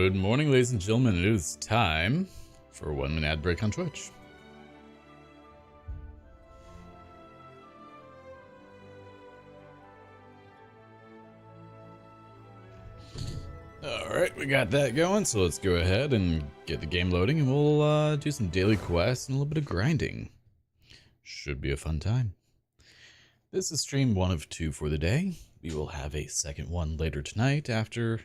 Good morning, ladies and gentlemen. It is time for a 1-minute ad break on Twitch. Alright, we got that going, so let's go ahead and get the game loading, and we'll do some daily quests and a little bit of grinding. Should be a fun time. This is stream 1 of 2 for the day. We will have a second one later tonight after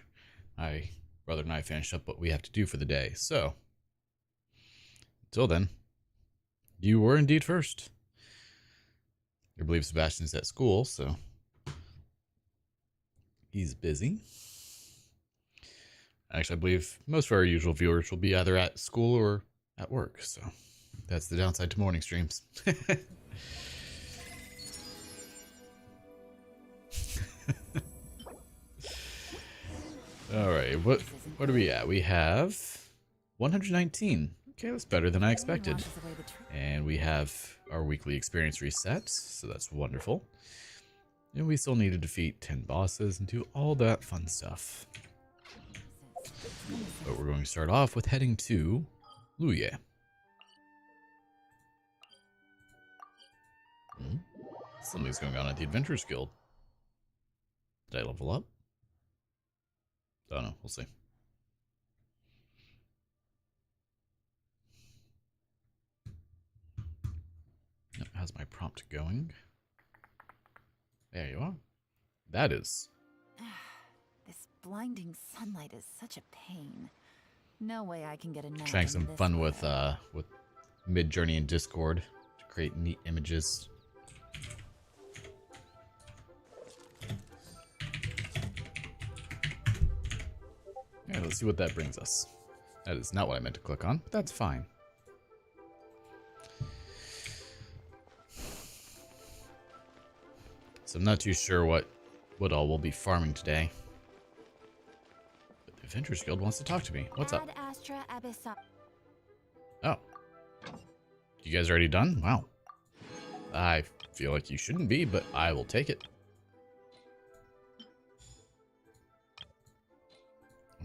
my brother and I finish up what we have to do for the day. So, until then, you were indeed first. I believe Sebastian's at school, so he's busy. Actually, I believe most of our usual viewers will be either at school or at work, so that's the downside to morning streams. Alright, what are we at? We have 119. Okay, that's better than I expected. And we have our weekly experience reset, so that's wonderful. And we still need to defeat 10 bosses and do all that fun stuff. But we're going to start off with heading to Luye. Something's going on at the Adventurers Guild. Did I level up? Don't know, we'll see. How's my prompt going? There you are. That is. This blinding sunlight is such a pain. No way I can get a nap. Trying some fun with Midjourney and Discord to create neat images. Yeah, let's see what that brings us. That is not what I meant to click on, but that's fine. So I'm not too sure what all we'll be farming today. But the Adventurers Guild wants to talk to me. What's up? Oh. You guys already done? Wow. I feel like you shouldn't be, but I will take it.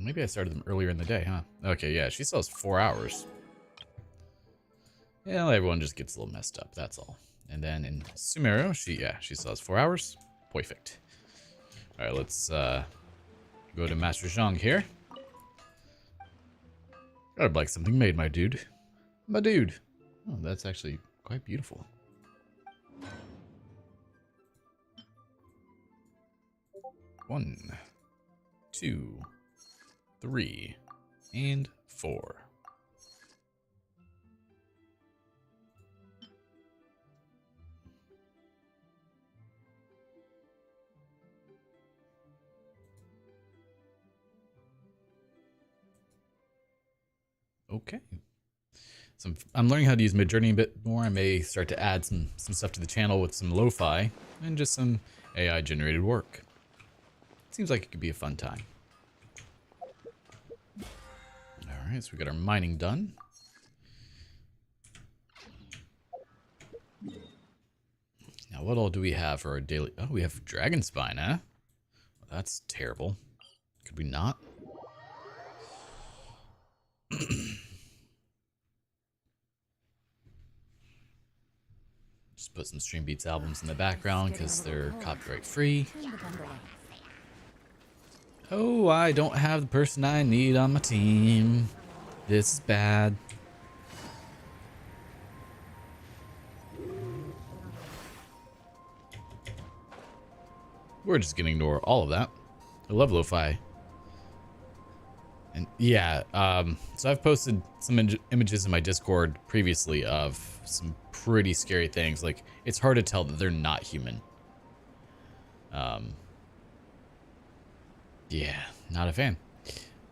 Maybe I started them earlier in the day, huh? Okay, yeah, she still has 4 hours. Yeah, well, everyone just gets a little messed up, that's all. And then in Sumeru, she still has 4 hours. Perfect. Alright, let's go to Master Zhang here. Gotta like something made, my dude. My dude. Oh, that's actually quite beautiful. One, 2, 3, and 4. Okay. So I'm learning how to use Midjourney a bit more. I may start to add some stuff to the channel with some lo-fi and just some AI generated work. Seems like it could be a fun time. Alright, so we got our mining done. Now what all do we have for our daily... Oh, we have Dragon Spine, huh? Well, that's terrible. Could we not? Just put some Stream Beats albums in the background because they're copyright free. Oh, I don't have the person I need on my team. This is bad. We're just gonna ignore all of that. I love lo-fi. And yeah, so I've posted some images in my Discord previously of some pretty scary things. Like, it's hard to tell that they're not human. Yeah, not a fan.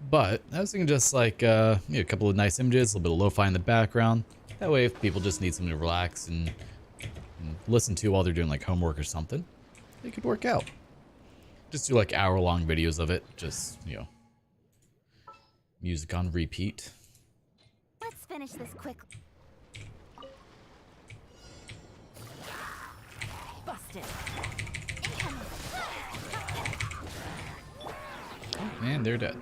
But I was thinking just like a couple of nice images, a little bit of lo-fi in the background. That way, if people just need something to relax and listen to while they're doing like homework or something, it could work out. Just do like hour-long videos of it. Just, you know, music on repeat. Let's finish this quick. Busted. Oh, man, they're dead.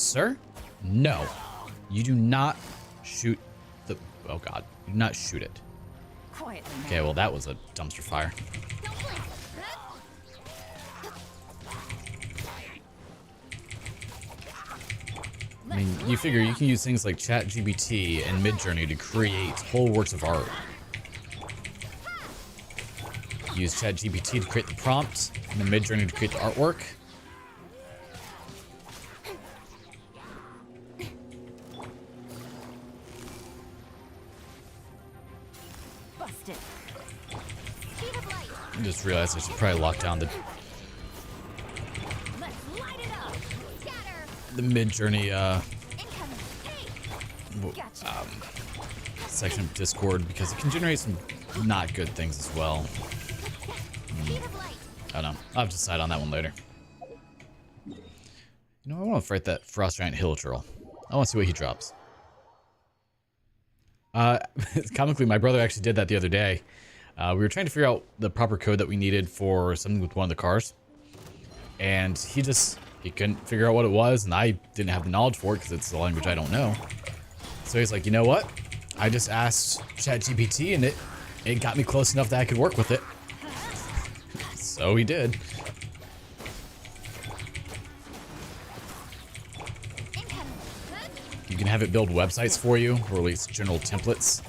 Sir? No. You do not shoot the... Oh, God. You do not shoot it. Quietly. Okay, well, that was a dumpster fire. I mean, you figure you can use things like ChatGPT and Midjourney to create whole works of art. Use ChatGPT to create the prompt, and then Midjourney to create the artwork. Busted. I just realized I should probably lock down the Midjourney section of Discord because it can generate some not good things as well. I don't know. I'll have to decide on that one later. You know, I want to fight that Frost Giant Hill Turtle. I want to see what he drops. Comically, my brother actually did that the other day. We were trying to figure out the proper code that we needed for something with one of the cars. And he couldn't figure out what it was, and I didn't have the knowledge for it because it's a language I don't know. So he's like, you know what? I just asked ChatGPT, and it got me close enough that I could work with it. So he did. You can have it build websites for you, or at least general templates.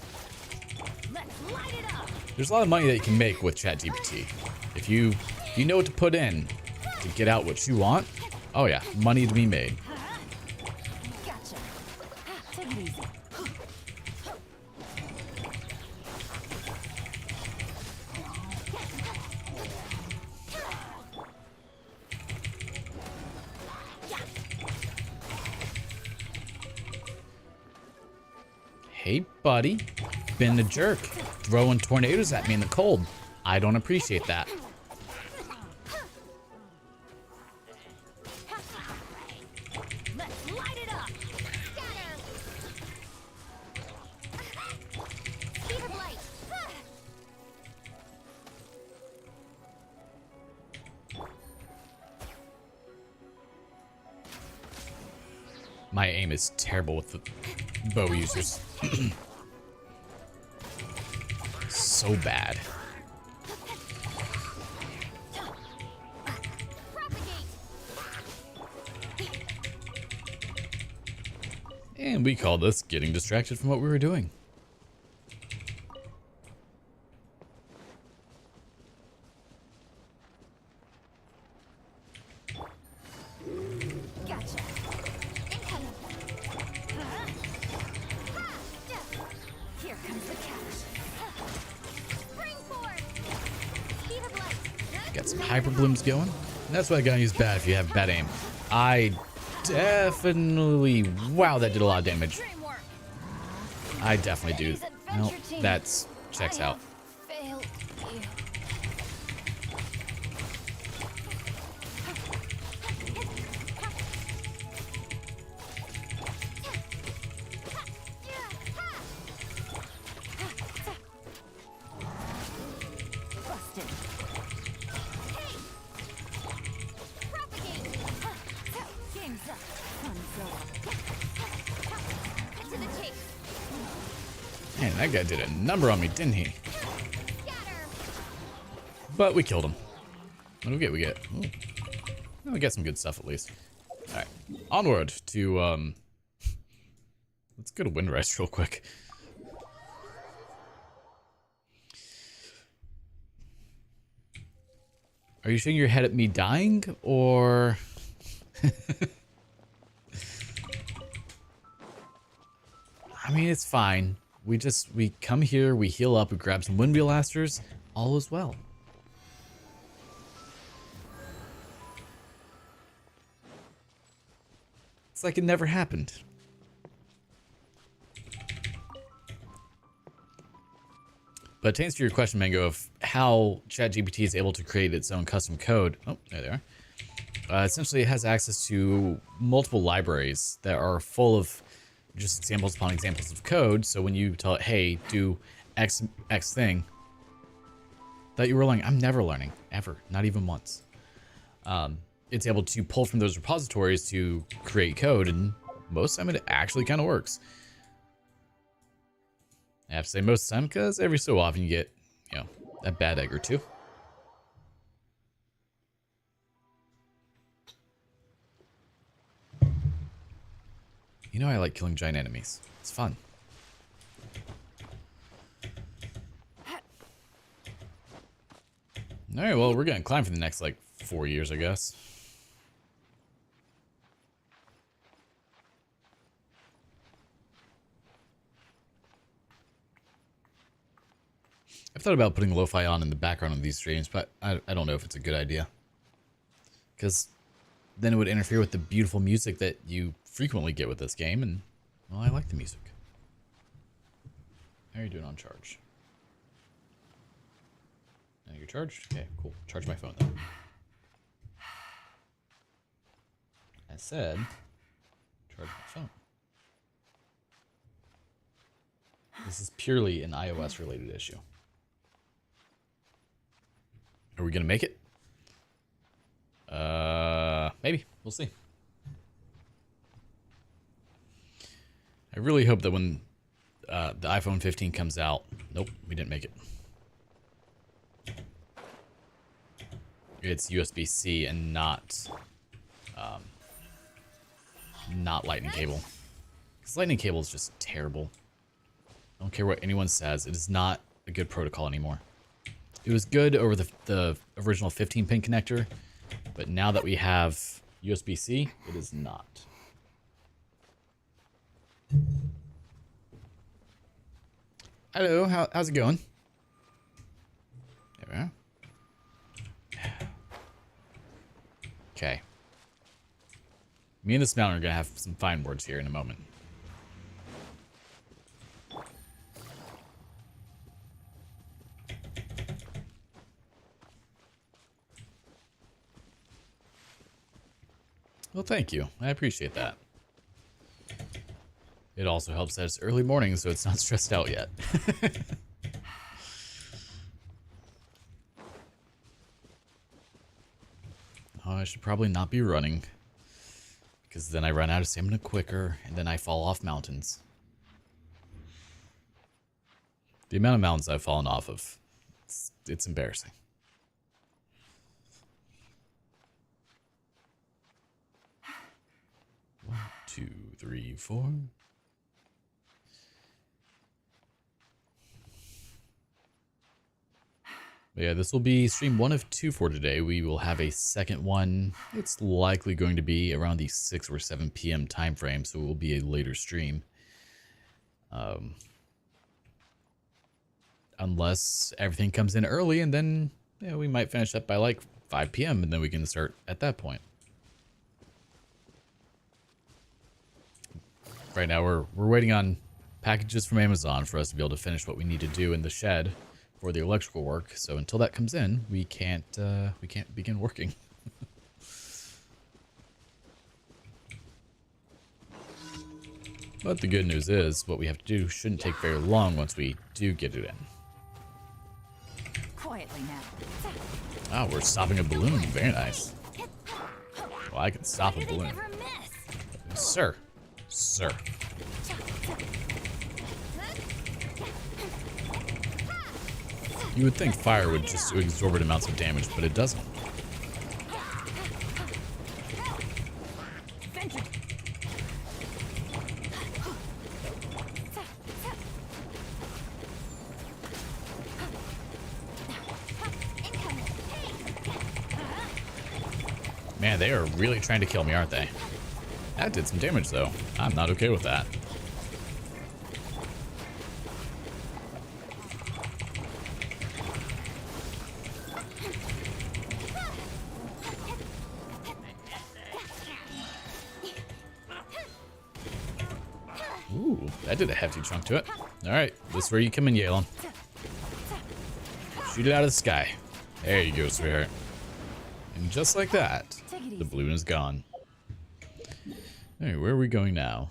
There's a lot of money that you can make with ChatGPT. If you know what to put in to get out what you want, oh yeah, money to be made. Gotcha. Take it easy. Hey, buddy. Been a jerk. Throwing tornadoes at me in the cold. I don't appreciate that. Let's light it up. Keep it light. My aim is terrible with the bow users. So bad. And we call this getting distracted from what we were doing. Gotcha. Incoming. Here comes the catch. Springboard. Speed of light. Got some hyper blooms going. And that's why I gotta use bad if you have bad aim. I definitely... Wow, that did a lot of damage. I definitely do. Well, that's... checks out. Failed you. Busted. Game's up. Fun's over. Cut to the chase. Man, that guy did a number on me, didn't he? But we killed him. What do we get? We get some good stuff at least. Alright. Onward to, let's go to Windrest real quick. Are you shaking your head at me dying, or... I mean, it's fine. We come here, we heal up, we grab some wind blasters, all is well. It's like it never happened. But to answer your question, Mango, of how ChatGPT is able to create its own custom code, oh, there they are. Essentially, it has access to multiple libraries that are full of just examples upon examples of code. So when you tell it, hey, do X thing, that you were learning, I'm never learning, ever, not even once. it's able to pull from those repositories to create code, and most of the time it actually kind of works. I have to say most of the time because every so often you get, you know, a bad egg or two. You know I like killing giant enemies. It's fun. Alright, well, we're gonna climb for the next, like, 4 years, I guess. I've thought about putting lo-fi on in the background of these streams, but I don't know if it's a good idea. Because then it would interfere with the beautiful music that you frequently get with this game, and, well, I like the music. How are you doing on charge? Now you're charged? Okay, cool. Charge my phone, then. I said, charge my phone. This is purely an iOS-related issue. Are we gonna make it? Maybe. We'll see. I really hope that when the iPhone 15 comes out... Nope, we didn't make it. It's USB-C and not lightning cable. Because lightning cable is just terrible. I don't care what anyone says. It is not a good protocol anymore. It was good over the original 15-pin connector, but now that we have USB-C, it is not. Hello, how's it going? There we are. Okay. Me and this mountain are going to have some fine words here in a moment. Well, thank you. I appreciate that. It also helps that it's early morning, so it's not stressed out yet. Oh, I should probably not be running, because then I run out of stamina quicker, and then I fall off mountains. The amount of mountains I've fallen off of, it's embarrassing. 1, 2, 3, 4. But yeah, this will be stream 1 of 2 for today. We will have a second one. It's likely going to be around the 6 or 7 p.m. time frame, so it will be a later stream. Unless everything comes in early, and then yeah, we might finish up by like 5 p.m. and then we can start at that point. Right now we're waiting on packages from Amazon for us to be able to finish what we need to do in the shed for the electrical work. So until that comes in, we can't begin working. But the good news is what we have to do shouldn't take very long once we do get it in. Quietly now. Oh, we're stopping a balloon. Very nice. Well, I can stop a balloon. Sir. Sir. You would think fire would just do exorbitant amounts of damage, but it doesn't. Man, they are really trying to kill me, aren't they? That did some damage, though. I'm not okay with that. Ooh, that did a hefty chunk to it. Alright, this is where you come in, Yalen. Shoot it out of the sky. There you go, sweetheart. And just like that, the balloon is gone. Hey, where are we going now?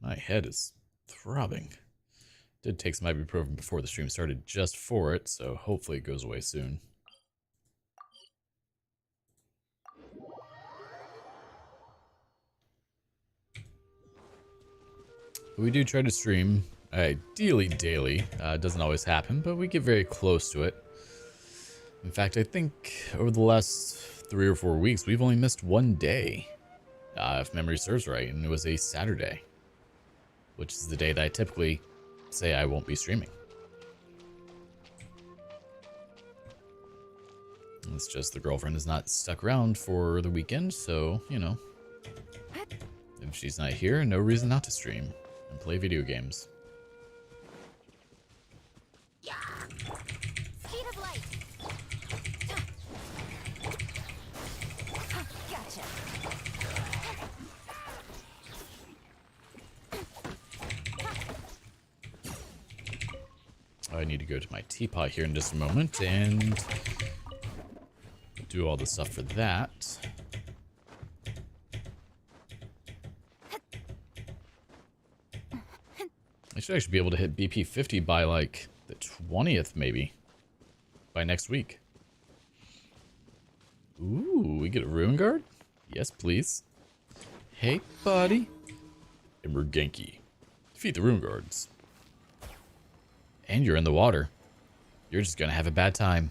My head is throbbing. Did take some ibuprofen before the stream started just for it, so hopefully it goes away soon. We do try to stream, ideally daily. It doesn't always happen, but we get very close to it. In fact, I think over the last 3 or 4 weeks, we've only missed one day, if memory serves right, and it was a Saturday, which is the day that I typically say I won't be streaming. It's just the girlfriend is not stuck around for the weekend, so, you know, if she's not here, no reason not to stream and play video games. Yeah. Speed of light. Gotcha. I need to go to my teapot here in just a moment and do all the stuff for that. I should actually be able to hit BP 50 by like the 20th maybe. By next week. Ooh, we get a Ruin Guard? Yes, please. Hey, buddy. And we're Genki. Defeat the Ruin Guards. And you're in the water. You're just gonna have a bad time.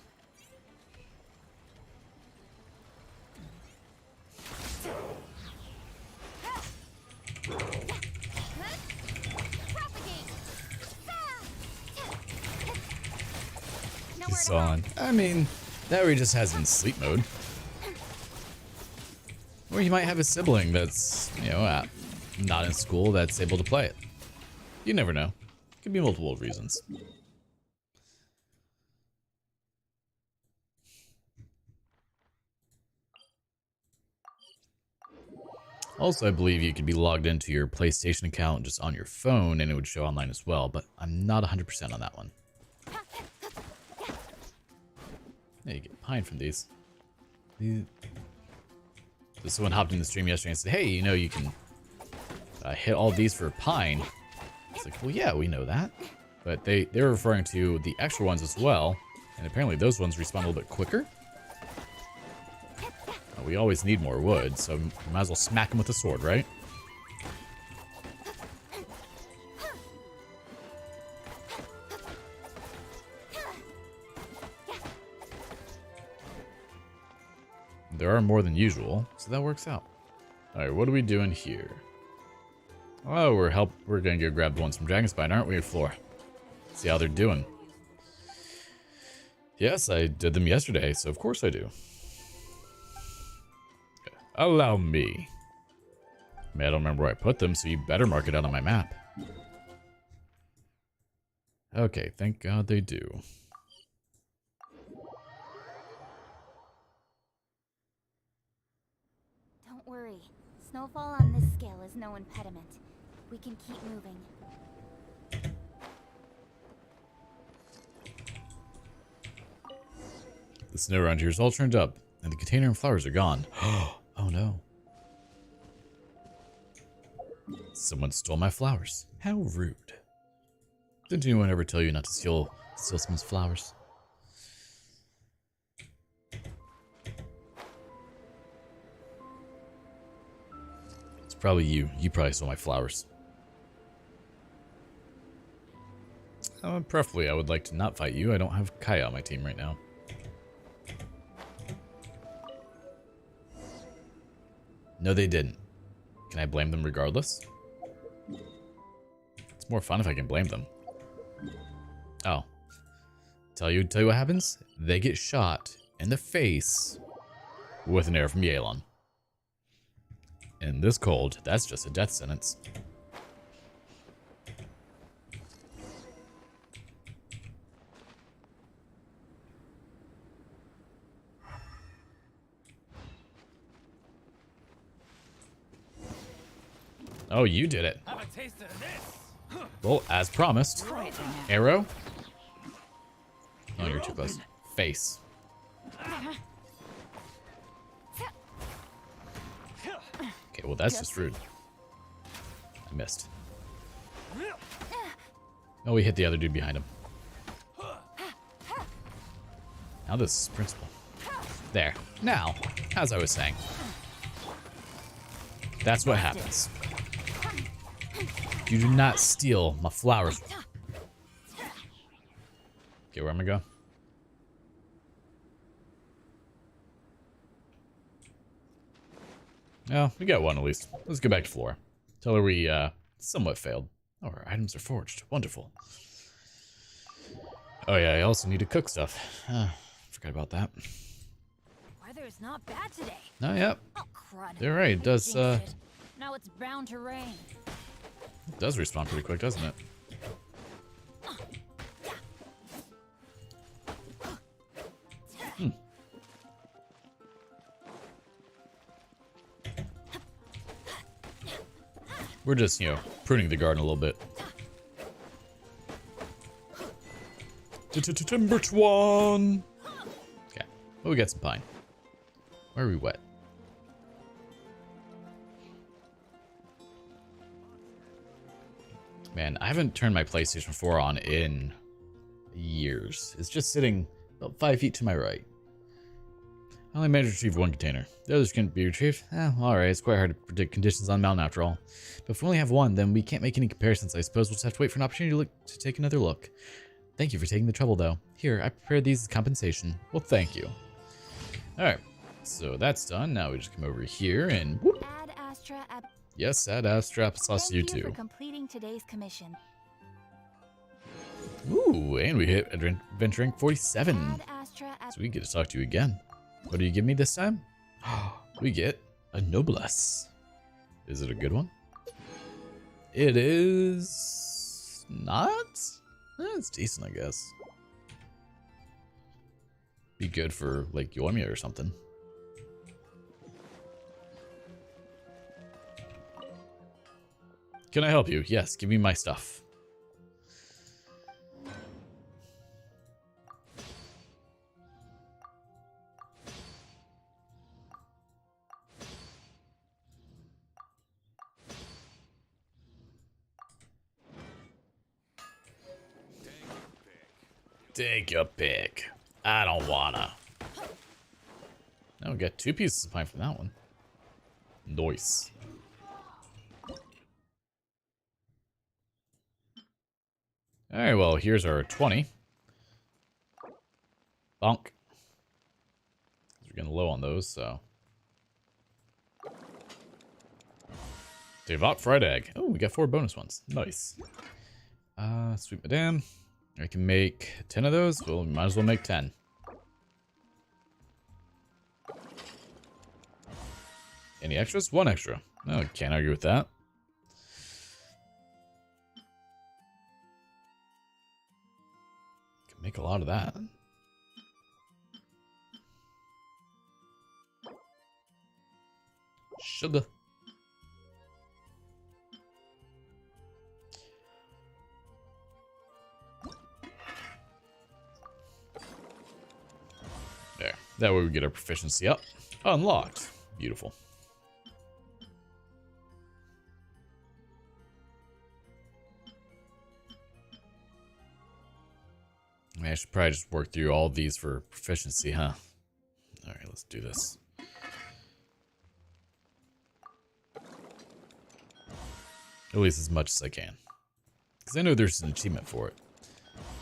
He's on. I mean, that way he just has it in sleep mode. Or you might have a sibling that's, you know, not in school that's able to play it. You never know. Could be multiple reasons. Also, I believe you could be logged into your PlayStation account just on your phone and it would show online as well, but I'm not 100% on that one. Yeah, you get pine from these. Someone hopped in the stream yesterday and said, hey, you know, you can hit all these for pine. It's like, well, yeah, we know that. But they're referring to the extra ones as well. And apparently those ones respawn a little bit quicker. We always need more wood, so we might as well smack them with a sword, right? There are more than usual, so that works out. Alright, what are we doing here? Oh, we're gonna go grab the ones from Dragonspine, aren't we, Floor? See how they're doing. Yes, I did them yesterday, so of course I do. Allow me. I mean, I don't remember where I put them, so you better mark it out on my map. Okay, thank God they do. Don't worry. Snowfall on this scale is no impediment. We can keep moving. The snow around here is all turned up, and the container and flowers are gone. Oh no. Someone stole my flowers. How rude. Didn't anyone ever tell you not to steal someone's flowers? It's probably you. You probably stole my flowers. Preferably, I would like to not fight you. I don't have Kaya on my team right now. No, they didn't. Can I blame them regardless? It's more fun if I can blame them. Oh. Tell you what happens? They get shot in the face with an arrow from Yelan. In this cold, that's just a death sentence. Oh, you did it. Have a taste of this. Well, as promised. Arrow. Oh, you're too close. Face. Okay, well, that's just rude. I missed. Oh, we hit the other dude behind him. Now this is principle. There. Now, as I was saying. That's what happens. you do not steal my flowers. Okay, where am I going? Oh, we got one at least. Let's go back to Flora. Tell her we somewhat failed. Oh, our items are forged. Wonderful. Oh yeah, I also need to cook stuff. Forgot about that. Weather is not bad today. Oh, yeah. Oh, crud. They're right. It does, Jinxed it. Now it's bound to rain. it does respawn pretty quick, doesn't it? We're just, you know, pruning the garden a little bit. Timber Swan! Okay. Oh, we got some pine. Why are we wet? Man, I haven't turned my PlayStation 4 on in years. It's just sitting about 5 feet to my right. I only managed to retrieve one container. The others couldn't be retrieved. Alright, it's quite hard to predict conditions on the mountain after all. But if we only have one, then we can't make any comparisons. I suppose we'll just have to wait for an opportunity to take another look. Thank you for taking the trouble, though. Here, I prepared these as compensation. Well, thank you. Alright, so that's done. Now we just come over here and whoop. Ad Astra ab Yes, add Astra applesauce to you Thank you too. for completing today's commission. Ooh, and we hit Adventure Rank 47. Ad Astra ab So we get to talk to you again. What do you give me this time? We get a Noblesse. Is it a good one? It is not? It's decent, I guess. Be good for like Yoimiya or something. Can I help you? Yes, give me my stuff. Take your pick. I don't wanna. Now we got 2 pieces of pine from that one. Nice. Alright, well, here's our 20. Bonk. We're getting low on those, so. Devot fried egg. Oh, we got 4 bonus ones. Nice. Sweet madame. I can make 10 of those. Well, we might as well make 10. Any extras? 1 extra. No, can't argue with that. Can make a lot of that. Sugar. There. That way we get our proficiency up. Unlocked. Beautiful. I should probably just work through all these for proficiency, huh? Alright, let's do this. At least as much as I can. Because I know there's an achievement for it.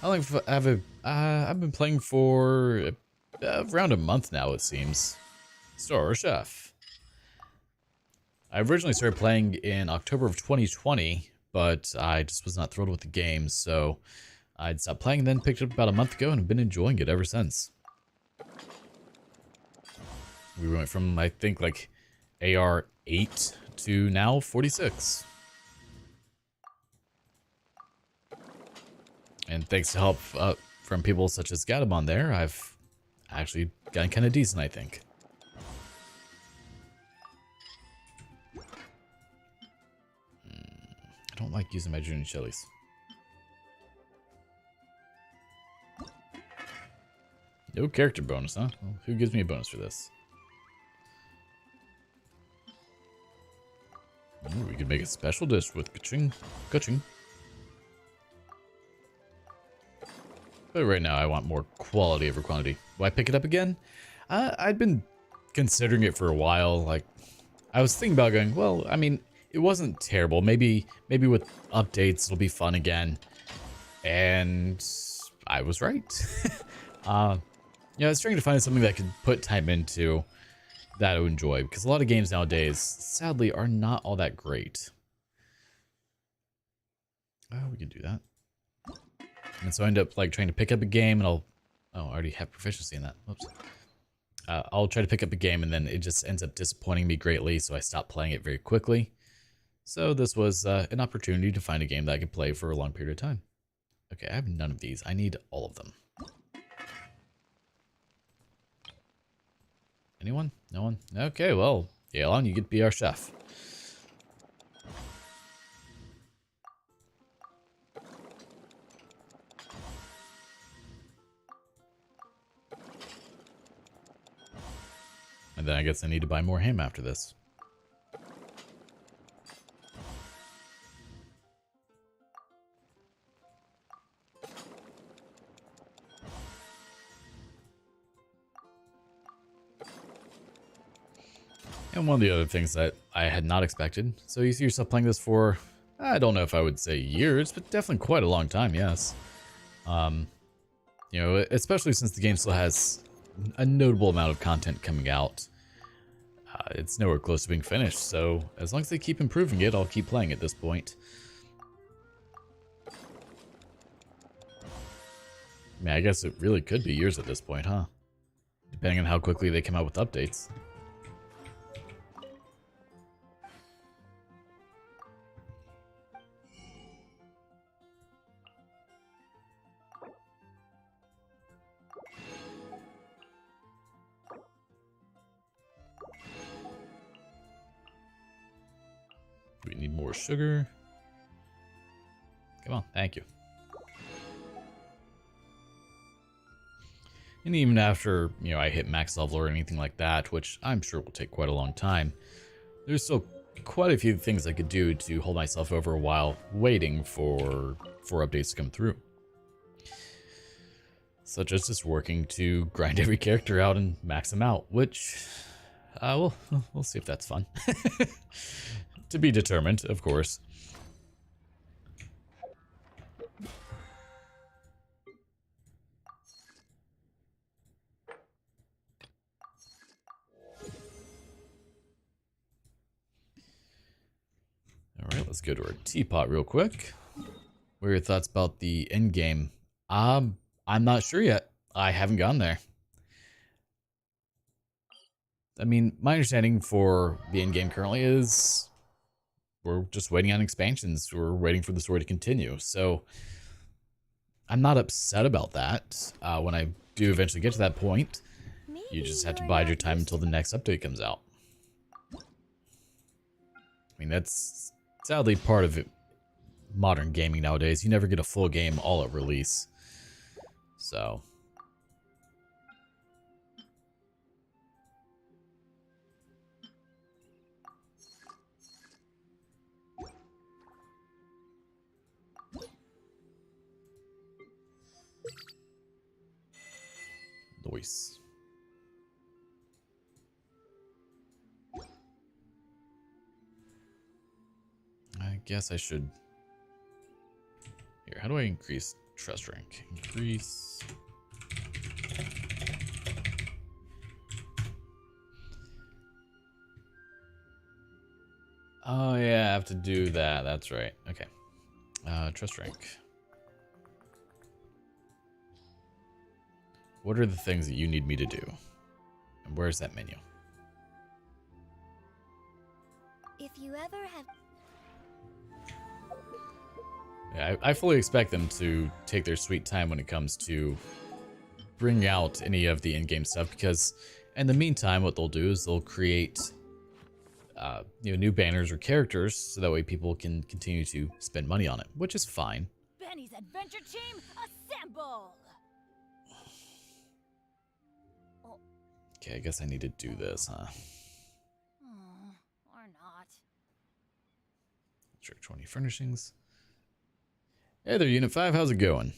I've been playing for around a month now, it seems. Star Chef. I originally started playing in October of 2020, but I just was not thrilled with the game, so I'd stopped playing and then picked it up about a month ago and have been enjoying it ever since. We went from, I think, like AR 8 to now 46. And thanks to help from people such as Gadamon there, I've actually gotten kind of decent, I think. I don't like using my junior chilies. No character bonus, huh? Well, who gives me a bonus for this? Ooh, we could make a special dish with kuching. But right now, I want more quality over quantity. Why pick it up again? I'd been considering it for a while. Like, I was thinking about going, well, I mean, it wasn't terrible. Maybe with updates it'll be fun again. And I was right. Yeah, I was trying to find something that I could put time into that I would enjoy, because a lot of games nowadays, sadly, are not all that great. Oh, we can do that. And so I end up like trying to pick up a game, and I already have proficiency in that. Whoops. I'll try to pick up a game, and then it just ends up disappointing me greatly, so I stop playing it very quickly. So this was an opportunity to find a game that I could play for a long period of time. Okay, I have none of these. I need all of them. Anyone? No one? Okay, well, Yelan, you get to be our chef. And then I guess I need to buy more ham after this. And one of the other things that I had not expected. So you see yourself playing this for, I don't know if I would say years, but definitely quite a long time, yes. You know, especially since the game still has a notable amount of content coming out. It's nowhere close to being finished, so as long as they keep improving it, I'll keep playing at this point. I mean, I guess it really could be years at this point, huh? Depending on how quickly they come out with updates. We need more sugar. Come on, thank you. And even after, you know, I hit max level or anything like that, which I'm sure will take quite a long time, there's still quite a few things I could do to hold myself over a while waiting for updates to come through. Such as just working to grind every character out and max them out, which, we'll see if that's fun. To be determined, of course. Alright, let's go to our teapot real quick. What are your thoughts about the end game? I'm not sure yet. I haven't gone there. I mean, my understanding for the end game currently is we're just waiting on expansions. We're waiting for the story to continue. So I'm not upset about that. When I do eventually get to that point, you just have to bide your time until the next update comes out. I mean, that's sadly part of it. Modern gaming nowadays. You never get a full game all at release. So Noise. I guess I should. Here, how do I increase trust rank? Increase. Oh yeah, I have to do that. That's right. Okay. Trust rank. What are the things that you need me to do? And where's that menu? If you ever have... Yeah, I fully expect them to take their sweet time when it comes to bring out any of the in-game stuff, because in the meantime, what they'll do is they'll create new banners or characters, so that way people can continue to spend money on it, which is fine. Benny's adventure team, assemble! Okay, I guess I need to do this, huh? Or not. Trick 20 furnishings. Hey there, Unit 5, how's it going?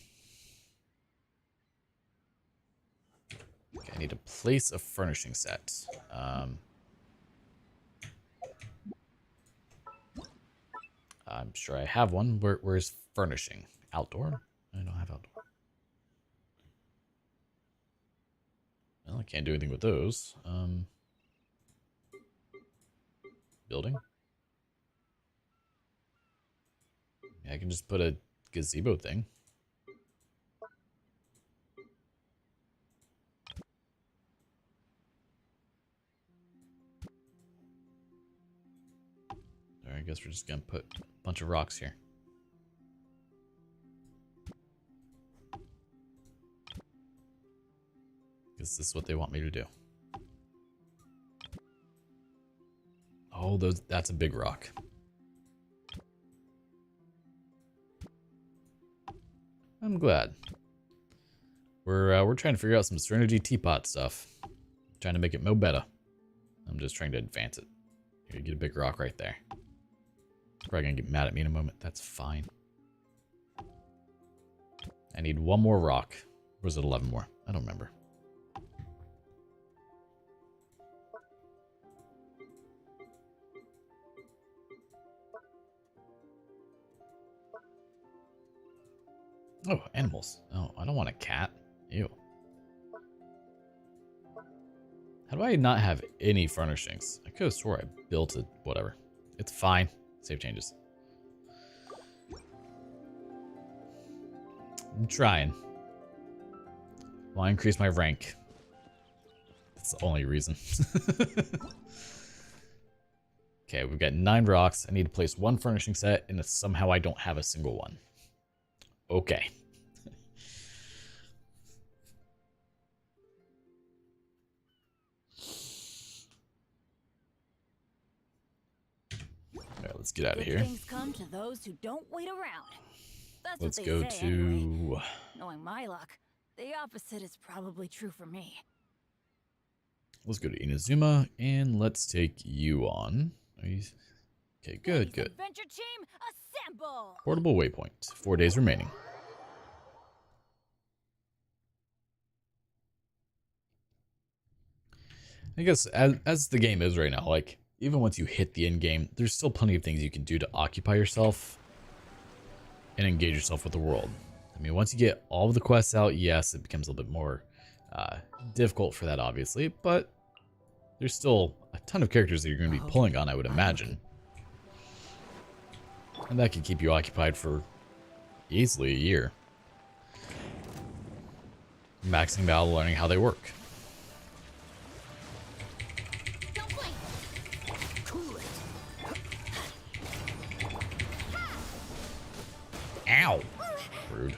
Okay, I need to place a furnishing set. I'm sure I have one. Where's furnishing? Outdoor? I don't have outdoor. Well, I can't do anything with those. Building? Yeah, I can just put a gazebo thing. Alright, I guess we're just gonna put a bunch of rocks here. Guess this is what they want me to do. Oh, that's a big rock. I'm glad. We're trying to figure out some Serenity teapot stuff. Trying to make it mo better. I'm just trying to advance it. Here, you get a big rock right there. It's probably gonna get mad at me in a moment. That's fine. I need one more rock. Or was it 11 more? I don't remember. Oh, animals. Oh, I don't want a cat. Ew. How do I not have any furnishings? I could have swore I built it. Whatever. It's fine. Save changes. I'm trying. Well, I increase my rank. That's the only reason. Okay, we've got 9 rocks. I need to place 1 furnishing set, and somehow I don't have a single one. Okay. Alright, let's get out of here. Things come to those who don't wait around. That's Let's what they go say to... anyway. Knowing my luck, the opposite is probably true for me. Let's go to Inazuma, and let's take you on. Are you... Okay, good, good. Adventure team, assemble! Portable waypoint. 4 days remaining. I guess as the game is right now, like, even once you hit the end game, there's still plenty of things you can do to occupy yourself and engage yourself with the world. I mean, once you get all of the quests out, yes, it becomes a little bit more difficult for that, obviously, but there's still a ton of characters that you're going to be pulling on, I would imagine. And that could keep you occupied for easily a year. Maxing out, learning how they work. Ow! Rude.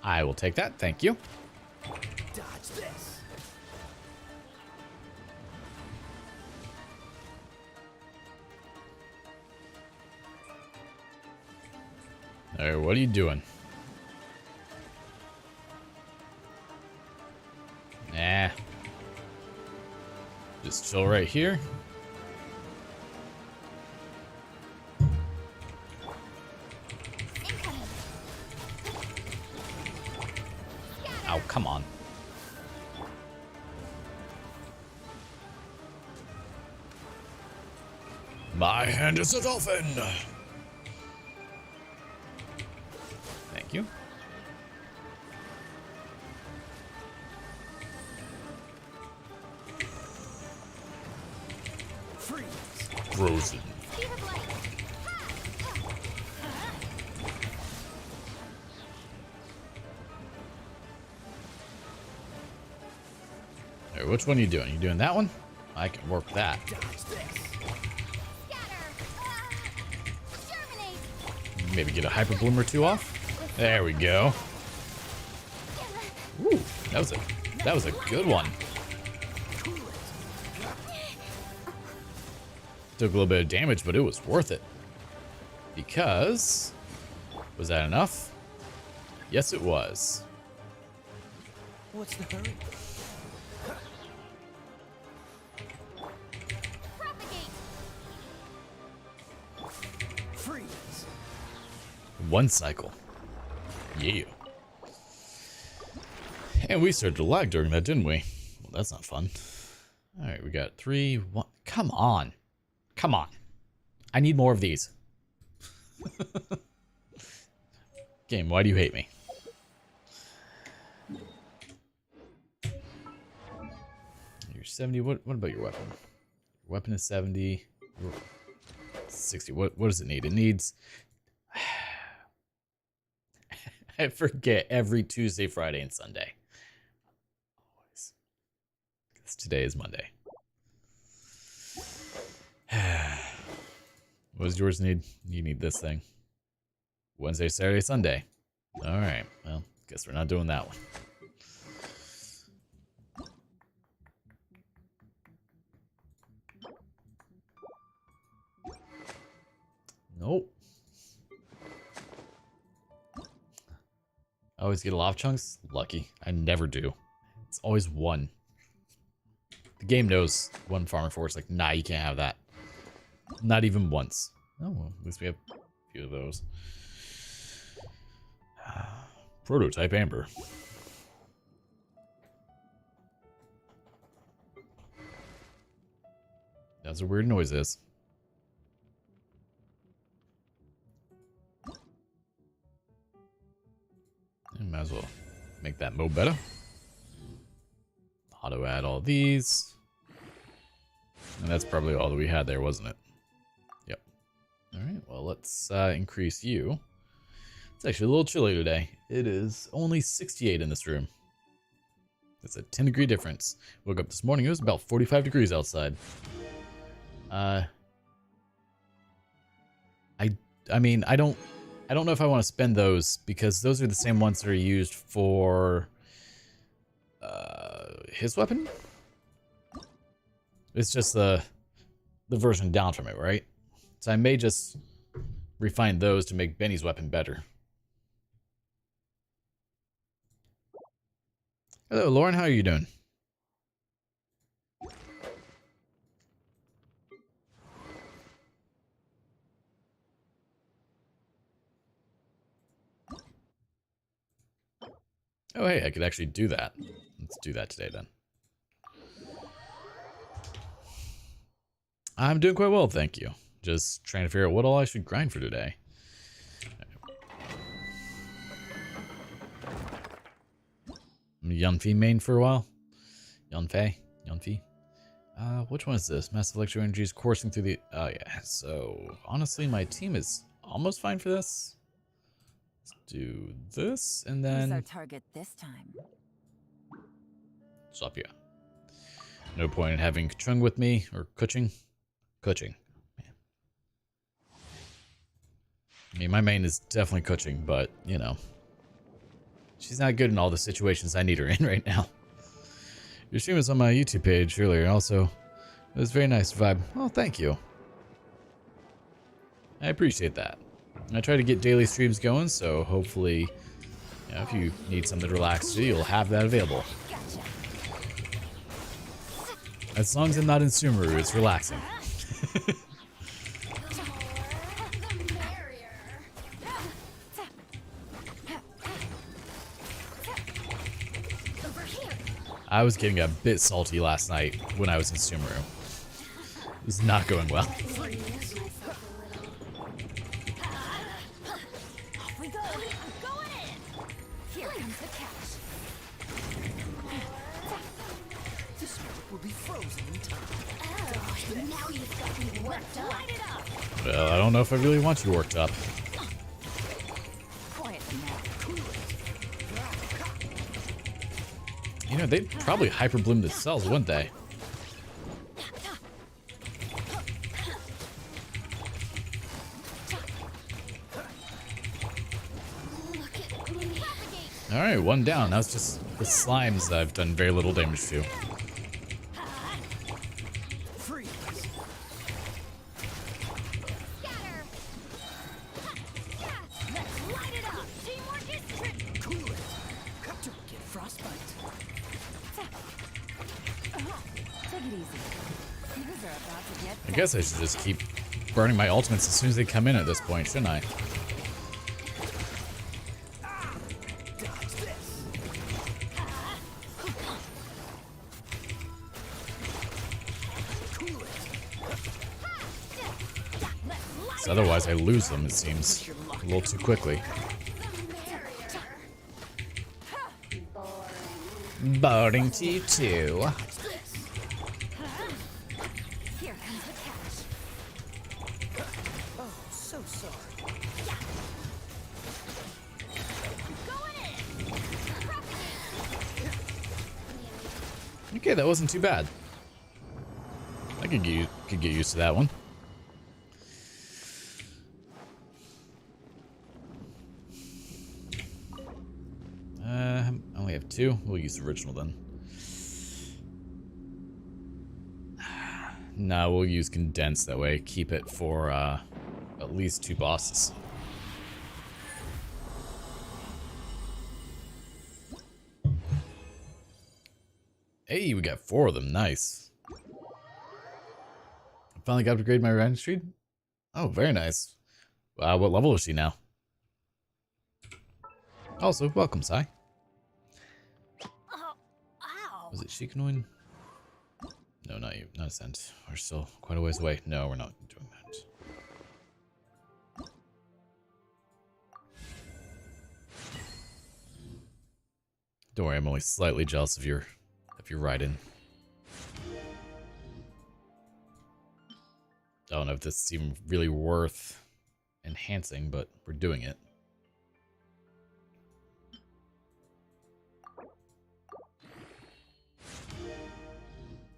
I will take that, thank you. Dodge this. Alright, what are you doing? Nah. Just chill right here. Oh, come on. My hand is a dolphin. Thank you. Freeze. Frozen. Alright, which one are you doing? You doing that one? I can work that. Dodge this. Maybe get a hyper bloom or 2 off. There we go. Ooh, that was a good one. Took a little bit of damage, but it was worth it. Because was that enough? Yes, it was. What's the hurry? Freeze. 1 cycle. Yeah. And we started to lag during that, didn't we? Well, that's not fun. Alright, we got 3, 1. Come on. Come on. I need more of these. Game, why do you hate me? You're 70. What about your weapon? Your weapon is 70. 60. What does it need? It needs... I forget every Tuesday, Friday, and Sunday. Always. Because today is Monday. What does yours need? You need this thing. Wednesday, Saturday, Sunday. Alright, well, guess we're not doing that one. Nope. I always get a lot of chunks? Lucky. I never do. It's always one. The game knows one farmer force, like, nah, you can't have that. Not even once. Oh, well, at least we have a few of those. Prototype Amber. That's a weird noise is. Might as well make that mode better. Auto add all these. And that's probably all that we had there, wasn't it? Yep. Alright, well, let's increase you. It's actually a little chilly today. It is only 68 in this room. That's a 10-degree difference. Woke up this morning, it was about 45 degrees outside. I mean, I don't know if I want to spend those, because those are the same ones that are used for his weapon. It's just the version down from it, right? So I may just refine those to make Benny's weapon better. Hello, Lauren. How are you doing? Oh, hey, I could actually do that. Let's do that today, then. I'm doing quite well, thank you. Just trying to figure out what all I should grind for today. I'm Yunfei main for a while. Yunfei? Which one is this? Massive electro energy is coursing through the... Oh, yeah. So, honestly, my team is almost fine for this. Let's do this, and then... Who's our target this time? Swap, yeah. No point in having Chung with me, or Kuching. Man. I mean, my main is definitely Kuching, but, you know. She's not good in all the situations I need her in right now. Your stream was on my YouTube page earlier, also. It was very nice vibe. Oh, thank you. I appreciate that. I try to get daily streams going, so hopefully, you know, if you need something to relax to, you'll have that available. As long as I'm not in Sumeru, it's relaxing. I was getting a bit salty last night when I was in Sumeru. It was not going well. Well, I don't know if I really want you worked up. You know, they'd probably hyper bloom the cells, wouldn't they? Alright, one down. That was just the slimes that I've done very little damage to. I guess I should just keep burning my ultimates as soon as they come in at this point, shouldn't I? 'Cause otherwise I lose them, it seems, a little too quickly. Boarding to you too. Here comes the catch. Oh, so sorry. Okay, that wasn't too bad. I could get used to that one. I only have 2. We'll use the original then. No, we'll use condensed that way. Keep it for at least 2 bosses. Hey, we got 4 of them. Nice. I finally got to upgrade my riding street. Oh, very nice. What level is she now? Also, welcome, Sai. Oh, ow. Was it Shikanoin? No, not you. Not Ascent. We're still quite a ways away. No, we're not doing that. Don't worry, I'm only slightly jealous of your ride-in. I don't know if this is even really worth enhancing, but we're doing it.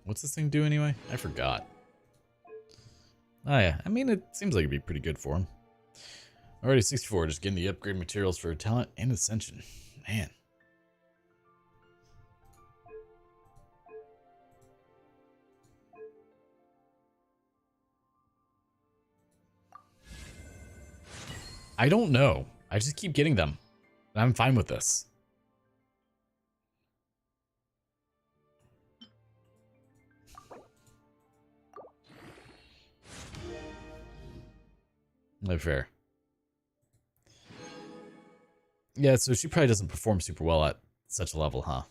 What's this thing do anyway? I forgot. Oh yeah, I mean, it seems like it'd be pretty good for him. Already 64, just getting the upgrade materials for talent and ascension. Man. I don't know. I just keep getting them. And I'm fine with this. No fair. Yeah, so she probably doesn't perform super well at such a level, huh?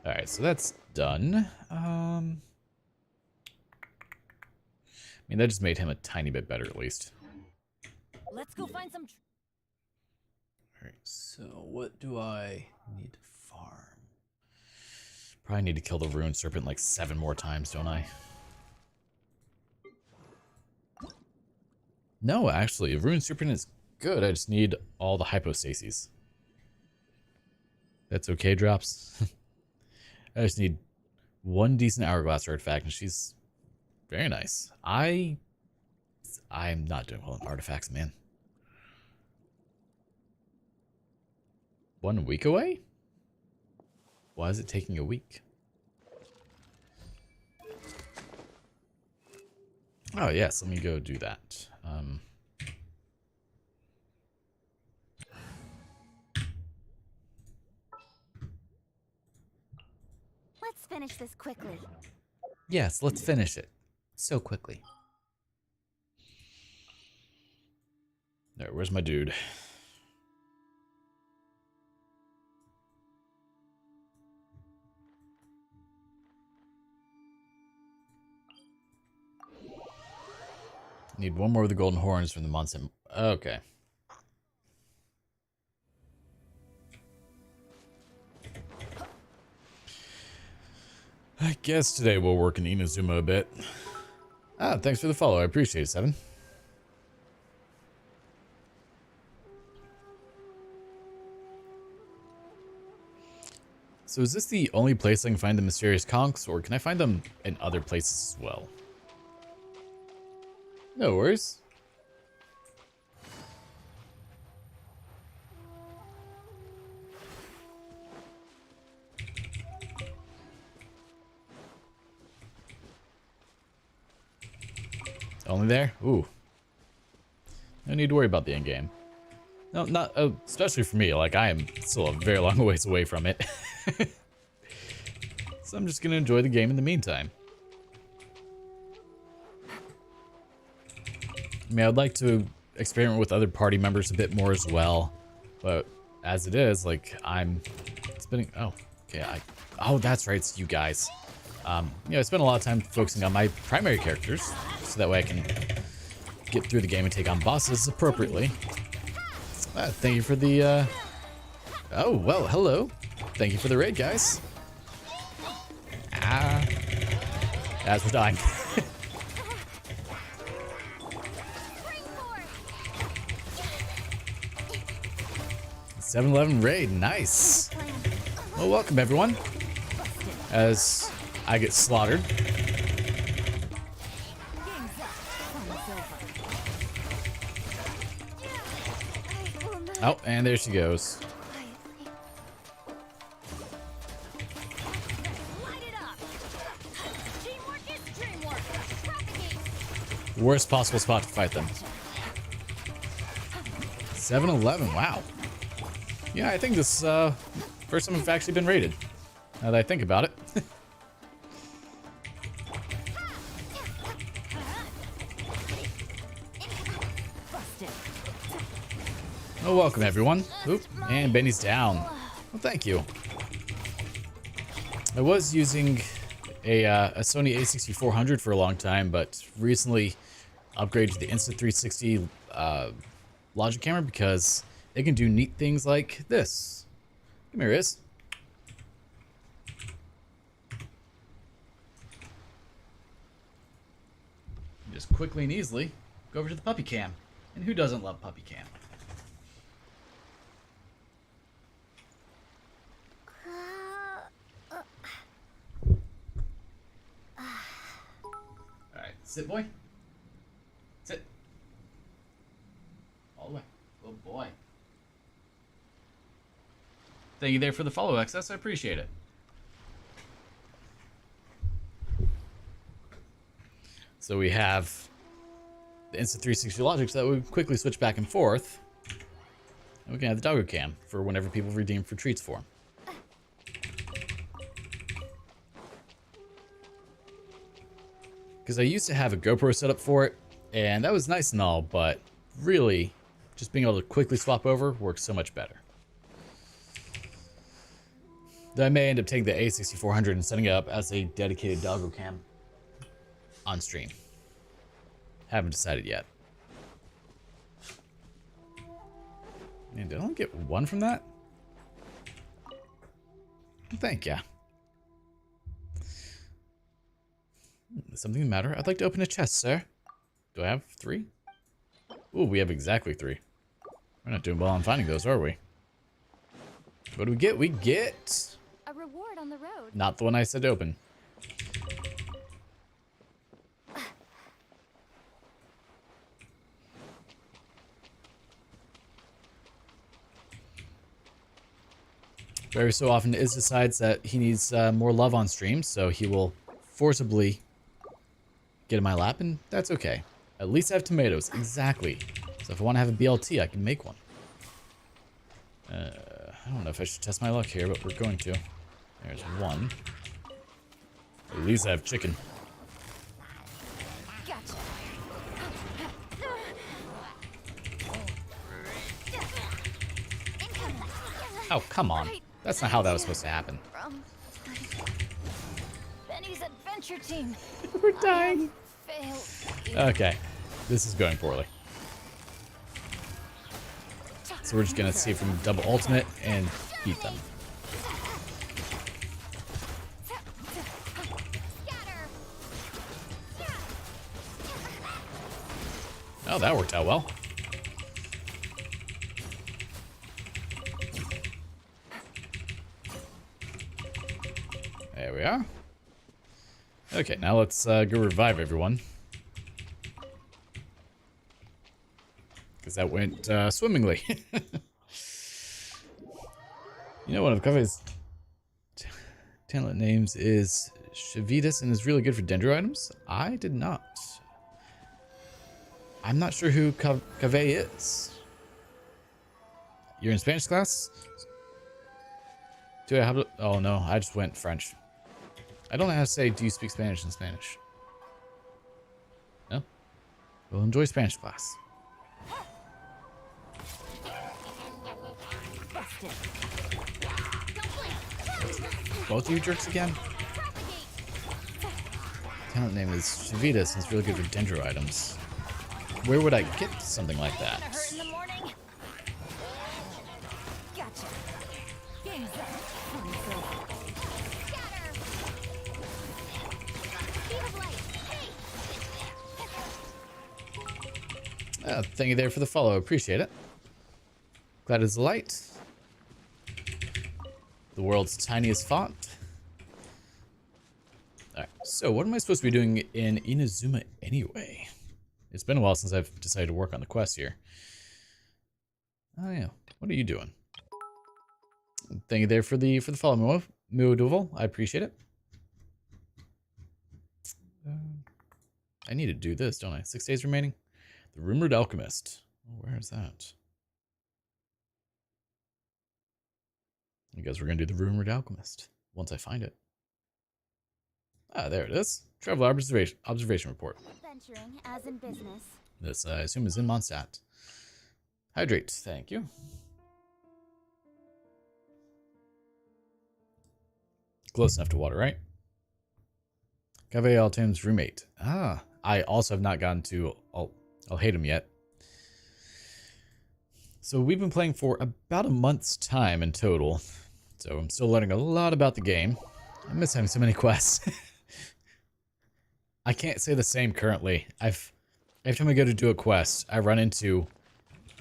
Alright, so that's done. I mean, that just made him a tiny bit better, at least. Let's go find some. Alright, so what do I need to farm? Probably need to kill the Ruined Serpent like 7 more times, don't I? No, actually, Ruined Serpent is good. I just need all the hypostases. That's okay, Drops. I just need 1 decent Hourglass artifact, and she's very nice. I'm not doing well in artifacts, man. 1 week away? Why is it taking a week? Oh, yes, let me go do that. Let's finish this quickly. Yes, let's finish it. So quickly. There, where's my dude? Need 1 more of the golden horns from the Monson. Okay. I guess today we'll work in Inazuma a bit. Ah, thanks for the follow. I appreciate it, Seven. So is this the only place I can find the mysterious conchs, or can I find them in other places as well? No worries. Only there? Ooh. No need to worry about the end game. No, not especially for me. Like, I am still a very long ways away from it. So I'm just gonna enjoy the game in the meantime. I mean, I'd like to experiment with other party members a bit more as well, but as it is, like, I'm spending. Oh, okay. Oh, that's right. It's you guys. I spend a lot of time focusing on my primary characters, so that way I can get through the game and take on bosses appropriately. Thank you for the, oh, well, hello. Thank you for the raid, guys. As we're dying. 7-Eleven raid, nice. Well, welcome everyone. As I get slaughtered. Oh, and there she goes. Worst possible spot to fight them. 7-Eleven, wow. Yeah, I think this first time I've actually been raided. Now that I think about it. Oh, welcome everyone. Oop, and Benny's down. Well, thank you. I was using a Sony a6400 for a long time, but recently upgraded to the Insta360 Logic camera because it can do neat things like this. Come here, Riz. Just quickly and easily go over to the puppy cam. And who doesn't love puppy cam? Alright, sit, boy. Sit. All the way. Good boy. Thank you there for the follow, XS. I appreciate it. So we have the Insta360 Logic so that we quickly switch back and forth. And we can have the doggo cam for whenever people redeem for treats for him. Because I used to have a GoPro set up for it, and that was nice and all, but really, just being able to quickly swap over works so much better. Though I may end up taking the A6400 and setting it up as a dedicated doggo cam on stream. Haven't decided yet. Man, did I only get one from that? Thank ya. Something the matter? I'd like to open a chest, sir. Do I have 3? Ooh, we have exactly 3. We're not doing well on finding those, are we? What do we get? We get a reward on the road. Not the one I said to open. Very so often Iz decides that he needs more love on stream, so he will forcibly get in my lap, and that's okay. At least I have tomatoes. Exactly. So if I want to have a BLT, I can make one. I don't know if I should test my luck here, but we're going to. There's one. At least I have chicken. Gotcha. Oh, come on. That's not how that was supposed to happen. From Benny's adventure team. We're dying. Failed. Okay. This is going poorly. So we're just gonna see if we can double ultimate and beat them. Oh, that worked out well. There we are. Okay, now let's go revive everyone. Because that went swimmingly. You know, one of Kave's talent names is Shavitas and is really good for dendro items? I did not. I'm not sure who Kave is. You're in Spanish class? Do I have to? Oh no, I just went French. I don't know how to say, do you speak Spanish in Spanish? No? Well, enjoy Spanish class. Both of you jerks again? talent name is Shavita, since it's really good for dendro items. Where would I get something like that? Gonna hurt in the morning. Gotcha. Game's up. Scatter. Beam of light. Hey. Thank you there for the follow. Appreciate it. Glad it's light. The world's tiniest font. Alright, so what am I supposed to be doing in Inazuma anyway? It's been a while since I've decided to work on the quest here. Oh yeah, what are you doing? Thank you there for the follow, Muodoval. I appreciate it. I need to do this, don't I? 6 days remaining. The Rumored Alchemist. Where is that? I guess we're gonna do the Rumored Alchemist once I find it. Ah, there it is. Travel observation report. Venturing as in business. This, I assume, is in Mondstadt. Hydrate, thank you. Close enough to water, right? Cave Altane's roommate. Ah, I also have not gotten to I'll hate him yet. So we've been playing for about a month's time in total. So I'm still learning a lot about the game. I miss having so many quests. I can't say the same currently. Every time I go to do a quest, I run into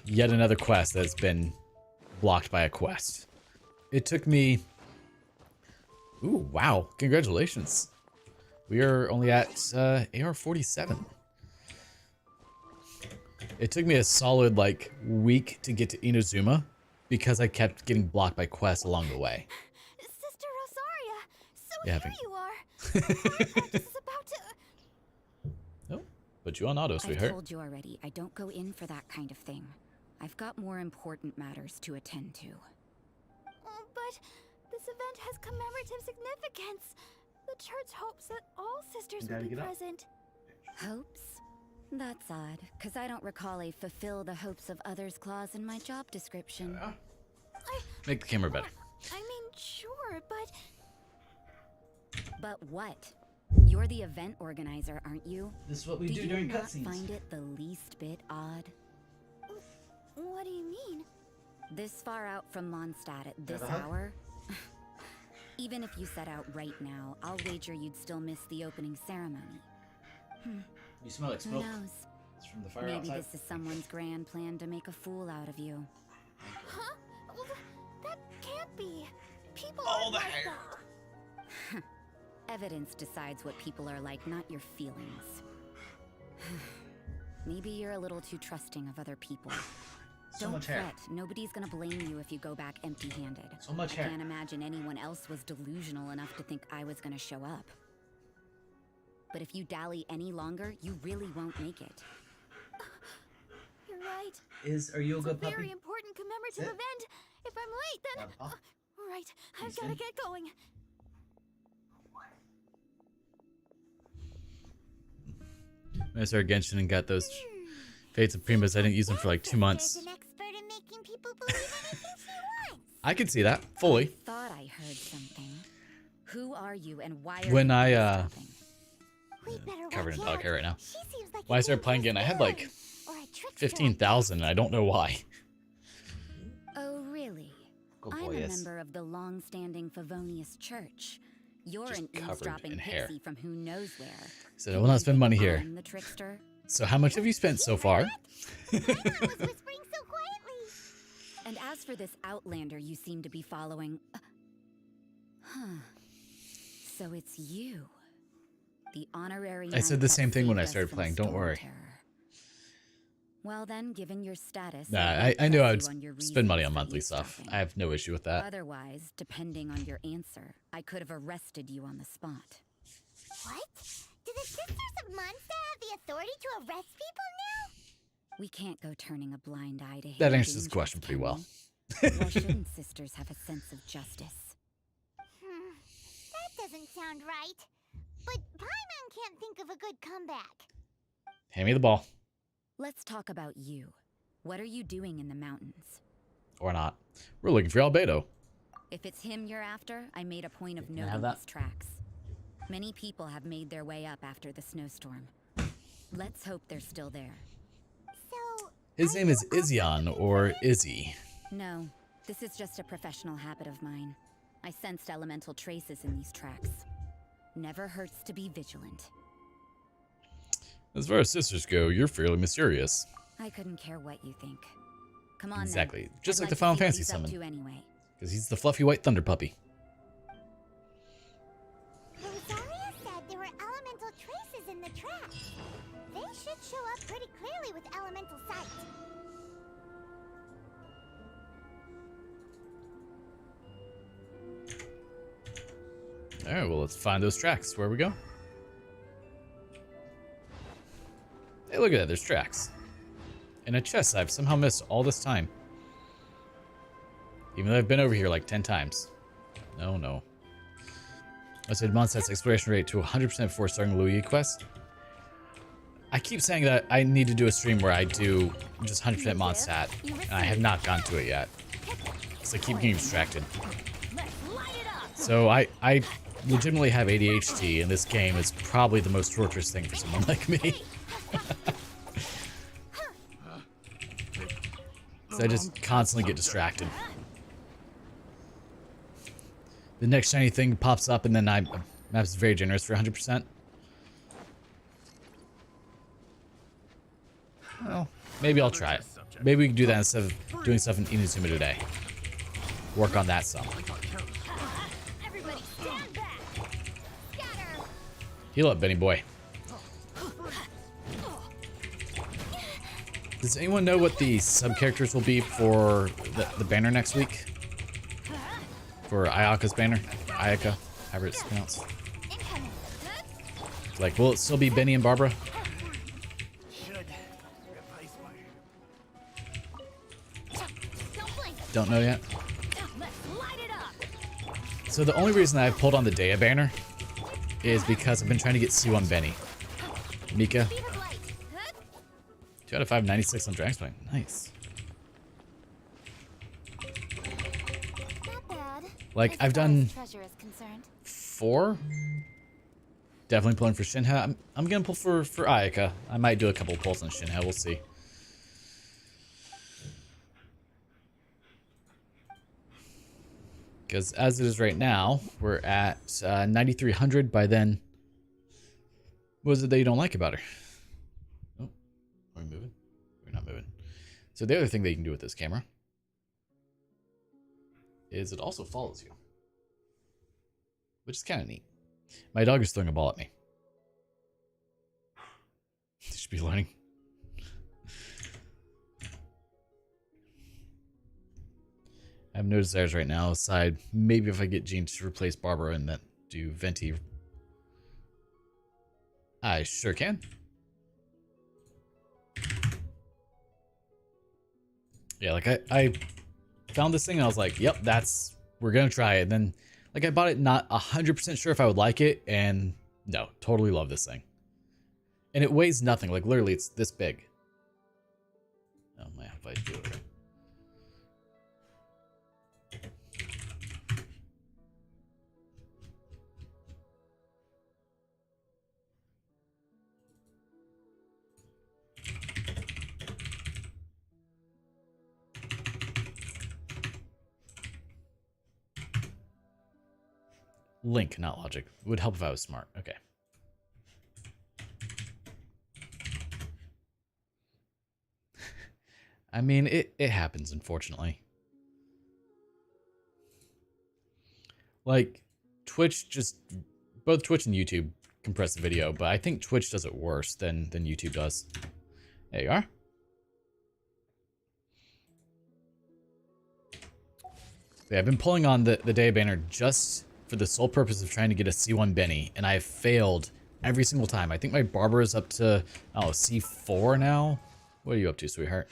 yet another quest that's been blocked by a quest. It took me... Ooh, wow. Congratulations. We are only at AR 47. It took me a solid, like, week to get to Inazuma because I kept getting blocked by quests along the way. Sister Rosaria, so Yeah, here you are. Practice is about to... Oh, put you on auto, I've sweetheart. told you already, I don't go in for that kind of thing. I've got more important matters to attend to. Oh, but this event has commemorative significance. The church hopes that all sisters will be present. Hopes? That's odd, because I don't recall a fulfill the hopes of others clause in my job description. Make the camera better. I mean, sure, but... But what? You're the event organizer, aren't you? This is what we Do you not find it the least bit odd? What do you mean? This far out from Mondstadt at this hour? Even if you set out right now, I'll wager you'd still miss the opening ceremony. You smell like Who smoke. knows? It's from the fire Maybe outside. this is someone's grand plan to make a fool out of you. Huh? Well, that can't be. People Oh, aren't the like hair. that. Evidence decides what people are like, not your feelings. Maybe you're a little too trusting of other people. Don't fret. Nobody's gonna blame you if you go back empty-handed. So much I hair. can't imagine anyone else was delusional enough to think I was gonna show up. But if you dally any longer, you really won't make it. You're right. Are you It's a very important commemorative event. If I'm late, then... right, I've got to get going. When I started Genshin and got those Fates of Primas, I didn't use them for like 2 months. An expert in making people believe anything she wants. I can see that fully. Thought I heard something. Who are you and why are When you I stopping? We better covered in watch dog out. hair right now. She seems like When I a started playing again, I had like dangerous villain, or I tricked her. 15,000 and I don't know why. Oh, really? Good I'm boy, a yes. member of the long-standing Favonius Church. You're Just an covered eavesdropping in hair. pixie from who knows where. Said I will not spend money here. I'm the trickster. So how much have you spent so far? I was whispering so quietly. And as for this outlander you seem to be following... So it's you. The honorary I said knight the that same thing when I saved us started from playing, don't storm worry. terror. Well then, given your status... Nah, won't I knew I would press you on your spend money on reasons for monthly stuff. eavesdropping. I have no issue with that. Otherwise, depending on your answer, I could have arrested you on the spot. What? Do the Sisters of Mondstadt have the authority to arrest people now? We can't go turning a blind eye to That hidden answers the dangers, question pretty can well. we? Why shouldn't sisters have a sense of justice? That doesn't sound right. But Paimon can't think of a good comeback. Hand me the ball. Let's talk about you. What are you doing in the mountains? Or not. We're looking for Albedo. If it's him you're after, I made a point of Can I have noting that? his tracks. Many people have made their way up after the snowstorm. Let's hope they're still there. So, His name is Izion, or Izzy. No, this is just a professional habit of mine. I sensed elemental traces in these tracks. Never hurts to be vigilant. As far as sisters go, you're fairly mysterious. I couldn't care what you think. Come on, Exactly. then. Just I'd like the to Final see what Fantasy he's up summon. to anyway. Because he's the fluffy white thunder puppy. Rosaria said there were elemental traces in the tracks. They should show up pretty clearly with elemental sight. Alright, well, let's find those tracks. Where we go? Hey, look at that. There's tracks. And a chest I've somehow missed all this time. Even though I've been over here like 10 times. No, no. I said Mondstadt's exploration rate to 100% before starting the Louis quest. I keep saying that I need to do a stream where I do just 100% Mondstadt, and I have not gotten to it yet. Because I keep getting distracted. So I legitimately have ADHD, and this game is probably the most torturous thing for someone like me. So I just constantly get distracted. The next shiny thing pops up, and then map's very generous for 100%. Well, maybe I'll try it. Maybe we can do that instead of doing stuff in Inazuma today. Work on that some. Everybody stand back. Scatter. Heal up, Benny boy. Does anyone know what the sub-characters will be for the banner next week? For Ayaka's banner? Ayaka, however it's pronounced. Incoming. Like, will it still be Benny and Barbara? Should replace my... Don't blink. Don't know yet. Let's light it up. So the only reason I've pulled on the Dea banner is because I've been trying to get C1 Benny. Mika, Speed of light. 2 out of 5, 96 on Dragon's Nice. Not bad. Like, As I've far done as treasure is concerned. 4. Definitely pulling for Shinha. I'm gonna pull for Ayaka. I might do a couple of pulls on Shinha. We'll see. Because as it is right now, we're at 9,300. By then, what is it that you don't like about her? Oh, are we moving? We're not moving. So the other thing that you can do with this camera is it also follows you, which is kind of neat. My dog is throwing a ball at me. She should be learning. I have no desires right now, aside maybe if I get Jean to replace Barbara and then do Venti. I sure can. Yeah, like I found this thing and I was like, yep, we're gonna try it. And then like I bought it not 100% sure if I would like it, and no, totally love this thing. And it weighs nothing, like literally it's this big. Oh man, if I do it right. Link, not logic. It would help if I was smart. Okay. I mean, it happens, unfortunately. Like, both Twitch and YouTube compress the video, but I think Twitch does it worse than YouTube does. There you are. Yeah, I've been pulling on the Dea banner just for the sole purpose of trying to get a C1 Benny, and I've failed every single time. I think my Barbara is up to, C4 now? What are you up to, sweetheart?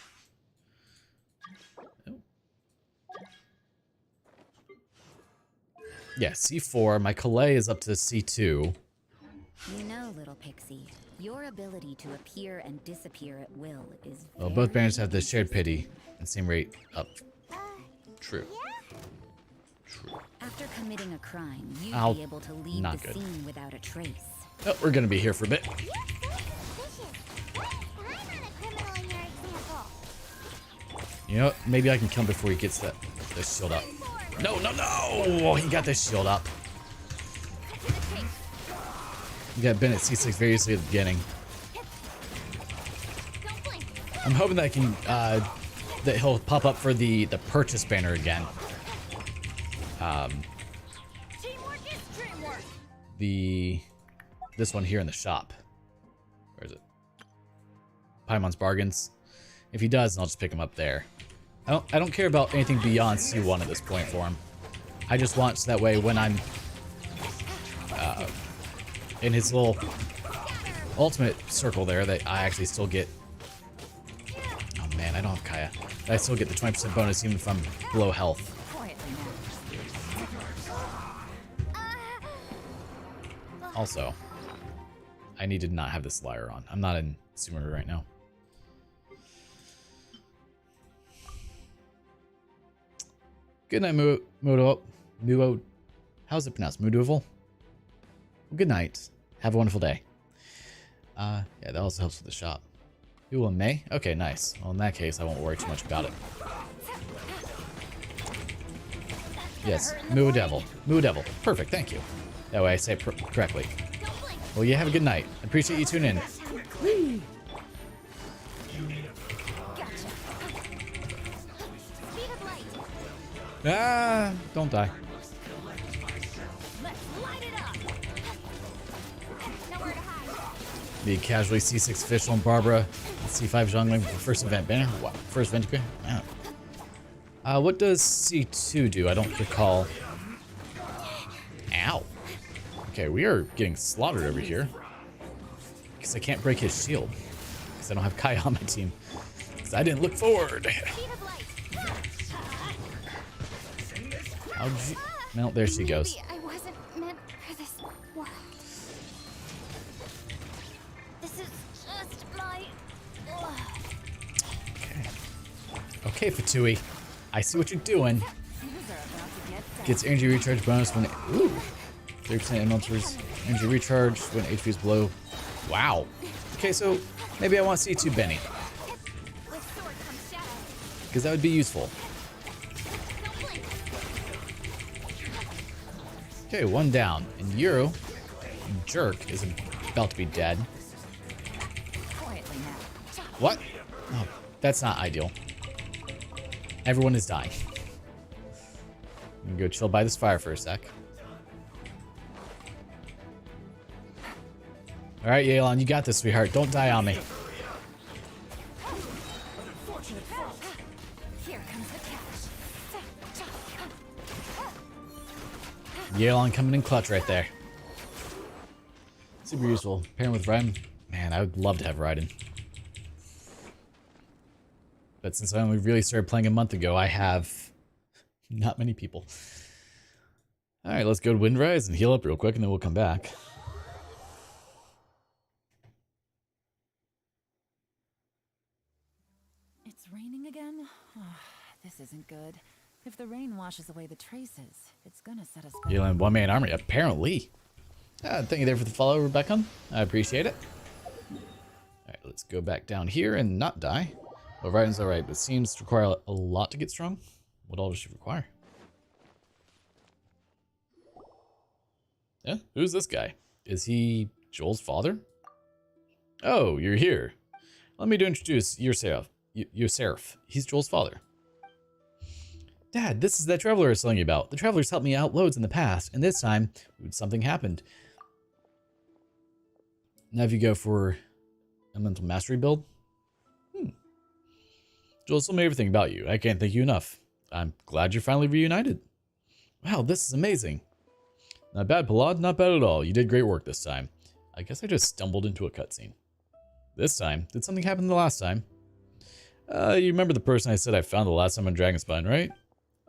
Oh. Yeah, C4. My Calais is up to C2. You know, little pixie, your ability to appear and disappear at will is Well, both banners have the shared pity and same rate up. True. Yeah? True. After committing a crime, you'd Ow. be able to leave Not the good. scene without a trace. Oh, we're gonna be here for a bit. You're so suspicious. What if I'm not a criminal in your example? You know what? Maybe I can kill him before he gets that shield up. No, no, no! Oh, he got the shield up. Cut to the chase. We got Ben at C6 very easily at the beginning. Don't blink. I'm hoping that I can that he'll pop up for the purchase banner again. Teamwork is dreamwork. This one here in the shop. Where is it? Paimon's Bargains. If he does, then I'll just pick him up there. I don't care about anything beyond C1 at this point for him. I just want so that way when I'm in his little ultimate circle there that I actually still get. Oh man, I don't have Kaya. I still get the 20% bonus even if I'm below health. Quietly now. Also, I need to not have this Lyre on. I'm not in Sumeru right now. Good night, Muo. How's it pronounced? Mudoval? Well, good night. Have a wonderful day. Yeah, that also helps with the shop. You will May? Okay, nice. Well, in that case, I won't worry too much about it. Yes, Moo Devil. Moo Devil. Perfect, thank you. That way I say it correctly. Well, you have a good night. I appreciate you tuning in. Speed of light. Ah, don't die. Let's light it up. Nowhere to hide. Be casually C6 official and Barbara. C5 jungling for the first event banner. Wow, first event. Wow. What does C2 do? I don't recall. Ow. Okay, we are getting slaughtered over here. Because I can't break his shield. Because I don't have Kai on my team. Because I didn't look forward. Speed of light. How'd you... No, there she goes. Maybe I wasn't meant for this world. This is just my... Okay. Okay, Fatui. I see what you're doing. Gets energy recharge bonus when... Ooh. 30% inventories. Energy recharge when HP is below. Wow. Okay, so maybe I want C2 Benny. With sword comes shadow. Because that would be useful. Don't blink. Okay, one down. And Euro, jerk, is about to be dead. Quietly now. What? Oh, that's not ideal. Everyone is dying. I'm gonna go chill by this fire for a sec. Alright, Yelan, you got this, sweetheart. Don't die on me. Here comes the catch. Yelan coming in clutch right there. Super useful. Pairing with Raiden. Man, I would love to have Raiden. But since I only really started playing a month ago, I have not many people. Alright, let's go to Windrise and heal up real quick, and then we'll come back. It's raining again? This isn't good. If the rain washes away the traces, it's gonna set us back. Yelan, one-man army, apparently. Thank you there for the follow, Rebecca. I appreciate it. Alright, let's go back down here and not die. Well, Raiden's alright, but seems to require a lot to get strong. What all does she require? Yeah, who's this guy? Is he Joel's father? Oh, you're here. Let me introduce Seraph. Seraph. He's Joel's father. Dad, this is that traveler I was telling you about. The traveler's helped me out loads in the past, and this time, something happened. Now if you go for a mental mastery build. Joel told me everything about you. I can't thank you enough. I'm glad you're finally reunited. Wow, this is amazing. Not bad, Palad. Not bad at all. You did great work this time. I guess I just stumbled into a cutscene. This time? Did something happen the last time? You remember the person I said I found the last time on Dragonspine, right?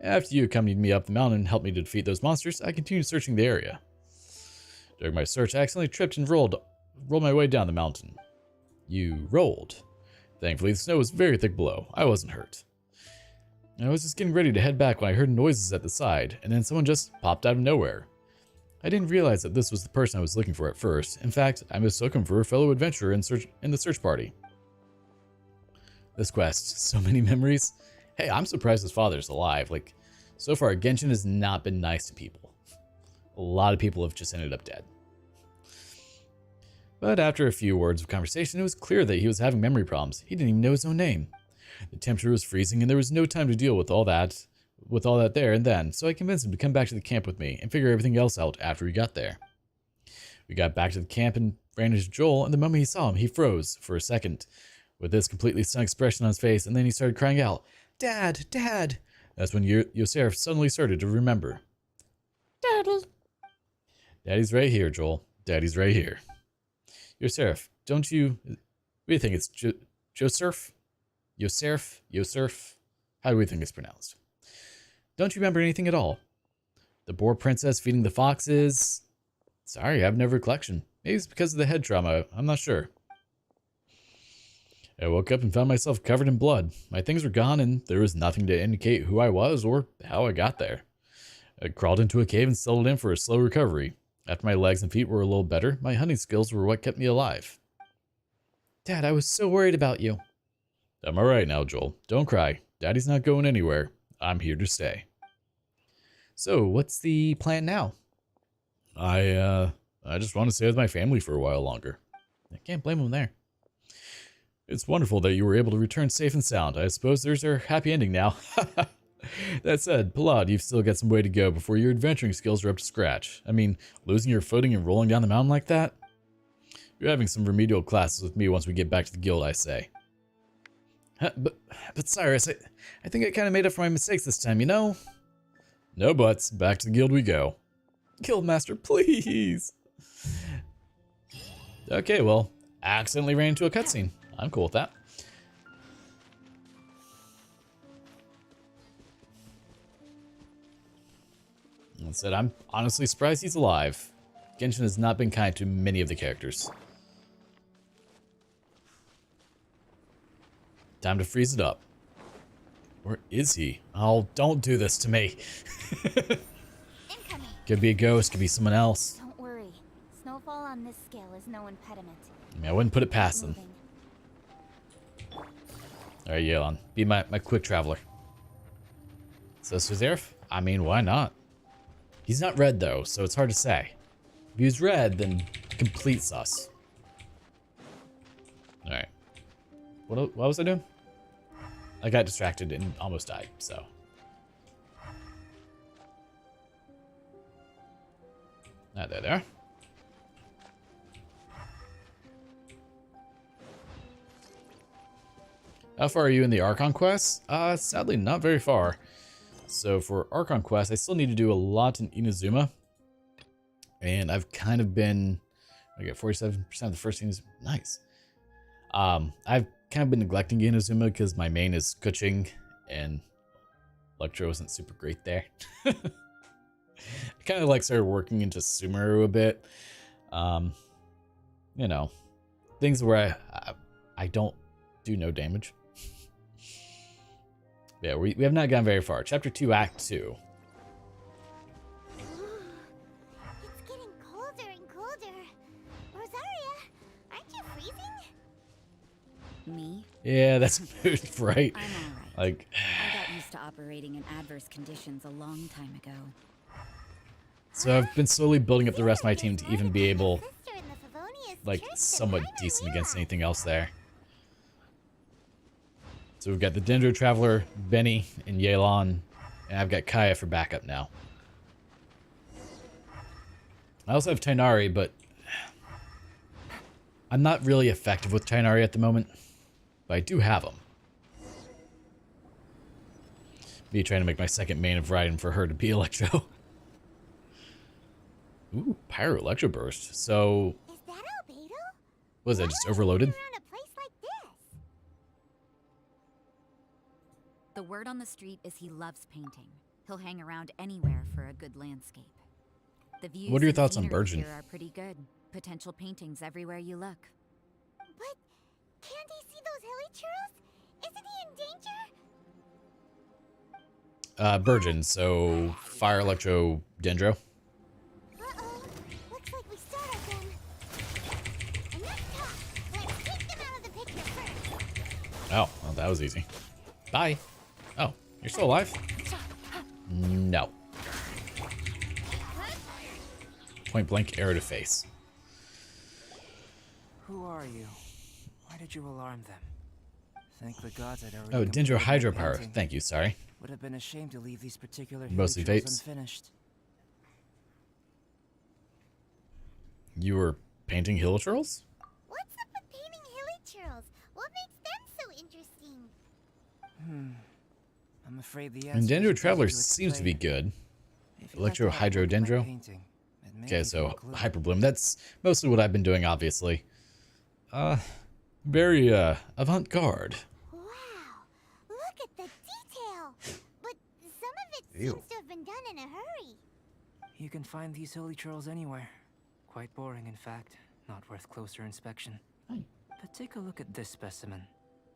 After you accompanied me up the mountain and helped me to defeat those monsters, I continued searching the area. During my search, I accidentally tripped and rolled my way down the mountain. You rolled. Thankfully, the snow was very thick below. I wasn't hurt. I was just getting ready to head back when I heard noises at the side, and then someone just popped out of nowhere. I didn't realize that this was the person I was looking for at first. In fact, I mistook him for a fellow adventurer in the search party. This quest, so many memories. Hey, I'm surprised his father's alive. Like, so far, Genshin has not been nice to people. A lot of people have just ended up dead. But after a few words of conversation, it was clear that he was having memory problems. He didn't even know his own name. The temperature was freezing, and there was no time to deal with all that there and then, so I convinced him to come back to the camp with me and figure everything else out after we got there. We got back to the camp and ran into Joel, and the moment he saw him, he froze for a second, with this completely stunned expression on his face, and then he started crying out, "Dad! Dad!" That's when Yosef suddenly started to remember. "Daddy." "Daddy's right here, Joel. Daddy's right here." "Yosef, don't you... What do you think, it's Joseph? Yosef? Yosef? How do we think it's pronounced? Don't you remember anything at all? The boar princess feeding the foxes? Sorry, I have no recollection. Maybe it's because of the head trauma. I'm not sure. I woke up and found myself covered in blood. My things were gone, and there was nothing to indicate who I was or how I got there. I crawled into a cave and settled in for a slow recovery. After my legs and feet were a little better, my hunting skills were what kept me alive. Dad, I was so worried about you. I'm alright now, Joel. Don't cry. Daddy's not going anywhere. I'm here to stay. So, what's the plan now? I just want to stay with my family for a while longer. I can't blame him there. It's wonderful that you were able to return safe and sound. I suppose there's our happy ending now. That said, Palad, you've still got some way to go before your adventuring skills are up to scratch. I mean, losing your footing and rolling down the mountain like that? You're having some remedial classes with me once we get back to the guild, I say. But Cyrus, I think I kind of made up for my mistakes this time, you know? No buts. Back to the guild we go. Guildmaster, please. Okay, well, accidentally ran into a cutscene. I'm cool with that. That said, I'm honestly surprised he's alive. Genshin has not been kind to many of the characters. Time to freeze it up. Where is he? Oh, don't do this to me. Could be a ghost, could be someone else. Don't worry. Snowfall on this scale is no impediment. I mean, I wouldn't put it past them. Alright, Yelan. Be my quick traveler. So, Suzerf? I mean, why not? He's not red, though, so it's hard to say. If he was red, then complete sus. Alright. What was I doing? I got distracted and almost died, so. There. How far are you in the Archon quest? Sadly, not very far. So for Archon quest, I still need to do a lot in Inazuma. And I've kind of been... I get 47% of the first things. Nice. I've kind of been neglecting Inazuma because my main is Kuching, and Electro isn't super great there. I kind of like started working into Sumeru a bit. You know, things where I don't do no damage. Yeah, we have not gone very far. Chapter 2, Act 2. It's getting colder and colder. Rosaria, aren't you freezing? Me? Yeah, that's mood, right? I'm alright. Like, I got used to operating in adverse conditions a long time ago. so I've been slowly building up the rest of my team to even be able, like, somewhat decent against anything else there. So we've got the Dendro Traveler, Benny, and Yelan, and I've got Kaya for backup now. I also have Tainari, but I'm not really effective with Tainari at the moment, but I do have him. Me trying to make my second main of Raiden for her to be Electro. Ooh, Pyro Electro Burst. So, Is that Albedo? was that just overloaded? Around a place like this? The word on the street is he loves painting. He'll hang around anywhere for a good landscape. The views What are your and thoughts on scenery Burgeon? here are pretty good. Potential paintings everywhere you look. But can't he see those hilly churros? Isn't he in danger? Burgeon, so fire, electro, dendro. Uh-oh. Looks like we start again. Enough talk. Let's take them out of the picture first. Oh, well, that was easy. Bye. Oh, you're still alive? No. Point blank arrow to face. Who are you? Why did you alarm them? Thank the gods I'd already Oh, completed dendro my hydro power. painting. Thank you, sorry. Would have been a shame to leave these particular Mostly hilly trails vapes. unfinished. You were painting hill trolls? What's up with painting hilly churls? What makes them so interesting? I'm afraid the And answer Dendro is Traveler best to seems to be explain. good. If you'd like to Electro, have a Hydro, look at my Dendro. painting, it may Okay, give so you a clue. Hyper Bloom. That's mostly what I've been doing, obviously. Very, avant-garde. Wow. Look at the detail. But some of it Ew. seems to have been done in a hurry. You can find these hilly churls anywhere. Quite boring, in fact. Not worth closer inspection. Hi. But take a look at this specimen.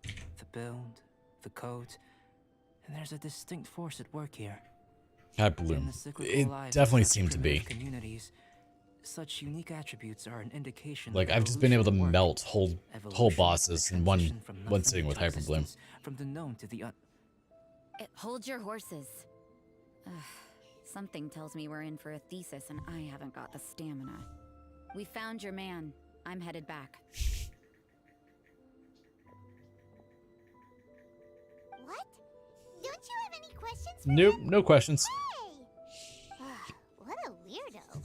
The build, the coat, and there's a distinct force at work here. Hyper In Bloom. the cyclical It lives of definitely such seemed to be. primitive communities, such unique attributes are an indication Like, of I've just been able to evolution at work. melt whole Evolution, bosses the in one transition from nothing sitting with to Hyper Bloom. existence, from the known to the Hold your horses. Ugh, something tells me we're in for a thesis and I haven't got the stamina. We found your man. I'm headed back. What? Don't you have any questions for Nope, him? no questions. Hey! What a weirdo.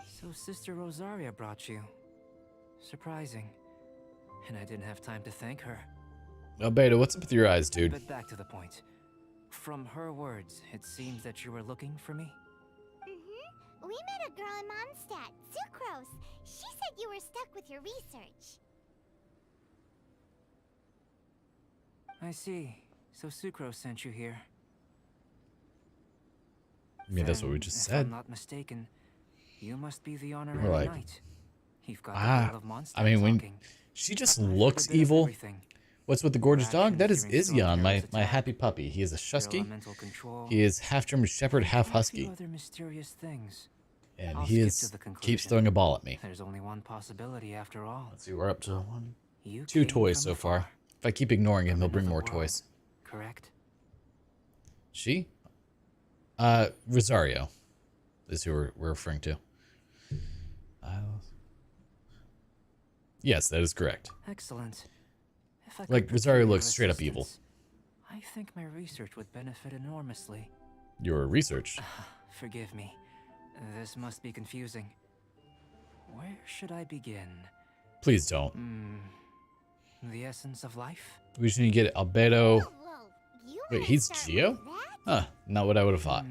So Sister Rosaria brought you. Surprising. And I didn't have time to thank her. Oh, Beta, what's up with your eyes, dude? But back to the point. From her words, it seems that you were looking for me. Mm-hmm. We met a girl in Mondstadt, Sucrose. She said you were stuck with your research. I see. So Sucrose sent you here. I mean, that's what we Then, just if said. I'm not mistaken, you must be the We're honorary like, knight. You've got the will of Mondstadt I mean, when talking. she just I've heard a looks bit of evil. everything. What's with the gorgeous dog? That is Actions during Isyan, my Stormcarrier's attack, happy puppy. He is a your Shusky. elemental control, He is half German Shepherd, half and a Husky. few other mysterious things. And I'll he skip is to the keeps conclusion. throwing a ball at me. There's only one possibility after all. Let's see, we're up to one, You two came toys from so far. afar, If I keep ignoring him, from he'll bring another more world, toys. Correct? She? Rosario is who we're referring to. Yes, that is correct. Excellent. If I could Like, procure Rosario your looks straight up evil. assistance, I think my research would benefit enormously. Your research. Forgive me. This must be confusing. Where should I begin? Please don't. The essence of life? We should get Albedo. Whoa, you Wait, wanna he's start Geo? with that? Huh, not what I would have thought.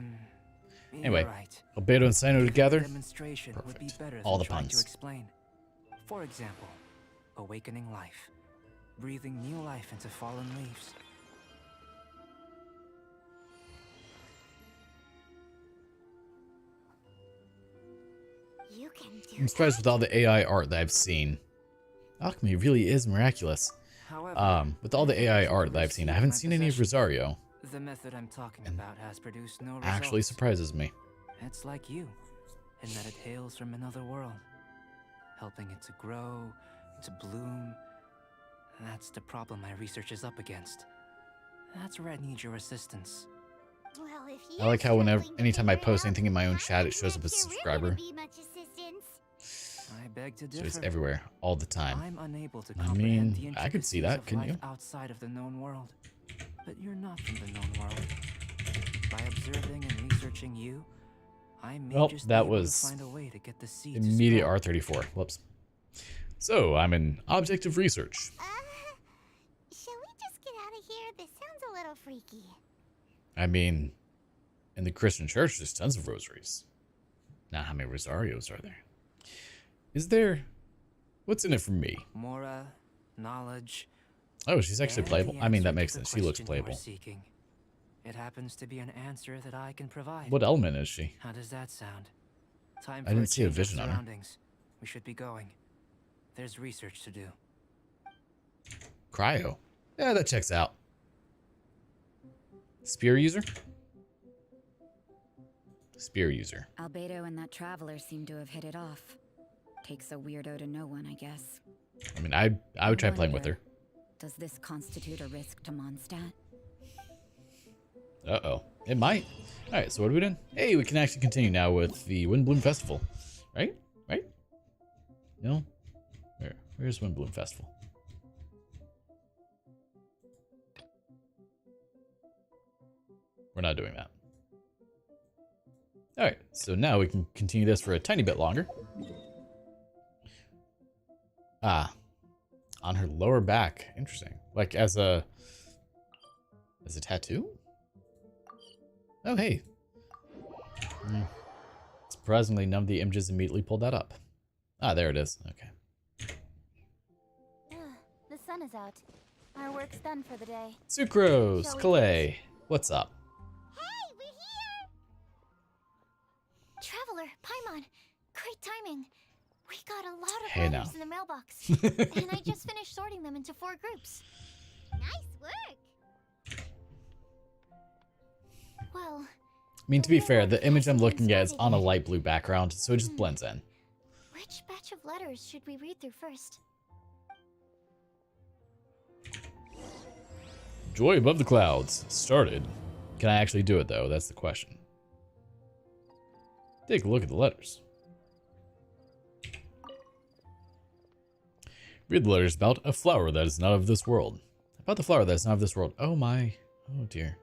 Anyway, You're right. Albedo and Sino Giving a together. demonstration would be Perfect. better All than the trying to puns. explain. For example, awakening life, breathing new life into fallen leaves. You can do I'm surprised with all the AI art that I've seen. Alchemy really is miraculous. However, With all the AI art that I've seen, I haven't seen any of Rosario. the method I'm talking about has produced no results. Actually surprises me. It's like you, in that it hails from another world, helping it to grow, to bloom. That's the problem my research is up against. That's where I need your assistance. Well, if I like how you're whenever, struggling to anytime I figure it post out, anything in my own I chat, it don't shows up as a think you're really subscriber. gonna be much assistance. I beg to So it's differ. everywhere, all the time. I'm unable to I comprehend mean, the I could see intricacies that, of couldn't life you? outside of the known world. But you're not from the known world. By observing and researching you, I may Well, just that be able was to find a way to get the seed to Immediate sprout. R34. Whoops. So, I'm an object of research. Shall we just get out of here? This sounds a little freaky. I mean, in the Christian church, there's tons of rosaries. Now, how many rosarios are there? Is there... What's in it for me? Mora, knowledge. Oh, she's actually and playable? the I mean, that answer to makes the sense. She looks question you are playable. seeking. It happens to be an answer that I can provide. What element is she? How does that sound? Time I for didn't see a change of vision on her. surroundings. We should be going. There's research to do. Cryo. Yeah, that checks out. Spear user? Spear user. Albedo and that traveler seem to have hit it off. Takes a weirdo to know one, I guess. I mean, I would try playing with her. Does this constitute a risk to Mondstadt? Uh-oh. It might. Alright, so what are we doing? Hey, we can actually continue now with the Windbloom Festival. Right? Right? No? Where's Windbloom Festival? We're not doing that. Alright, so now we can continue this for a tiny bit longer. Ah. On her lower back. Interesting. Like as a tattoo? Oh, hey. Surprisingly, none of the images immediately pulled that up. Ah, there it is. Okay. The sun is out. Our work's done for the day. Sucrose, Shall we Calais, what's up? Hey, we're here! Traveler, Paimon, great timing. We got a lot of Hey, letters now. in the mailbox, and I just finished sorting them into 4 groups. Nice work! Well, I mean, to be fair, the image I'm looking at is on a light blue background, so it just blends in. which batch of letters should we read through first? Joy above the clouds. Started. Can I actually do it, though? That's the question. Take a look at the letters. Read the letters about a flower that is not of this world. About the flower that is not of this world. Oh my. Oh dear.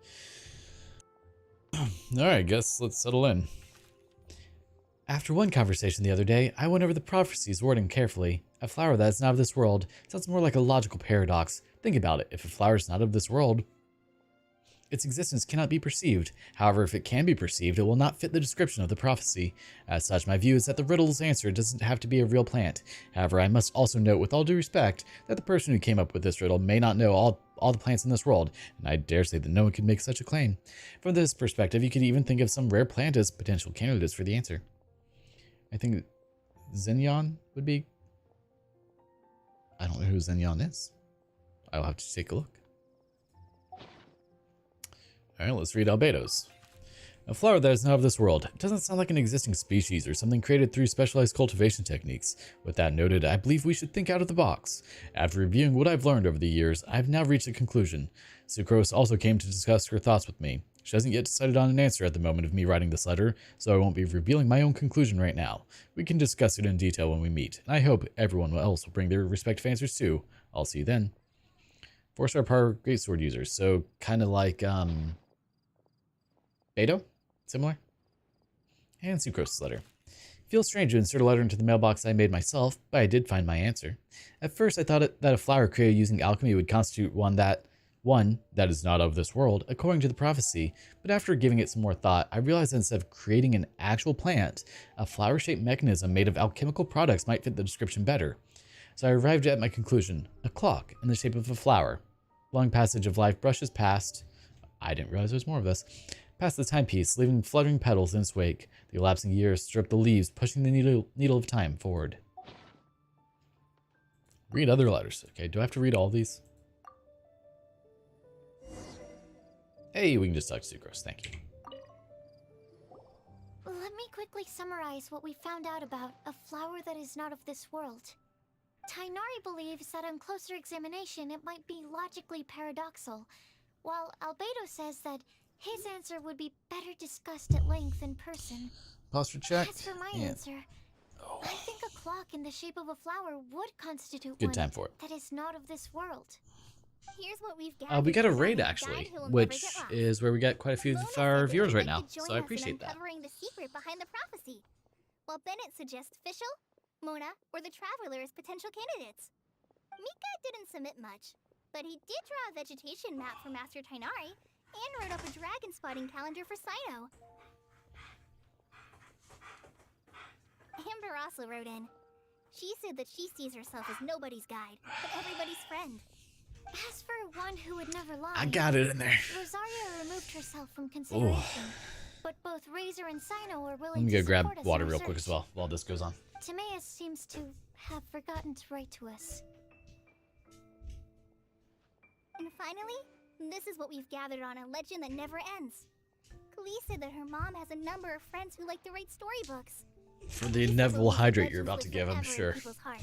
Alright, guess let's settle in. After one conversation the other day, I went over the prophecy's wording carefully. A flower that is not of this world sounds more like a logical paradox. Think about it. If a flower is not of this world, its existence cannot be perceived. However, if it can be perceived, it will not fit the description of the prophecy. As such, my view is that the riddle's answer doesn't have to be a real plant. However, I must also note with all due respect that the person who came up with this riddle may not know all the plants in this world, and I dare say that no one could make such a claim. From this perspective, you could even think of some rare plant as potential candidates for the answer. I think Xenyon would be... I don't know who Xenyon is. I'll have to take a look. Alright, let's read Albedo's. A flower that is not of this world. It doesn't sound like an existing species or something created through specialized cultivation techniques. With that noted, I believe we should think out of the box. After reviewing what I've learned over the years, I've now reached a conclusion. Sucrose also came to discuss her thoughts with me. She hasn't yet decided on an answer at the moment of me writing this letter, so I won't be revealing my own conclusion right now. We can discuss it in detail when we meet, and I hope everyone else will bring their respective answers too. I'll see you then. 4-star power greatsword users, so kind of like, Beto? Similar? And Sucrose's letter. Feels strange to insert a letter into the mailbox I made myself, but I did find my answer. At first, I thought that a flower created using alchemy would constitute one that is not of this world, according to the prophecy, but after giving it some more thought, I realized that instead of creating an actual plant, a flower-shaped mechanism made of alchemical products might fit the description better. So I arrived at my conclusion, a clock in the shape of a flower. Long passage of life brushes past, I didn't realize there was more of this, past the timepiece, leaving fluttering petals in its wake. The elapsing years strip the leaves, pushing the needle of time forward. Read other letters. Okay, do I have to read all these? Hey, we can just talk to Sucrose, thank you. Let me quickly summarize what we found out about a flower that is not of this world. Tainari believes that on closer examination it might be logically paradoxal, while Albedo says that his answer would be better discussed at length in person. Posture check. As for my answer, I think a clock in the shape of a flower would constitute Good one time for it. that is not of this world. Here's what we've gathered. We got a from raid the actually, guide who will which never get lost. is where we got quite a few Mona of our said viewers that right you'd now, like to so join I us in appreciate that. uncovering the secret behind the prophecy. While Bennett suggests Fischl, Mona, or the Traveler as potential candidates. Mika didn't submit much, but he did draw a vegetation map for Master Tainari and wrote up a dragon spotting calendar for Sino. Amber also wrote in. She said that she sees herself as nobody's guide, but everybody's friend. As for one who would never lie, I got it in there. Rosario removed herself from consideration, but both Razor and Sino are willing Let me to go grab support us water in our real quick as search. well while this goes on. Timaeus seems to have forgotten to write to us. And finally, This is what we've gathered on a legend that never ends. Klee said that her mom has a number of friends who like to write storybooks. For the inevitable hydrate you're about to give, I'm sure. I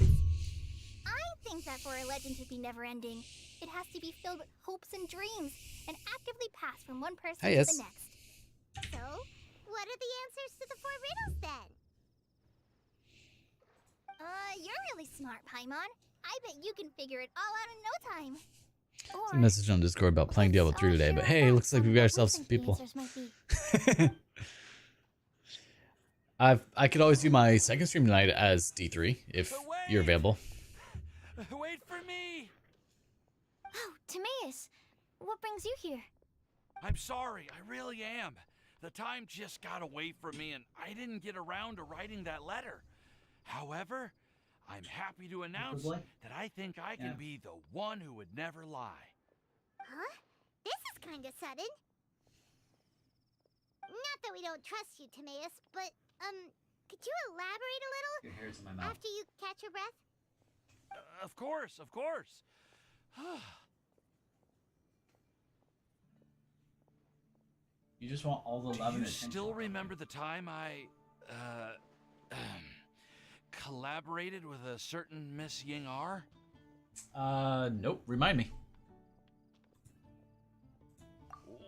think that for a legend to be never-ending, it has to be filled with hopes and dreams, and actively pass from one person to the next. So, what are the answers to the 4 riddles then? You're really smart, Paimon. I bet you can figure it all out in no time. It's a message on Discord about playing Diablo 3 today, but hey, looks like we've got ourselves some people. I could always do my second stream tonight as D3 if you're available. Wait for me! Oh, Timaeus, what brings you here? I'm sorry, I really am. The time just got away from me and I didn't get around to writing that letter. However, I'm happy to announce that I think I can be the one who would never lie. Huh? This is kind of sudden. Not that we don't trust you, Timaeus, but, could you elaborate a little? Your hair's in my mouth. After you catch your breath? Of course, of course. You just want all the love and Do you attention. still remember the time I, collaborated with a certain Miss Ying-R? Nope. Remind me.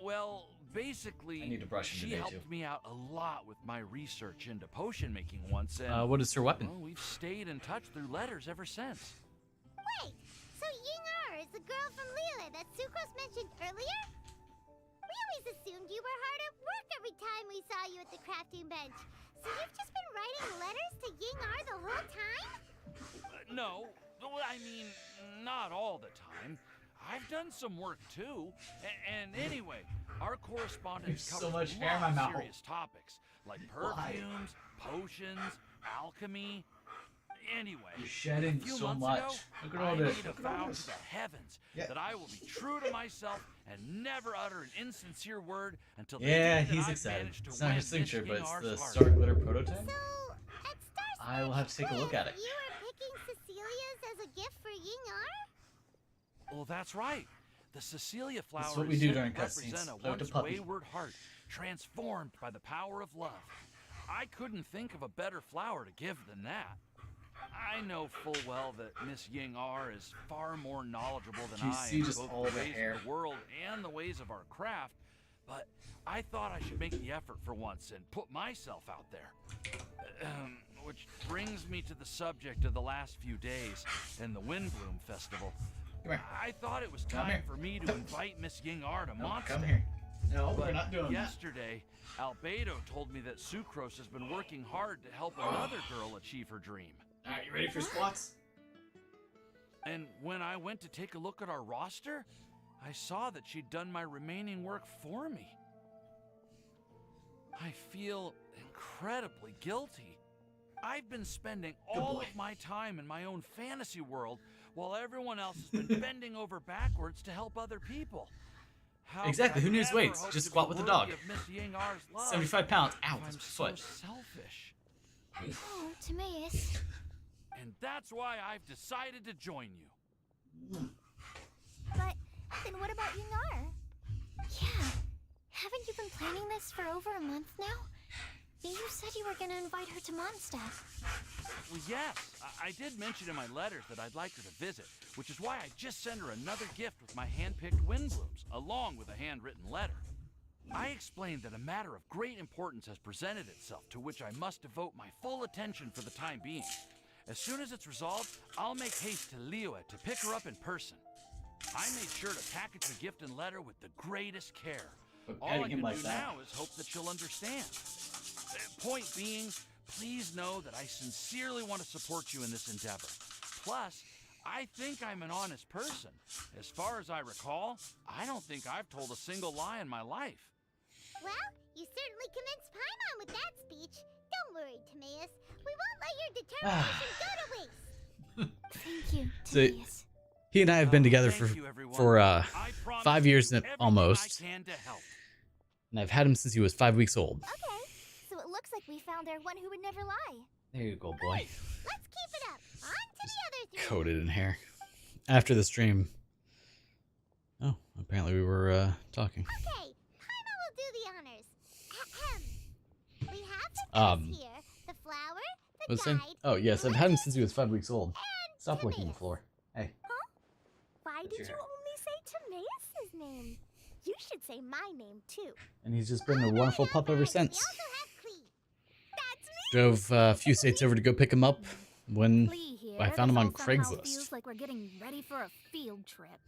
Well, basically, I need to brush him she today, helped too. me out a lot with my research into potion making once, and What is her weapon? well, we've stayed in touch through letters ever since. Wait, so Ying-R is the girl from Liyue that Sucrose mentioned earlier? We always assumed you were hard at work every time we saw you at the crafting bench. So you've just been writing letters to Ying-R the whole time? No, I mean, not all the time. I've done some work too. And anyway, our correspondence There's so covers much a hair in lot my of mouth. serious topics like Why? perfumes, potions, alchemy. Anyway, You're shedding a few so months much. ago, Look at I all this. made a Look at all vow this. to the heavens Yeah. that I will be true to myself and never utter an insincere word until the Yeah, day that he's I've excited. managed to It's not win his signature, Miss but it's Ying-R's the heart. Star Glitter prototype. So, at Star I will have to take a look at it. You were picking Cecilia's as a gift for Ying-R? Well, that's right. The Cecilia flowers That's what we do during represent cutscenes. a Play with the once puppy. wayward heart, transformed by the power of love. I couldn't think of a better flower to give than that. I know full well that Miss Ying-R is far more knowledgeable than Do you I see in just both all the the ways hair? of the world and the ways of our craft, but I thought I should make the effort for once and put myself out there. Which brings me to the subject of the last few days and the Windbloom Festival. Come here. I thought it was Come time here. for me to invite Miss Ying-R to No, Mondstadt. come here. No, But we're not doing that. yesterday, Albedo told me that Sucrose has been working hard to help another girl achieve her dream. All right, you ready for squats? And when I went to take a look at our roster, I saw that she'd done my remaining work for me. I feel incredibly guilty. I've been spending all boy. of my time in my own fantasy world while everyone else has been bending over backwards to help other people. How Exactly, could who I needs ever weights? hope Just to squat be with the worthy dog. of Miss Ying-R's love 75 pounds. if Ow, I'm that's my so foot. selfish? Oh, Timaeus. And that's why I've decided to join you. But then what about Ying-R? Yeah. Haven't you been planning this for over a month now? You said you were gonna invite her to Mondstadt. Well, yes, I did mention in my letters that I'd like her to visit, which is why I just sent her another gift with my hand-picked Windblooms, along with a handwritten letter. I explained that a matter of great importance has presented itself, to which I must devote my full attention for the time being. As soon as it's resolved, I'll make haste to Liyue to pick her up in person. I made sure to package the gift and letter with the greatest care. But All petting I him can like do that. now is hope that she'll understand. Point being, please know that I sincerely want to support you in this endeavor. Plus, I think I'm an honest person. As far as I recall, I don't think I've told a single lie in my life. Well, you certainly convinced Paimon with that speech. Don't worry, Timaeus. We won't let your determination go to waste. Thank you, So- Timaeus. He and I have been together Thank you, everyone. for I promise 5 to years do and everything almost, I can to help. and I've had him since he was 5 weeks old. Okay, so it looks like we found our one who would never lie. There you go, boy. Let's keep it up. On to the other three. Coated in hair. After the stream, Oh, apparently we were talking. Okay, Paimon will do the honors. Ahem. We have the guests here. The flower, the What's it? guide. Oh, yes, I've had him since he was 5 weeks old. And Stop licking the Timaeus. floor. Hey. Why What's did your you hair? only say Timaeus' name? You should say my name too. And he's just been a wonderful pup ever We since. also have Klee. That's me. Drove a few states over to go pick him up when Flea here. I found him This on all somehow Craigslist. Feels like we're getting ready for a field trip.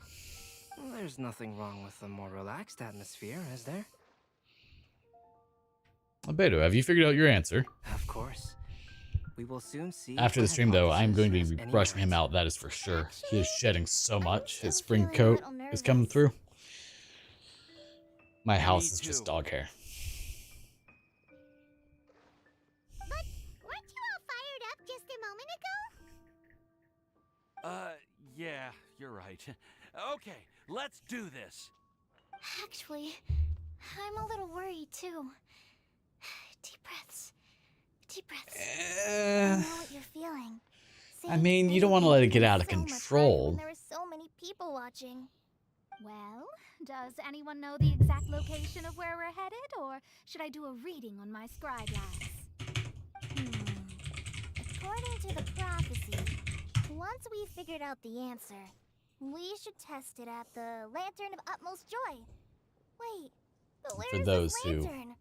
There's nothing wrong with a more relaxed atmosphere, is there? Albedo, have you figured out your answer? Of course. We will soon see. After if the my stream, though, I'm going to hypothesis be has any brushing him merit. out, that is for sure. He is shedding so much. His still spring feeling a coat little is coming nervous. through. My house Me is just too. dog hair. But weren't you all fired up just a moment ago? Yeah, you're right. Okay, let's do this. Actually, I'm a little worried too. Deep breaths. Deep breaths. I know what you're feeling. I mean, you don't want to let it get out of So much harder control. when there were so many people watching. Well, does anyone know the exact location of where we're headed, or should I do a reading on my scribe glass? According to the prophecy, once we figured out the answer, we should test it at the Lantern of Utmost Joy. Wait, but where For is those this who lantern?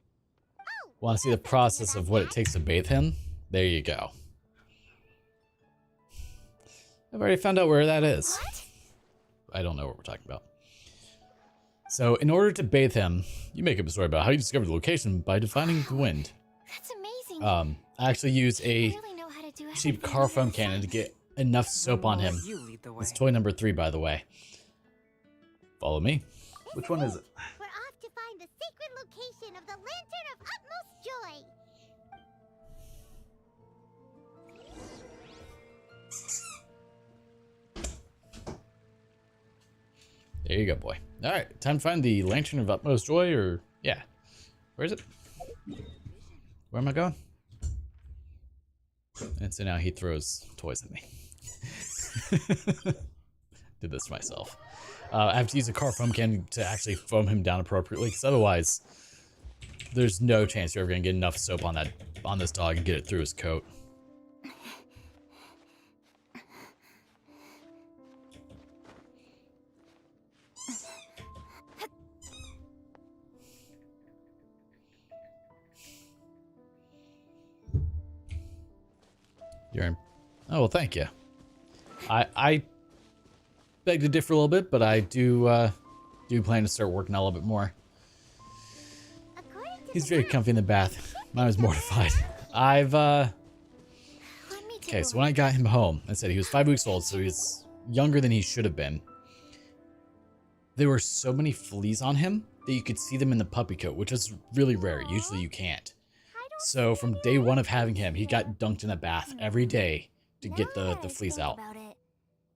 Oh, Want to see the there's something process about of what it that. takes to bathe him? There you go. I've already found out where that is. What? I don't know what we're talking about. So, in order to bathe him, you make up a story about how you discovered the location by defining the wind. That's amazing. I actually use I a really know how to do cheap everything car on foam the cannon to side. get enough soap on him. You lead the way. It's toy number 3, by the way. Follow me. Which one is it? We're off to find the sacred location of the Lantern of Utmost Joy. There you go, boy. All right, time to find the Lantern of Utmost Joy, or yeah. Where is it? Where am I going? And so now he throws toys at me. Did this to myself. I have to use a car foam can to actually foam him down appropriately, because otherwise, there's no chance you're ever gonna get enough soap on this dog and get it through his coat. You're in. Oh well, thank you. I beg to differ a little bit, but I do plan to start working out a little bit more. According to He's the very map, comfy in the bath. Mine was mortified. I've Let me take okay, a so when I got him home, I said he was 5 weeks old, so he's younger than he should have been. There were so many fleas on him that you could see them in the puppy coat, which is really rare. Usually you can't. So from day one of having him, he got dunked in a bath every day to get Now the that I fleas think out. about it,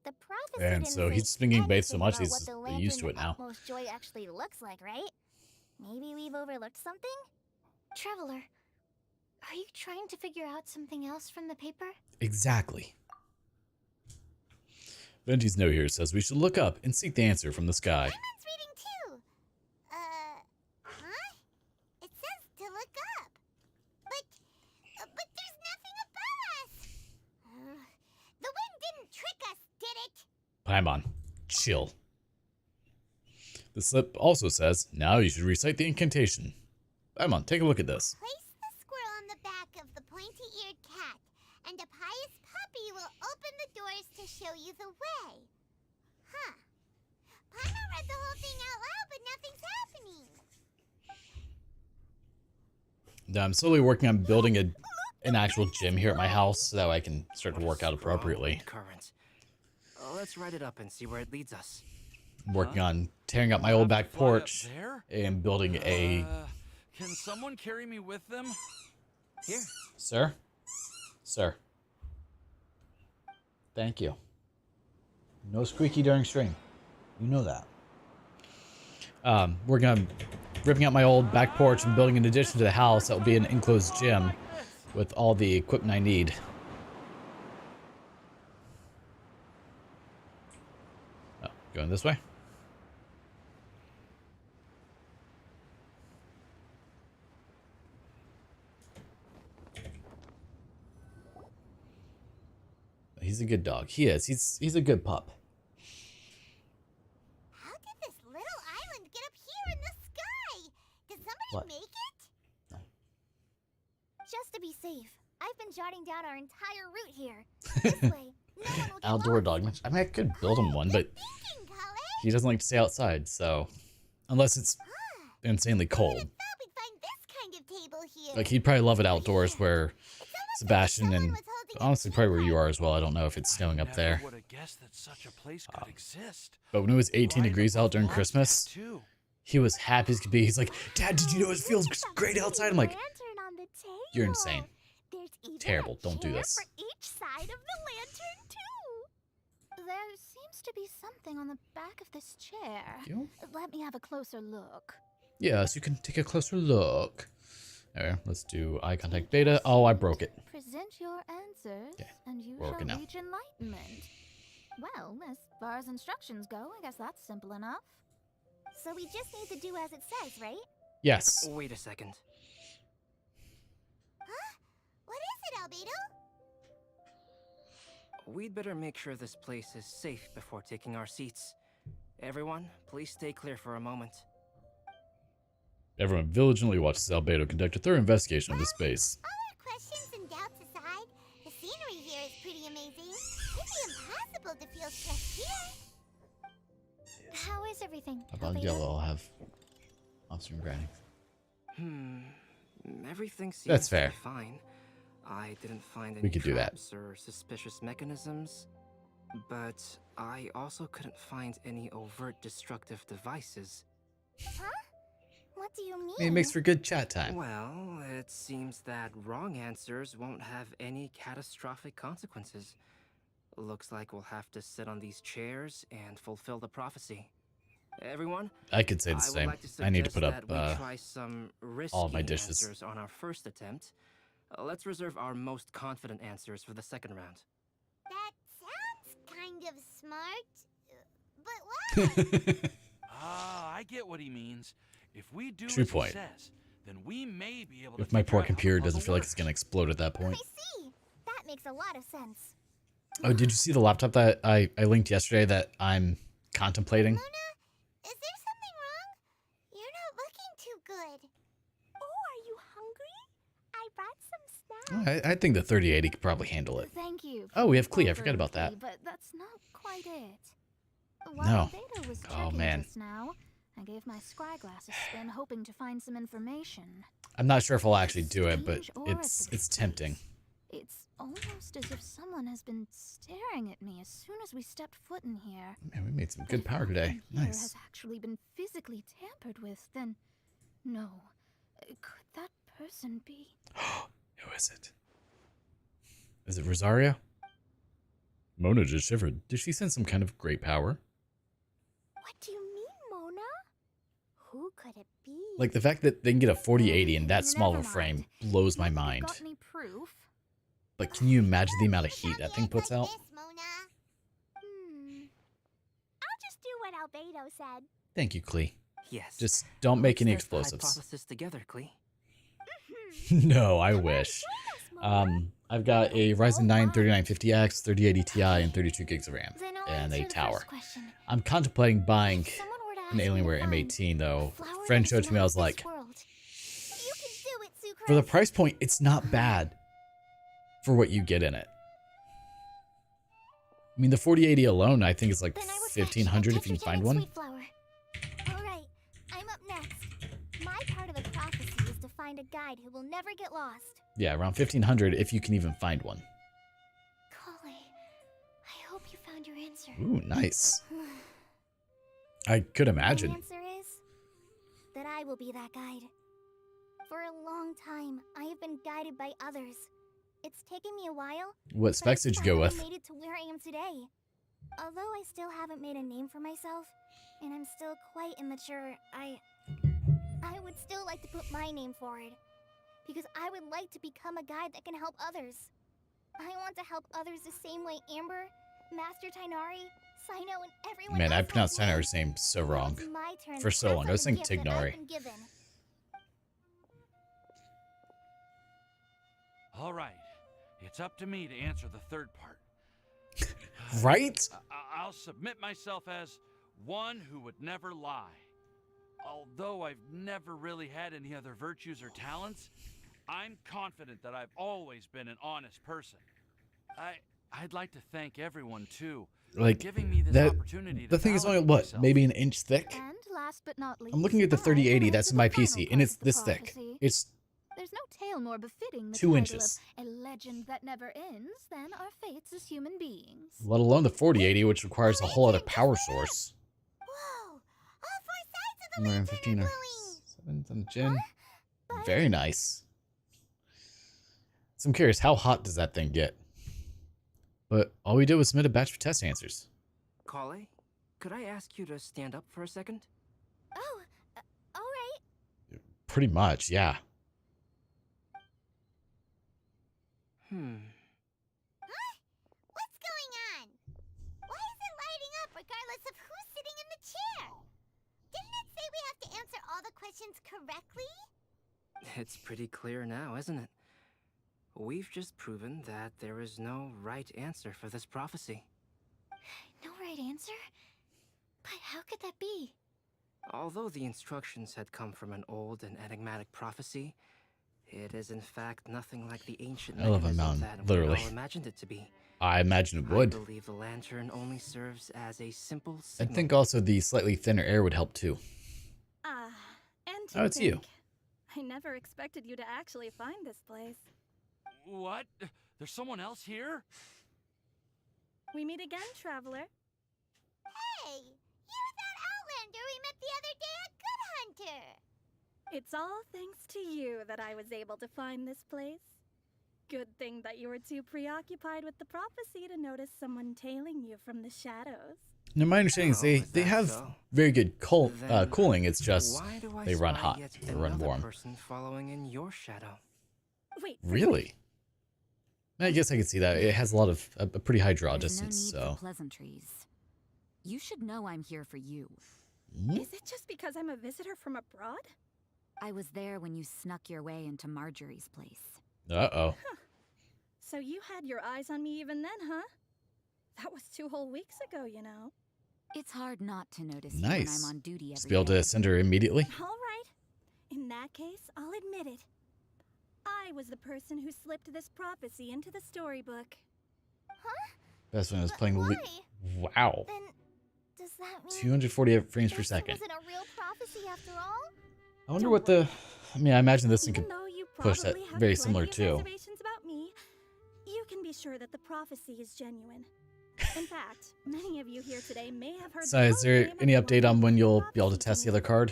the prophecy And didn't so say he's just been getting bathed so anything much, about he's what the used to Lantern it now. of Utmost Joy actually looks like, right? Maybe we've overlooked something? Traveler, are you trying to figure out something else from the paper? Exactly. Benji's note here says we should look up and seek the answer from the sky. Paimon's reading too. Huh? It says to look up. But there's nothing above us. The wind didn't trick us, did it? Paimon, chill. The slip also says, now you should recite the incantation. Paimon, take a look at this. Place the squirrel on the back of the pointy-eared cat, and a pious puppy will open the doors to show you the way. Huh. Paimon read the whole thing out loud, but nothing's happening. Now I'm slowly working on building an actual gym here at my house so that I can start to work out appropriately. Current. Let's write it up and see where it leads us. I'm working on tearing up my old back Fly up porch there? and building a... Can someone carry me with them? Here. Sir? Sir. Thank you. No squeaky during stream. You know that. Working on ripping out my old back porch and building an addition to the house that will be an enclosed gym with all the equipment I need. Oh, going this way? He's a good dog. He is. He's a good pup. How did this little island get up here in the sky? Did somebody What? make it? Just to be safe, I've been jotting down our entire route here. This way, no one will get Outdoor lost. dog. I mean, I could build him one, but Thinking, Cully. he doesn't like to stay outside, so unless it's insanely cold. Thought we'd find this kind of table here. Like, he'd probably love it outdoors where It's almost as if Sebastian someone and was holding a honestly probably where you pin are as well. I don't know if it's snowing up there. Would have guessed that such a place could exist. But when it was 18 Right degrees out above during Logstaff, Christmas, too. he was happy as could be. He's like, Dad, did you know it feels great outside? I'm like, lantern on the table. you're insane. There's even Terrible. a Don't do chair this. For each side of the lantern too. There seems to be something on the back of this chair. You? Let me have a closer look. Yes, you can take a closer look. There, let's do eye contact beta. Oh, I broke it. Present your answers, Okay, and you we're shall working now. reach enlightenment. Well, as far as instructions go, I guess that's simple enough. So we just need to do as it says, right? Yes. Wait a second. What is it, Albedo? We'd better make sure this place is safe before taking our seats. Everyone, please stay clear for a moment. Everyone vigilantly watches Albedo conduct a thorough investigation of the space. All our questions and doubts aside, the scenery here is pretty amazing. It'd be impossible to feel stressed here. How is everything? About Albedo? yellow, I'll have off-stream grinding. Everything seems That's to fair. be fine. I didn't find any We could do that. traps or suspicious mechanisms, but I also couldn't find any overt destructive devices. What do you mean? It makes for good chat time. Well, it seems that wrong answers won't have any catastrophic consequences. Looks like we'll have to sit on these chairs and fulfill the prophecy. Everyone, I could say the I would same. like to I need to suggest put that up we try some risky all of my dishes. answers on our first attempt. Let's reserve our most confident answers for the second round. That sounds kind of smart. But why? Ah, I get what he means. If we do True as point. he says, then we may be able to If my figure poor out how the computer doesn't puzzle feel like works. it's gonna explode at that I point. see. That makes a lot of sense. Oh, did you see the laptop that I linked yesterday that I'm contemplating? Mona, is there something wrong? You're not looking too good. Oh, are you hungry? I brought some snacks. I think the 3080 could probably handle it. Thank you. Oh, we have for Klee. I forgot offering about that. Klee, but that's not quite it. No. While Beta was Oh, checking man. just now, I gave my scry glass a spin, hoping to find some information. I'm not sure if I'll actually do it, but Strange aura it's to this tempting. place. It's almost as if someone has been staring at me as soon as we stepped foot in here. Man, we made some But good if power anything today. here Nice. has actually been physically tampered with, then no. Could that person be? Who is it? Is it Rosario? Mona just shivered. Did she sense some kind of great power? What do you mean, Mona? Who could it be? Like the fact that they can get a 4080 in that Never small of a mind. frame blows my Not that you've mind. Got any proof? But can you imagine the amount of Think heat that about thing it puts like out? this, Mona. I'll just do what Albedo said. Thank you, Klee. Yes. Just don't make any Let's test the explosives. hypothesis together, Klee. No, I wish. I've got a Ryzen 9 3950X, 3080 Ti, and 32 gigs of RAM, Then I'll and a answer the tower. first question. I'm contemplating buying If someone were to an ask me to Alienware find M18 though. a flower Friend that showed it is to me. I not was of like, this world, You can do it, Sucrose. for the price point, it's not bad for what you get in it. I mean, the 4080 alone, I think is like then I would fetch 1500 a if you can tetragenetic find one. sweet flower. All right, I'm up next. My part of the prophecy is to find a guide who will never get lost. Yeah, around 1500 if you can even find one. Kali, I hope you found your answer. Ooh, nice. I could The imagine. answer is that I will be that guide. For a long time, I have been guided by others. It's taken me a while. What but I specs did you go with? finally made it to where I am today. Although I still haven't made a name for myself, and I'm still quite immature, I would still like to put my name forward. Because I would like to become a guide that can help others. I want to help others the same way Amber, Master Tainari, Sino, and everyone Man, I else pronounced helped me. Tainari's name so Now wrong. it's my turn For to so pass long. on I was the thinking gift that I've Tignari. been given. All right, it's up to me to answer the third part. Right? I'll submit myself as one who would never lie. Although I've never really had any other virtues or talents, I'm confident that I've always been an honest person. I'd like to thank everyone too, Like, for giving me this that, opportunity to the thing is only, validate what, myself. maybe an inch thick? And last but not least, I'm looking at the I 3080 will that's in answer my the final PC, part and it's of the this thick. prophecy. It's There's no tale more befitting the 2 title inches. of a legend that never ends than our fates as human beings. Let alone the 4080, which requires a whole other power source. Whoa! All four sides of the lantern 115 are or glowing! 7th on Jin. Very nice. So I'm curious, how hot does that thing get? But all we did was submit a batch of test answers. Kale, could I ask you to stand up for a second? Oh, all right. Pretty much, yeah. Huh? What's going on? Why is it lighting up regardless of who's sitting in the chair? Didn't it say we have to answer all the questions correctly? It's pretty clear now, isn't it? We've just proven that there is no right answer for this prophecy. No right answer? But how could that be? Although the instructions had come from an old and enigmatic prophecy, it is in fact nothing like the ancient I love a mechanism mountain, that literally. we all imagined it to be. I imagine it would. I believe the lantern only serves as a simple I signal. think also the slightly thinner air would help too. And Oh, it's you. think, I never expected you to actually find this place. What? There's someone else here? We meet again, traveler. Hey! You're that Outlander we met the other day at Good Hunter! It's all thanks to you that I was able to find this place. Good thing that you were too preoccupied with the prophecy to notice someone tailing you from the shadows. Now, my understanding is Oh, is they that have so? very good Then cooling. It's just why do I they run spy hot. yet They run another warm. person following in your shadow? Wait. Really? I guess I could see that. It has a lot of a pretty high draw There's distance, no need so. for pleasantries. You should know I'm here for you. Hmm? Is it just because I'm a visitor from abroad? I was there when you snuck your way into Marjorie's place. Uh-oh. So you had your eyes on me even then, huh? That was 2 whole weeks ago, you know. It's hard not to notice you Nice. when I'm on duty Just every be able day. to send her immediately. All right. In that case, I'll admit it. I was the person who slipped this prophecy into the storybook. Best when I was But playing. why? Wow. Then, does that mean 248 frames per this second. wasn't a real prophecy after all? I wonder what the. I mean, I imagine this thing Even could though you push that probably have very plenty similar of too. reservations about me, you can be sure that the prophecy is genuine. In fact, many of you here today may have heard. So, is there any update on when you'll be able to test the other card?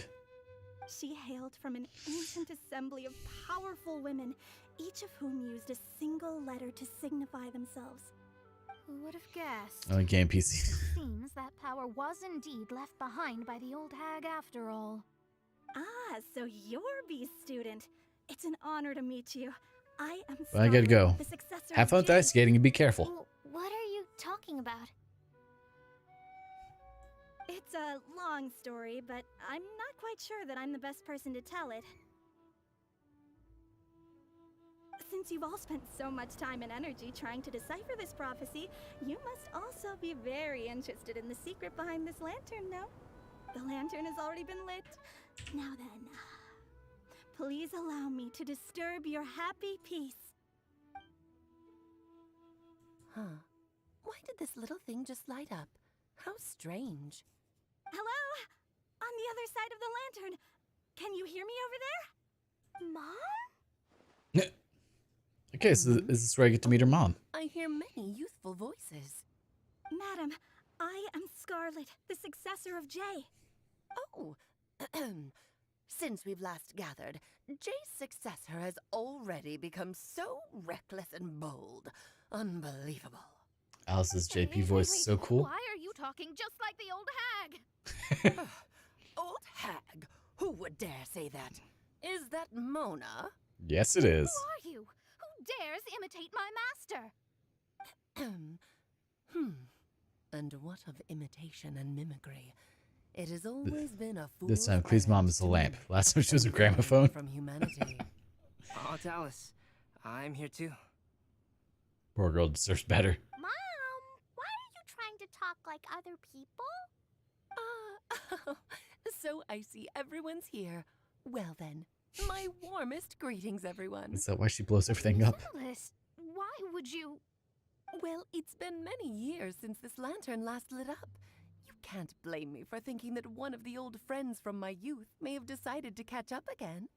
She hailed from an ancient assembly of powerful women, each of whom used a single letter to signify themselves. Who would have guessed? Oh, game It PC. seems that power was indeed left behind by the old hag after all. Ah, so you're B's student. It's an honor to meet you. I am Well, I gotta go. Scarlet, the successor Have of fun with Jade. ice skating and be careful. Well, what are you talking about? It's a long story, but I'm not quite sure that I'm the best person to tell it. Since you've all spent so much time and energy trying to decipher this prophecy, you must also be very interested in the secret behind this lantern, no? The lantern has already been lit. Now then, please allow me to disturb your happy peace. Huh. Why did this little thing just light up? How strange. Hello? On the other side of the lantern. Can you hear me over there? Mom? Okay, so is this where I get to meet her mom? I hear many youthful voices. Madam, I am Scarlet, the successor of Jay. Oh, since we've last gathered, Jay's successor has already become so reckless and bold. Unbelievable. Alice's JP voice is so cool. Why are you talking just like the old hag? Old hag, who would dare say that? Is that Mona? Yes, it is. Who are you? Who dares imitate my master? And what of imitation and mimicry? It has always been a fool's This time, Clee's mom is a lamp. Last time she was a gramophone. from humanity. Oh, it's Alice. I'm here too. Poor girl deserves better. Mom, why are you talk like other people? Ah, so I see everyone's here. Well then, my warmest greetings, everyone. Is that why she blows everything up? Alice, why would you... Well, it's been many years since this lantern last lit up. You can't blame me for thinking that one of the old friends from my youth may have decided to catch up again.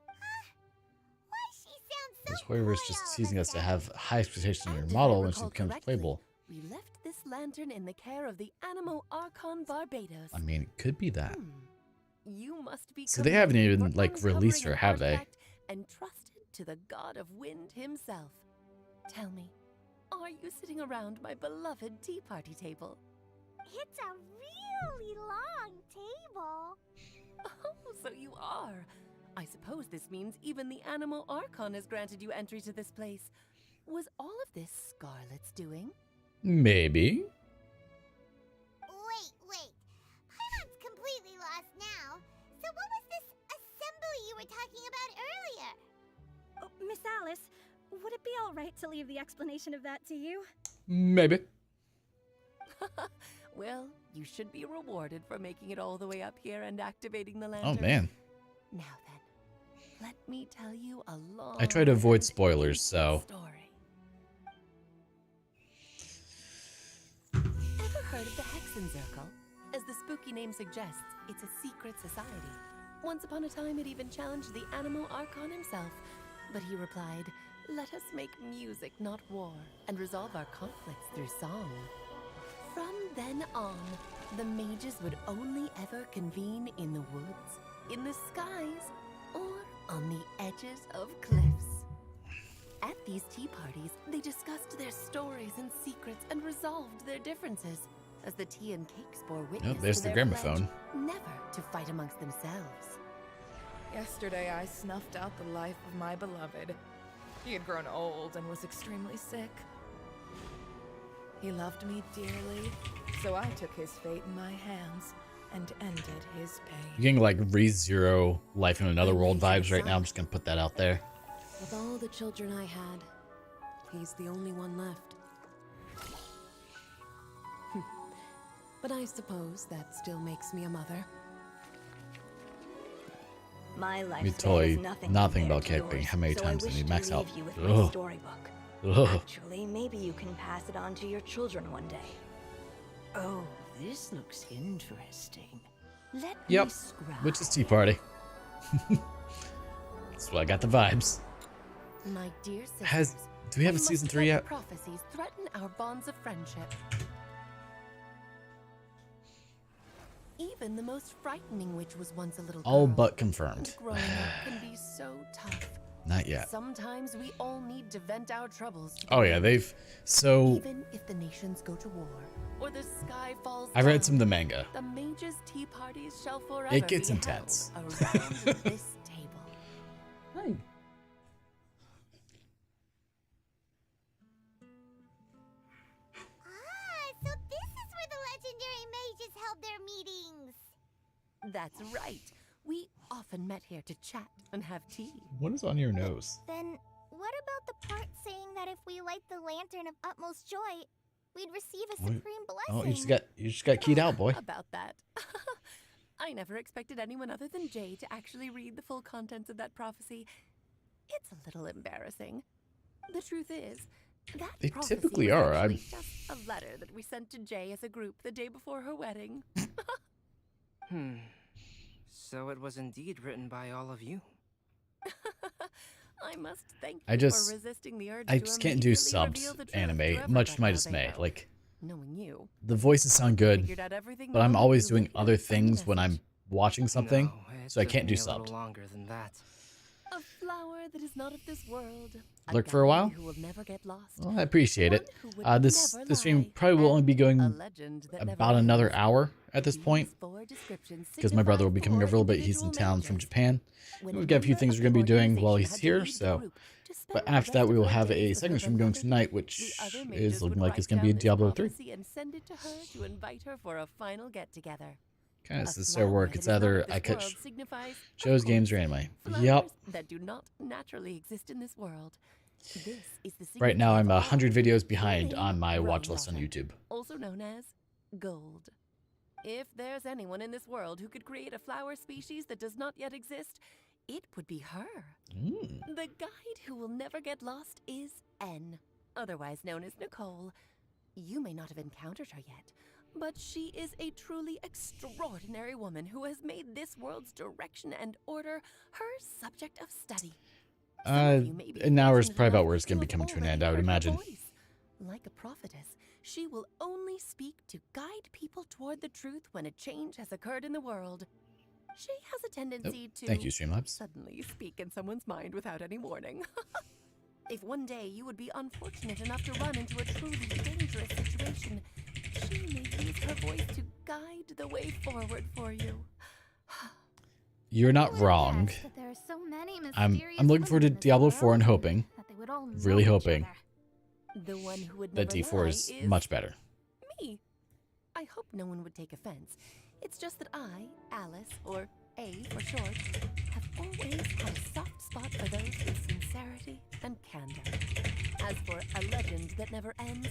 Why she sounds so This Hoyer is coy just all of a teasing us to sudden. have high expectations in your And if I model when she recall becomes correctly, playable. We left this lantern in the care of the Animo Archon Barbados. I mean, it could be that. You must be So they haven't commended even, for like, released uncovering her, an have they? artifact entrusted to the god of wind himself. Tell me, are you sitting around my beloved tea party table? It's a really long table. Oh, so you are. I suppose this means even the Animo Archon has granted you entry to this place. Was all of this Scarlet's doing? Maybe. Wait. Paimon's completely lost now. So what was this assembly you were talking about earlier? Oh, Miss Alice, would it be all right to leave the explanation of that to you? Maybe. Well, you should be rewarded for making it all the way up here and activating the lantern. Oh, man. Now then, let me tell you a long I try to avoid and spoilers, ancient so... story. Ever heard of the Hexenzirkel? As the spooky name suggests, it's a secret society. Once upon a time, it even challenged the Animo Archon himself. But he replied, "Let us make music, not war, and resolve our conflicts through song." From then on, the mages would only ever convene in the woods, in the skies, or on the edges of cliffs. At these tea parties, they discussed their stories and secrets and resolved their differences, as the tea and cakes bore witness Oh, there's to the their gramophone. pledge never to fight amongst themselves. Yesterday I snuffed out the life of my beloved. He had grown old and was extremely sick. He loved me dearly, so I took his fate in my hands and ended his You're pain. getting like ReZero Life in Another World vibes right now. I'm just gonna put that out there. With all the children I had, he's the only one left. But I suppose that still makes me a mother. My life Me totally nothing about camping. How many times did he max out? You with my storybook. Ugh. Actually, maybe you can pass it on to your children one day. Oh, this looks interesting. Let Yep. me scribe. Which is Tea Party. That's what I got the vibes. My dear sisters, Do we have a must season 3 let yet? prophecies threaten our bonds of friendship. Even the most frightening witch was once a little All girl, but confirmed. and growing up can be so tough. Not yet. Sometimes we all need to vent our troubles to Oh the yeah, wind. they've so Even if the nations go to war or the sky falls I've read down, some of the manga. The mages' tea parties shall forever It gets be intense. held around this table. Hi. So this is where the legendary mages held their meetings. That's right. We often met here to chat and have tea. What is on your nose? Then what about the part saying that if we light the lantern of utmost joy, we'd receive a What? supreme blessing? Oh, you just got keyed out, boy. About that. I never expected anyone other than Jay to actually read the full contents of that prophecy. It's a little embarrassing. The truth is, that They prophecy typically was are. actually just a letter that we sent to Jay as a group the day before her wedding. So it was indeed written by all of you. I must thank I you just- for resisting the urge I to just can't do immediately subs reveal the truth to anime, much to my everyone dismay. about Like knowing you. the voices sound good, Figured out everything but the I'm moment always you doing laid it other on the things when message. I'm watching something, No, it so I took can't me do a little subbed. longer than that. A flower that is not of this world. Lurk for a while? Who will never get lost. Well, I appreciate it. One who would This never stream lie, probably will only be and going a legend that never about another ends. hour at this These point, four descriptions because my brother will be coming signify over a little bit. four He's in individual town from mages. Japan. When We've a got a few member things of we're going to be the doing while organization he's had to here, leave the so... group to spend But the after that, rest we of will her have days a with second her stream going beloved. tonight, The which other is mages looking would like it's write going to be down this Diablo 3. prophecy and send it to her to invite her for a final get-together. Kind of A this sort of flower work. that It's is not either of this I catch world signifies, of shows, games, or course, anime. flowers Yup. that do not naturally exist in this world. This is the Right now, signature I'm of all 100 videos behind Human on my watch Run list on Lover, YouTube. also known as gold. If there's anyone in this world who could create a flower species that does not yet exist, it would be her. The guide who will never get lost is N, otherwise known as Nicole. You may not have encountered her yet, but she is a truly extraordinary woman who has made this world's direction and order her subject of study. An hour is probably about where it's going to be coming to an end, I would imagine. Like a prophetess, she will only speak to guide people toward the truth when a change has occurred in the world. She has a tendency to thank you, Streamlabs. suddenly speak in someone's mind without any warning. If one day you would be unfortunate enough to run into a truly dangerous situation, she may use her voice to guide the way forward for you. You're not wrong. That there are so many I'm mysterious looking forward to women in this Diablo 4 and world, hoping, that they would all really know each hoping, other. The one who would that never D4 lie is much better. me. I hope no one would take offense. It's just that I, Alice, or A for short, have always had a soft spot for those with sincerity and candor. As for a legend that never ends,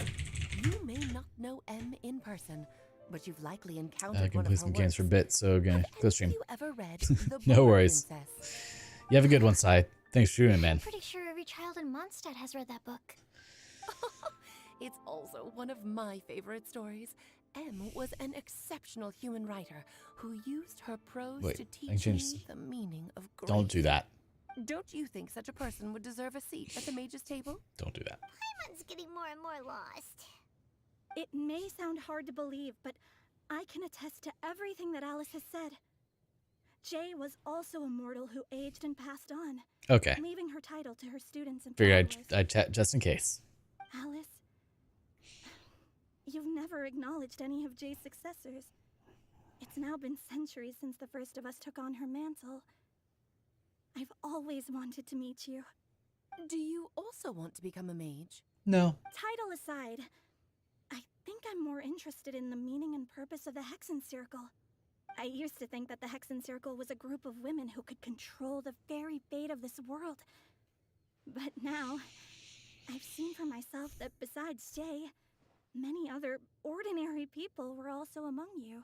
you may not know M in person, but you've likely encountered I can one play of her some games works. for bits, so gonna close stream. You ever read The No Border worries. Princess? You have a good one, Sai. Thanks for tuning in, man. I'm pretty sure every child in Mondstadt has read that book. It's also one of my favorite stories. M was an exceptional human writer who used her prose Wait, to I can teach change- me the meaning of grace. Don't do that. Don't you think such a person would deserve a seat at the mage's table? Don't do that. Paimon's getting more and more lost. It may sound hard to believe, but I can attest to everything that Alice has said. Jay was also a mortal who aged and passed on, Okay. leaving her title to her students and Figured followers. I'd chat just in case. Alice, you've never acknowledged any of Jay's successors. It's now been centuries since the first of us took on her mantle. I've always wanted to meet you. Do you also want to become a mage? No. Title aside, I think I'm more interested in the meaning and purpose of the Hexen Circle. I used to think that the Hexen Circle was a group of women who could control the very fate of this world. But now, I've seen for myself that besides Jay, many other ordinary people were also among you.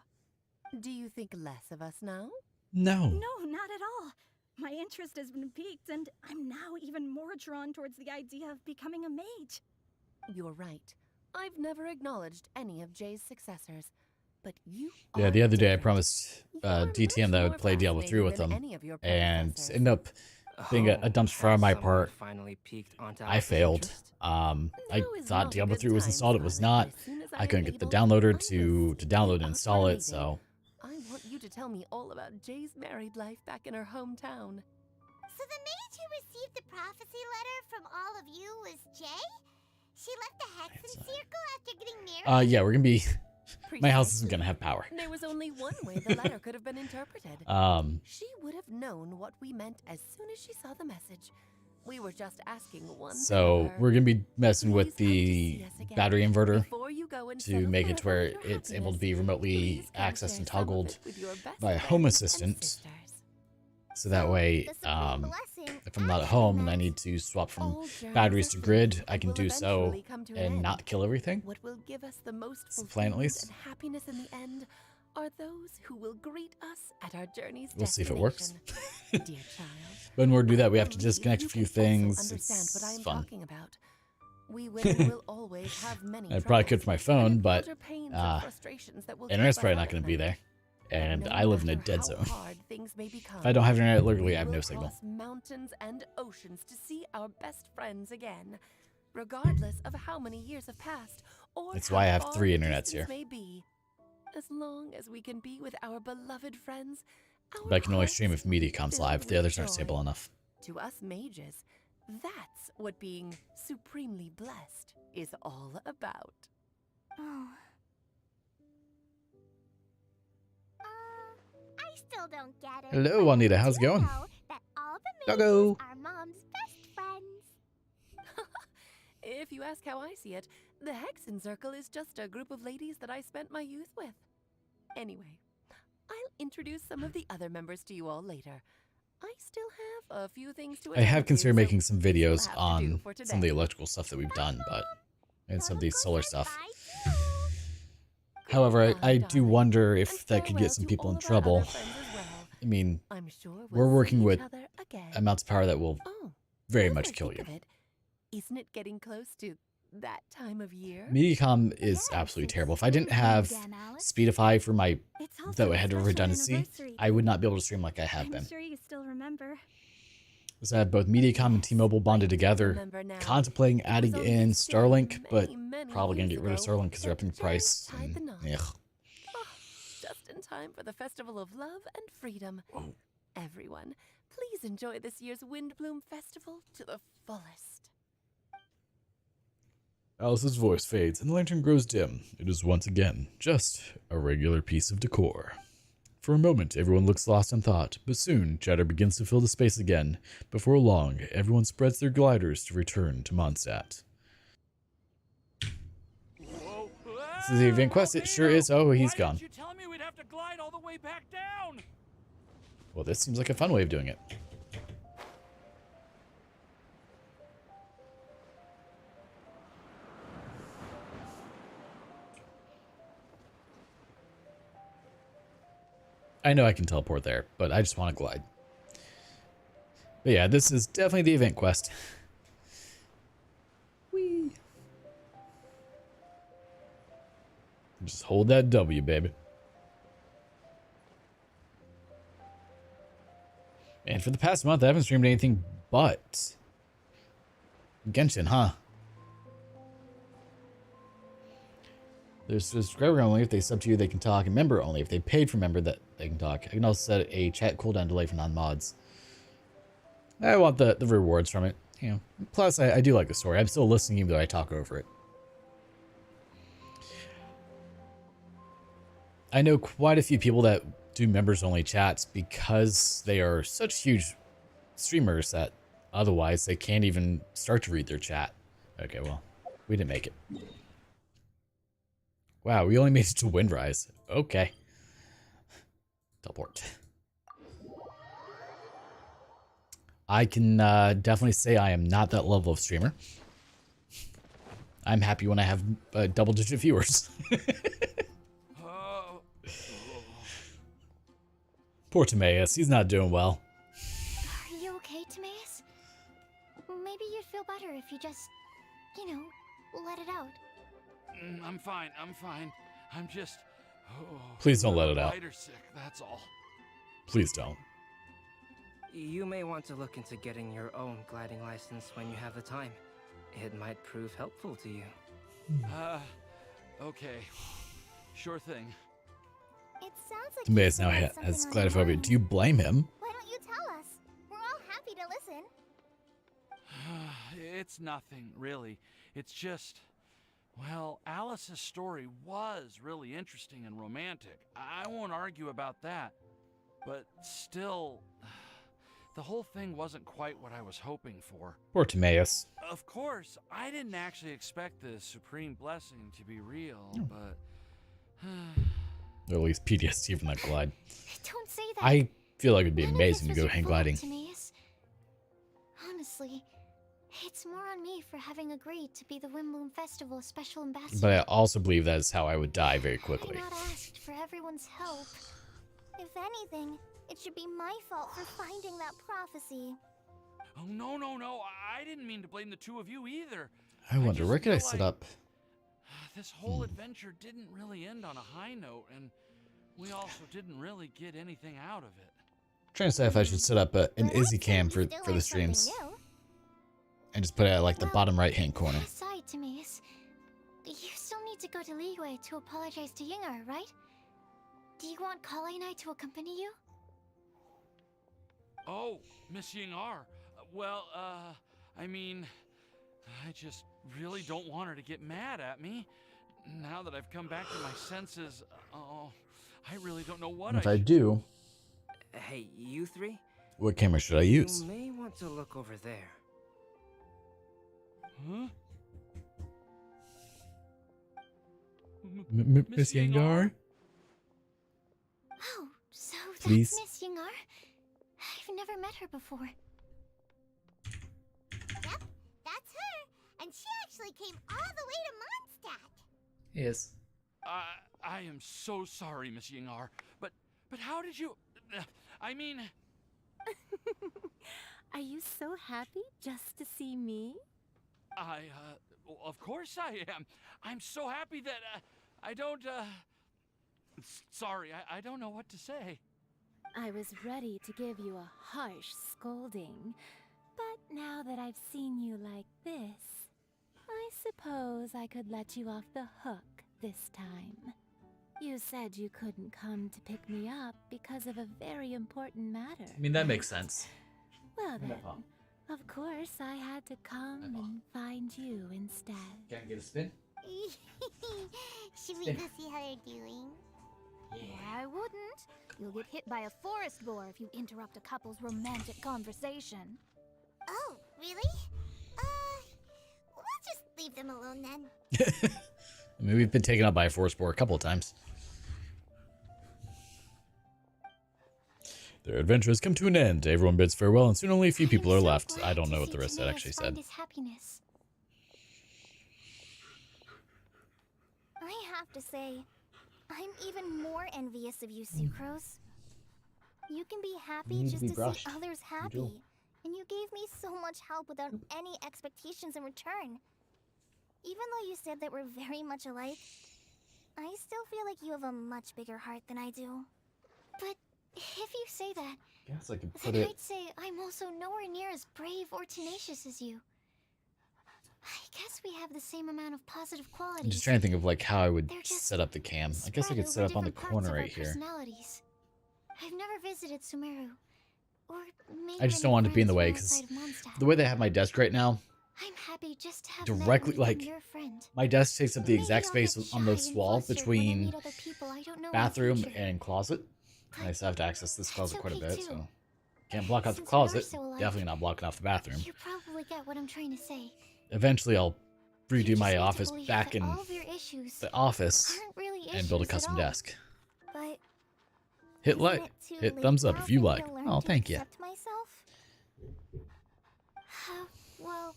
Do you think less of us now? No. No, not at all. My interest has been piqued, and I'm now even more drawn towards the idea of becoming a mage. You're right. I've never acknowledged any of Jay's successors, but you Yeah, are the other day I different. promised You're DTM that I would much play more Diablo 3 with fascinating them, than any of your and predecessors. ended up being a dump fire on my Someone part. finally peaked onto I Alice's failed. interest. I Now is thought not a Diablo good 3 was time, installed. It was Scarlet, not. but as soon as I couldn't get the am able, downloader I will to speak download and out install our it, meeting. so I want you to tell me all about Jay's married life back in her hometown. So the mage who received the prophecy letter from all of you was Jay? She left the Hexen Circle after getting married? yeah, we're gonna be. My house isn't Precisely. gonna have power. There was only one way the letter could have been interpreted. She would have known what we meant as soon as she saw the message. We were just asking one thing So of her. we're gonna be messing with Please come to the see us again battery inverter before you go and to settle make it to where forever with your it's able to be happiness. remotely Please come accessed share and some of toggled it with your best by a friends home and assistant. sisters. So that way, The supreme blessing if I'm not at actually home and I meant need to swap from All journeys batteries are to fleeting grid, I and can will do so eventually come to an and end. not kill everything. What will give us the most It's the plan, at fulfillment least. and happiness in the end are those who will greet us at our journey's We'll see if it works. destination. Dear child. But in order to do that, we have to believe disconnect a you few can also things. understand what I It's am fun. talking about. We women will always have many I probably could troubles for my and phone, but encounter pains and frustrations that will keep internet's us probably up not at going to be night. there. And No I live in a matter dead how zone. hard things may become, If I don't have internet, literally, we I have no will signal. cross mountains and oceans to see our best friends again, regardless of how many years have passed or That's how why I have far 3 the internets distance here. may be. As long as we can be with our beloved friends, our But I can only hearts stream if media will comes fill live. The with others aren't joy. stable enough. To us mages, that's what being supremely blessed is all about. Oh, I still don't get it. Hello, but Juanita. I How's it do going? know that all the Doggo. mages are Mom's best friends. If you ask how I see it, the Hexen Circle is just a group of ladies that I spent my youth with. Anyway, I'll introduce some of the other members to you all later. I still have a few things to I attend have to, considered so making some this will videos have to do on for some of the today. electrical stuff that we've done, but and some of the solar stuff. However, I do darling. wonder if And that could farewell get some to people all in of our trouble. other friends as well. I mean, I'm sure we're we'll working see with each other again. amounts of power that will Oh, very now much that I kill think you. of it, isn't it getting close to that time of year? Mediacom is absolutely terrible. If I didn't have Speedify for my, though it had a redundancy, I would not be able to stream like I have been. I'm sure you still remember. So I have both Mediacom and T-Mobile bonded together, remember now. contemplating It was adding on in this day Starlink, but many probably gonna years get rid of ago Starlink because they're that upping the chance price. tied the And, knot. ugh. Oh, just in time for the Festival of Love and Freedom. Everyone, please enjoy this year's Windbloom Festival to the fullest. Alice's voice fades and the lantern grows dim. It is once again just a regular piece of decor. For a moment, everyone looks lost in thought, but soon chatter begins to fill the space again. Before long, everyone spreads their gliders to return to Mondstadt. This is the event quest. It sure is. Oh, he's gone. You tell me we'd have to glide all the way back down. Well, this seems like a fun way of doing it. I know I can teleport there, but I just want to glide. But yeah, this is definitely the event quest. Whee! Just hold that W, baby. And for the past month, I haven't streamed anything but Genshin, huh? There's subscriber only. If they sub to you, they can talk. And member only. If they paid for member, that they can talk. I can also set a chat cooldown delay for non-mods. I want the rewards from it. You know. Plus, I do like the story. I'm still listening even though I talk over it. I know quite a few people that do members only chats because they are such huge streamers that otherwise they can't even start to read their chat. Okay, well, we didn't make it. Wow, we only made it to Windrise. Okay. Teleport. I can definitely say I am not that level of streamer. I'm happy when I have double-digit viewers. Poor Timaeus, he's not doing well. Are you okay, Timaeus? Maybe you'd feel better if you just, you know, let it out. I'm fine. I'm fine. I'm just. Please don't let it out. Sick, that's all. Please don't. You may want to look into getting your own gliding license when you have the time. It might prove helpful to you. Okay. Sure thing. It sounds like Timaeus now has has something on your cladophobia. mind. Do you blame him? Why don't you tell us? We're all happy to listen. It's nothing, really. It's just. Well, Alice's story was really interesting and romantic. I won't argue about that. But still, the whole thing wasn't quite what I was hoping for. Poor Timaeus. Of course, I didn't actually expect the supreme blessing to be real, but... Or at least PTSD from that glide. Don't say that. I feel like it'd be None of amazing this to go was hang your fault, gliding. Timaeus. Honestly, it's more on me for having agreed to be the Windbloom Festival special ambassador. But I also believe that is how I would die very quickly. I not asked for everyone's help. If anything, it should be my fault for finding that prophecy. Oh, no. I didn't mean to blame the two of you either. I wonder, just where could I feel set like up? This whole adventure didn't really end on a high note, and we also didn't really get anything out of it. Trying to decide if I should set up an Izzy cam for the streams. And just put it at like the bottom right hand corner. Aside, Timaeus, you still need to go to Liyue to apologize to Yinger, right? Do you want Kale and I to accompany you? Oh, Miss Yingar. Well, I mean, I just really don't want her to get mad at me. Now that I've come back to my senses, I really don't know what If I do, Hey, you three? what camera should I use? You may want to look over there. Huh? Miss Yengar? Oh, so that's Please? Miss Yinger? I've never met her before. Yep, that's her. And she actually came all the way to Mondstadt. Yes. I am so sorry, Miss Yingar, but how did you... I mean... Are you so happy just to see me? Of course I am. I'm so happy that, I don't, sorry, I don't know what to say. I was ready to give you a harsh scolding, but now that I've seen you like this, I suppose I could let you off the hook this time. You said you couldn't come to pick me up because of a very important matter. I mean, that makes sense. Well then, of course I had to come and find you instead. Can I get a spin? Should we go see how they're doing? I wouldn't. You'll get hit by a forest boar if you interrupt a couple's romantic conversation. Oh, really? We'll just leave them alone then. I mean, we've been taken up by a forest boar a couple of times. Their adventure has come to an end. Everyone bids farewell, and soon only a few people are left. I don't know what the rest of that actually said. I have to say, I'm even more envious of you, Sucrose. You can be happy just to see others happy. And you gave me so much help without any expectations in return. Even though you said that we're very much alike, I still feel like you have a much bigger heart than I do. But if you say that, Guess I could then I'd say I'm also nowhere near as brave or tenacious as you. I guess we have the same amount of positive qualities. I'm just trying to think of like how I would set up the cam. I guess I could set up on the corner right here. I've never visited Sumeru. Or maybe I just don't want it to be in the way because the way they have my desk right now, I'm happy just to have directly like my desk takes up the exact space on this wall between bathroom and closet. And I still have to access this closet quite a bit, so can't block out the closet. Definitely not blocking off the bathroom. You probably get what I'm trying to say. Eventually, I'll redo my office back in the office and build a custom desk. But hit like, hit thumbs up if you like. Oh, thank you. Well,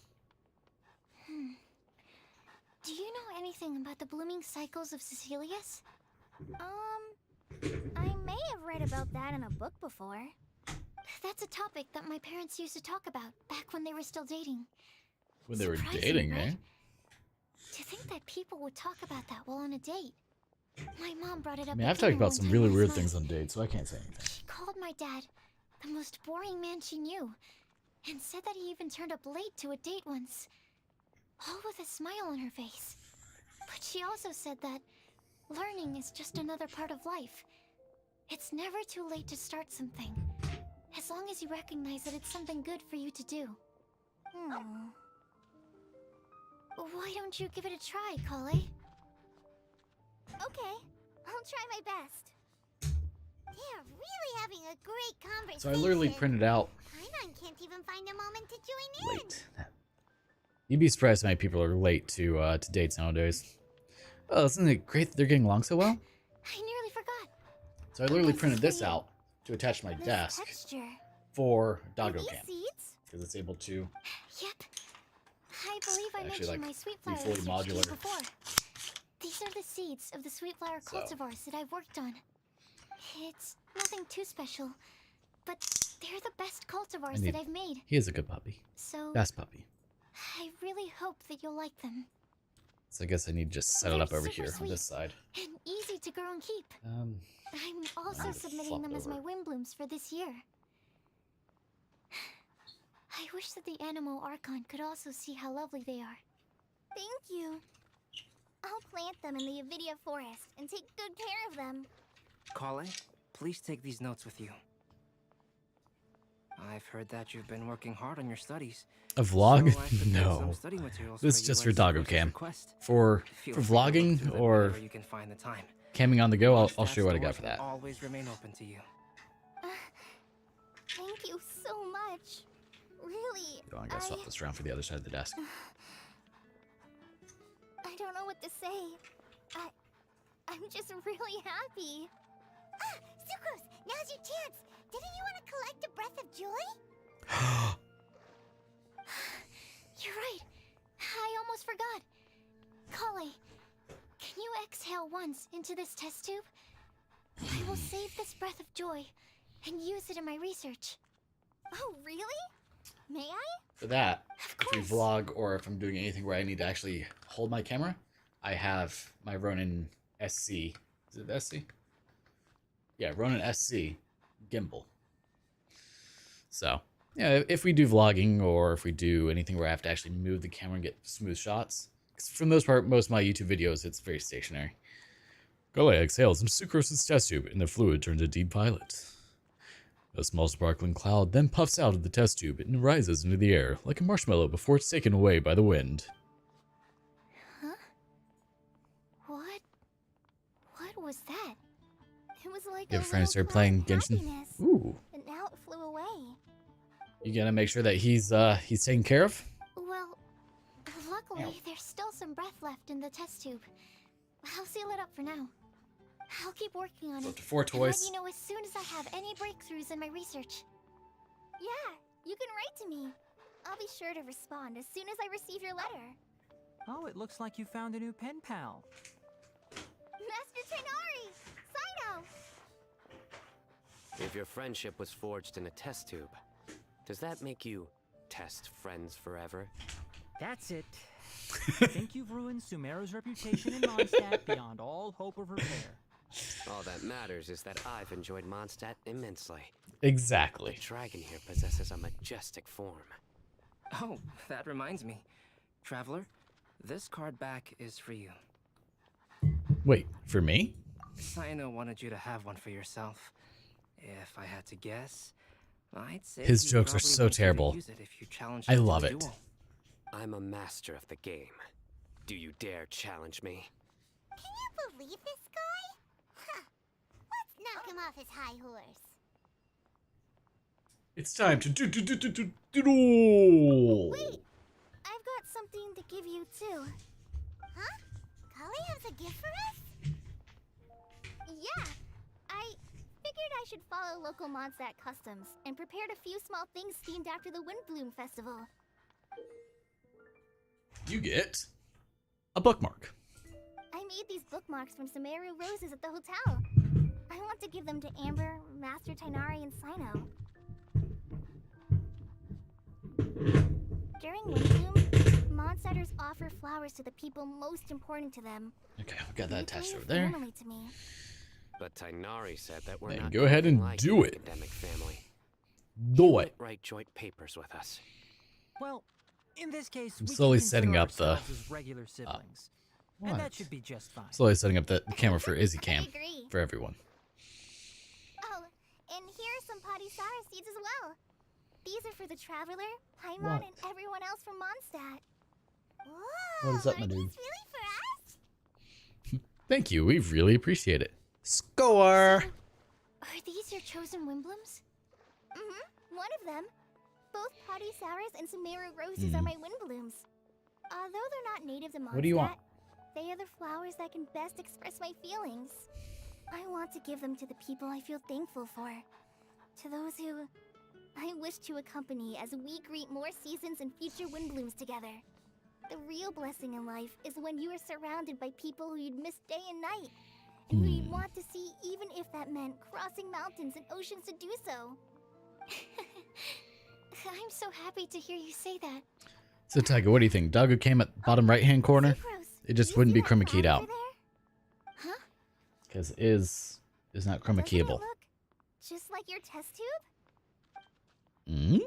do you know anything about the blooming cycles of Cecilius? I may have read about that in a book before. That's a topic that my parents used to talk about back when they were still dating. When they were dating, eh? To think that people would talk about that while on a date. My mom brought it up. I mean, I've talked about some really weird things on dates, so I can't say anything. She called my dad the most boring man she knew, and said that he even turned up late to a date once, all with a smile on her face. But she also said that learning is just another part of life. It's never too late to start something, as long as you recognize that it's something good for you to do. Why don't you give it a try, Kale? Okay, I'll try my best. They're really having a great conversation. So I literally printed out Paimon can't even find a moment to join in. late. You'd be surprised how many people are late to dates nowadays. Oh, isn't it great that they're getting along so well? I nearly forgot. So I literally printed this out to attach to my desk for Doggo Cam. Because it's able to... Yep. I believe I actually, mentioned like, my sweet be flower fully research team modular. before. These are the seeds of the sweet flower cultivars that I've worked on. It's nothing too special, but they're the best cultivars that I've made. He is a good puppy. So Best puppy. I really hope that you'll like them. So I guess I need to just set it up over here on this side. And easy to grow and keep. I'm also submitting them as my Windblooms for this year. I wish that the Animo Archon could also see how lovely they are. Thank you. I'll plant them in the Avidia forest and take good care of them. Kale, please take these notes with you. I've heard that you've been working hard on your studies. A vlog? So I should get some No. study materials This is you just for as Doggo Sucrose's Cam. request. For Feel free to vlogging look through them or whenever you can find the time. camming on the go, I'll Staff's show you what I got doors for will that. Always remain open to you. Thank you so much. Really. Oh, I gotta swap this around for the other side of the desk. I don't know what to say. I'm just really happy. Ah, Sucrose, now's your chance. Didn't you want to collect a breath of joy? You're right. I almost forgot. Kale, can you exhale once into this test tube, I will save this breath of joy and use it in my research. Oh, really? May I? For that, if we vlog or if I'm doing anything where I need to actually hold my camera, I have my Ronin SC. Is it SC? Yeah, Ronin SC gimbal. So, yeah, if we do vlogging or if we do anything where I have to actually move the camera and get smooth shots, 'cause for the most part, most of my YouTube videos, it's very stationary. Gully exhales into Sucrose's test tube, and the fluid turns a deep violet. A small sparkling cloud then puffs out of the test tube and rises into the air like a marshmallow before it's taken away by the wind. Huh? What was that? It was like You a have a friend little start cloud playing of Genshin? happiness, Ooh. and now it flew away. You gotta make sure that he's taken care of? Well, luckily, there's still some breath left in the test tube. I'll seal it up for now. I'll keep working on So it. up to 4 and toys. let you know as soon as I have any breakthroughs in my research. Yeah, you can write to me. I'll be sure to respond as soon as I receive your letter. Oh, it looks like you found a new pen pal. Master Tainari! Sino! If your friendship was forged in a test tube, does that make you test friends forever? That's it. I think you've ruined Sumeru's reputation in Mondstadt beyond all hope of repair. All that matters is that I've enjoyed Mondstadt immensely. Exactly. The dragon here possesses a majestic form. Oh, that reminds me. Traveler, this card back is for you. Wait, for me? Sino wanted you to have one for yourself. If I had to guess, I'd say His he'd jokes are probably so want you to terrible. use it if you challenged I him to love a it. duel. I'm a master of the game. Do you dare challenge me? Can you believe this guy? Huh. Let's knock him off his high horse. It's time to duel. Wait! I've got something to give you, too. Huh? Kali has a gift for us? Yeah! I figured I should follow local Mondstadt customs and prepared a few small things themed after the Windbloom Festival. You get a bookmark. I made these bookmarks from Sumeru roses at the hotel. I want to give them to Amber, Master Tainari, and Sino. During Windbloom, Mondstatters offer flowers to the people most important to them. Okay, we got that attached They over bring there. family to me. But Tainari said that we're Then not go ahead and anything like do an it. academic family. Do it. Write joint papers with us. Well, in this case, I'm we slowly can setting consider up the, ourselves as regular siblings. And what? that should be just fine. Slowly setting up the camera for Izzy Cam agree. for everyone. Oh, and here are some Padisara seeds as well. These are for the Traveler, Paimon, What? and everyone else from Mondstadt. Whoa, What is up, are my dude? these really for us? Thank you. We really appreciate it. Score! Are these your chosen Windblooms? Mm-hmm, one of them. Both Padisaras and Sumeru roses are my Windblooms. Although they're not native to Mondstadt, What do you want? they are the flowers that can best express my feelings. I want to give them to the people I feel thankful for. To those who I wish to accompany as we greet more seasons and future Windblooms together. The real blessing in life is when you are surrounded by people who you'd miss day and night, and who you'd want to see even if that meant crossing mountains and oceans to do so. I'm so happy to hear you say that. So, Tiger, what do you think? Doggo came at bottom right-hand corner? It just wouldn't be chroma keyed out. Huh? Because is not chroma keyable. Just like your test tube? Hmm?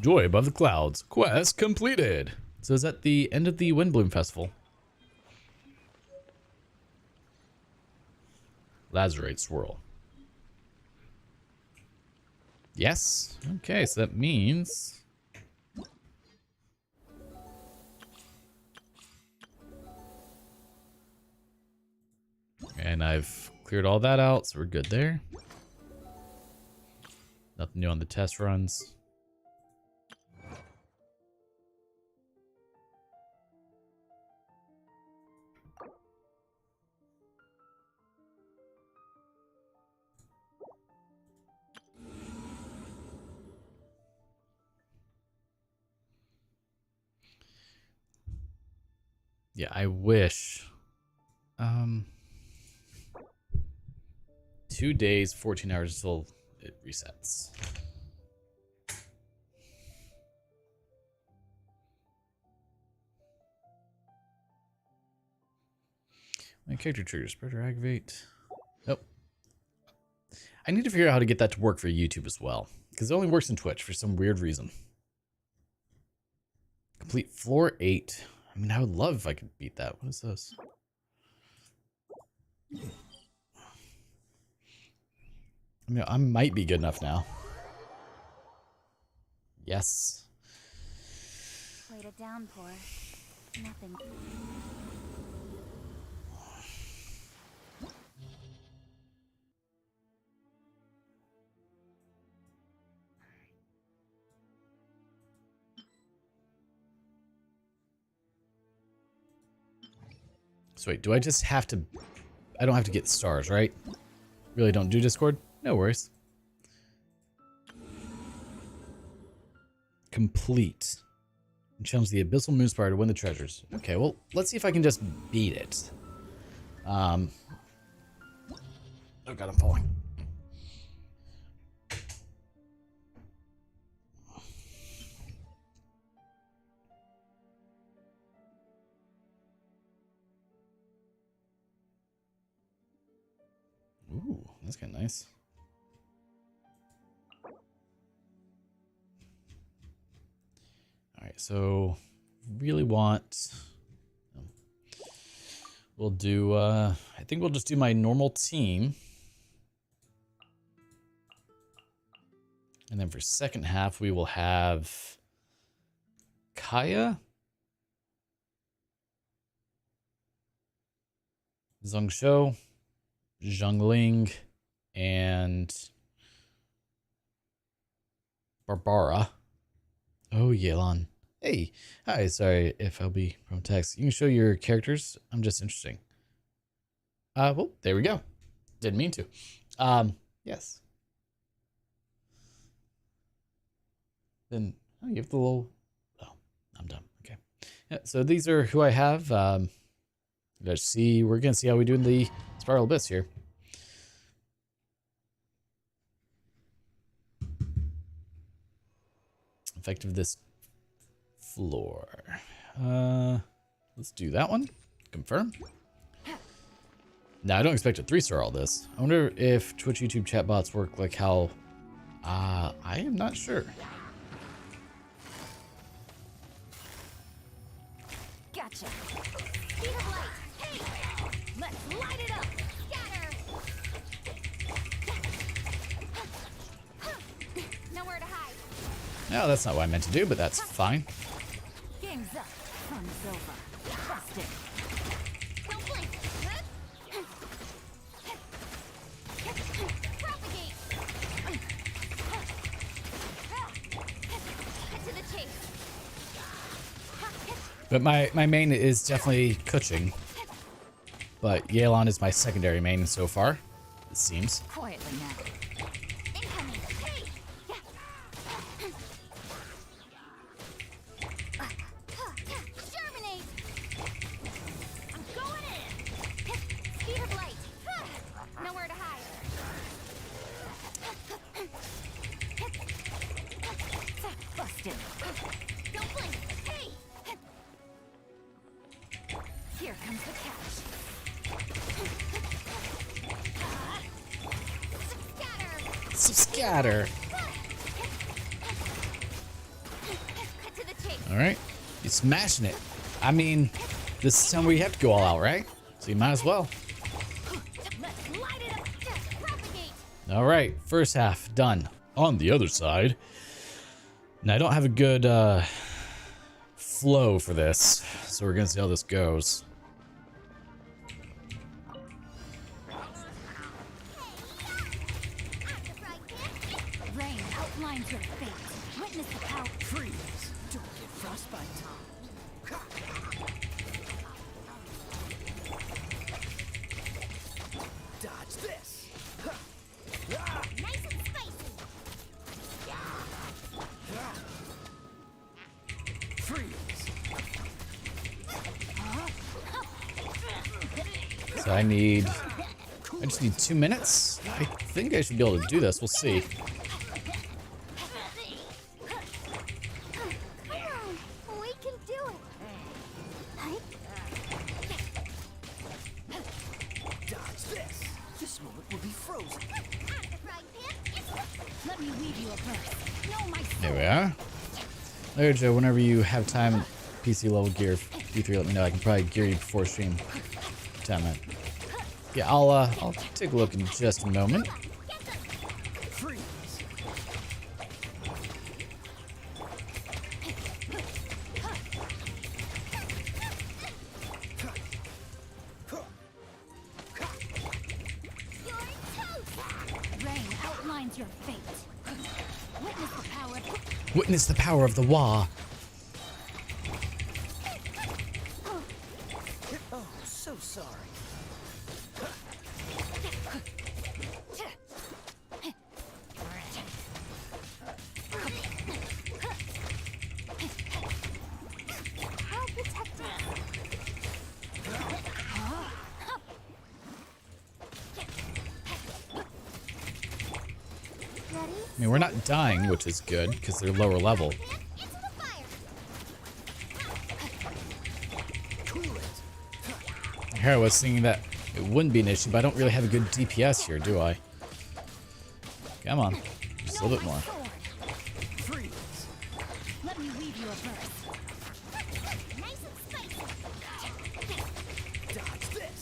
Joy above the clouds. Quest completed. So is that the end of the Windbloom Festival? Lazarate swirl. Yes. Okay, so that means... And I've cleared all that out, so we're good there. Nothing new on the test runs. Yeah, I wish. 2 days, 14 hours until it resets. My character triggers spread or aggravate. Nope. I need to figure out how to get that to work for YouTube as well, because it only works in Twitch for some weird reason. Complete floor 8. I mean, I would love if I could beat that. What is this? I mean, I might be good enough now. Yes. Played a downpour. Nothing. So wait, do I just have to... I don't have to get stars, right? Really don't do Discord? No worries. Complete. And challenge the Abyssal Moonspire to win the treasures. Okay, well, let's see if I can just beat it. Oh god, I'm falling. Ooh, that's kind of nice. All right, so really want... We'll do, I think we'll just do my normal team. And then for second half, we will have Kaya, Zhongshou, Zhongling, and Barbara. Oh, Yelan. Hey, hi, sorry if I'll be from text. You can show your characters. I'm just interesting. Well, there we go. Didn't mean to. Yes. Then, oh, you have the little, oh, I'm done. Okay. Yeah, so these are who I have. Let's see, we're going to see how we do in the Spiral Abyss here. Effective this floor. Let's do that one. Confirm. Now, I don't expect a 3-star all this. I wonder if Twitch YouTube chatbots work like how... I am not sure. Gotcha. Speed of light. Hey! Let's light it up. Scatter. Nowhere to hide. No, that's not what I meant to do, but that's fine. Game's up. Fun's over. Bust it. Don't blink. Propagate. Cut to the chase. But my main is definitely Kuching. But Yelan is my secondary main so far, it seems. Quietly now. Incoming. Hey! Germinate! I'm going in! Speed of light. Nowhere to hide. Busted. Don't blink. Hey! Here comes the catch. So scatter. Cut to the chase. All right, you're smashing it. I mean, this is time where you have to go all out, right? So you might as well. Let's light it up. Propagate. All right, first half done. On the other side, now I don't have a good flow for this, so we're gonna see how this goes. Rain outlines your fate. Witness the power. Freeze! Don't get frostbite. Dodge this! Nice and spicy. Freeze! So I just need 2 minutes. I think I should be able to do this. We'll see. Come on, we can do it. Dodge this. This moment will be frozen. Let me weave you a verse. No, my There we are. Later, Joe, whenever you have time, PC level gear, D3, let me know. I can probably gear you before stream. Damn it. Yeah, I'll take a look in just a moment. Freeze. Rain outlines your fate. Witness the power. Witness the power of the Wa. Oh, so sorry. I'll protect it. Ready? I mean, we're not dying, which is good, because they're lower level. Here I was thinking that it wouldn't be an issue, but I don't really have a good DPS here, do I? Come on. Just a little bit more. Freeze. Let me weave you a verse. Nice and spicy. Dodge this.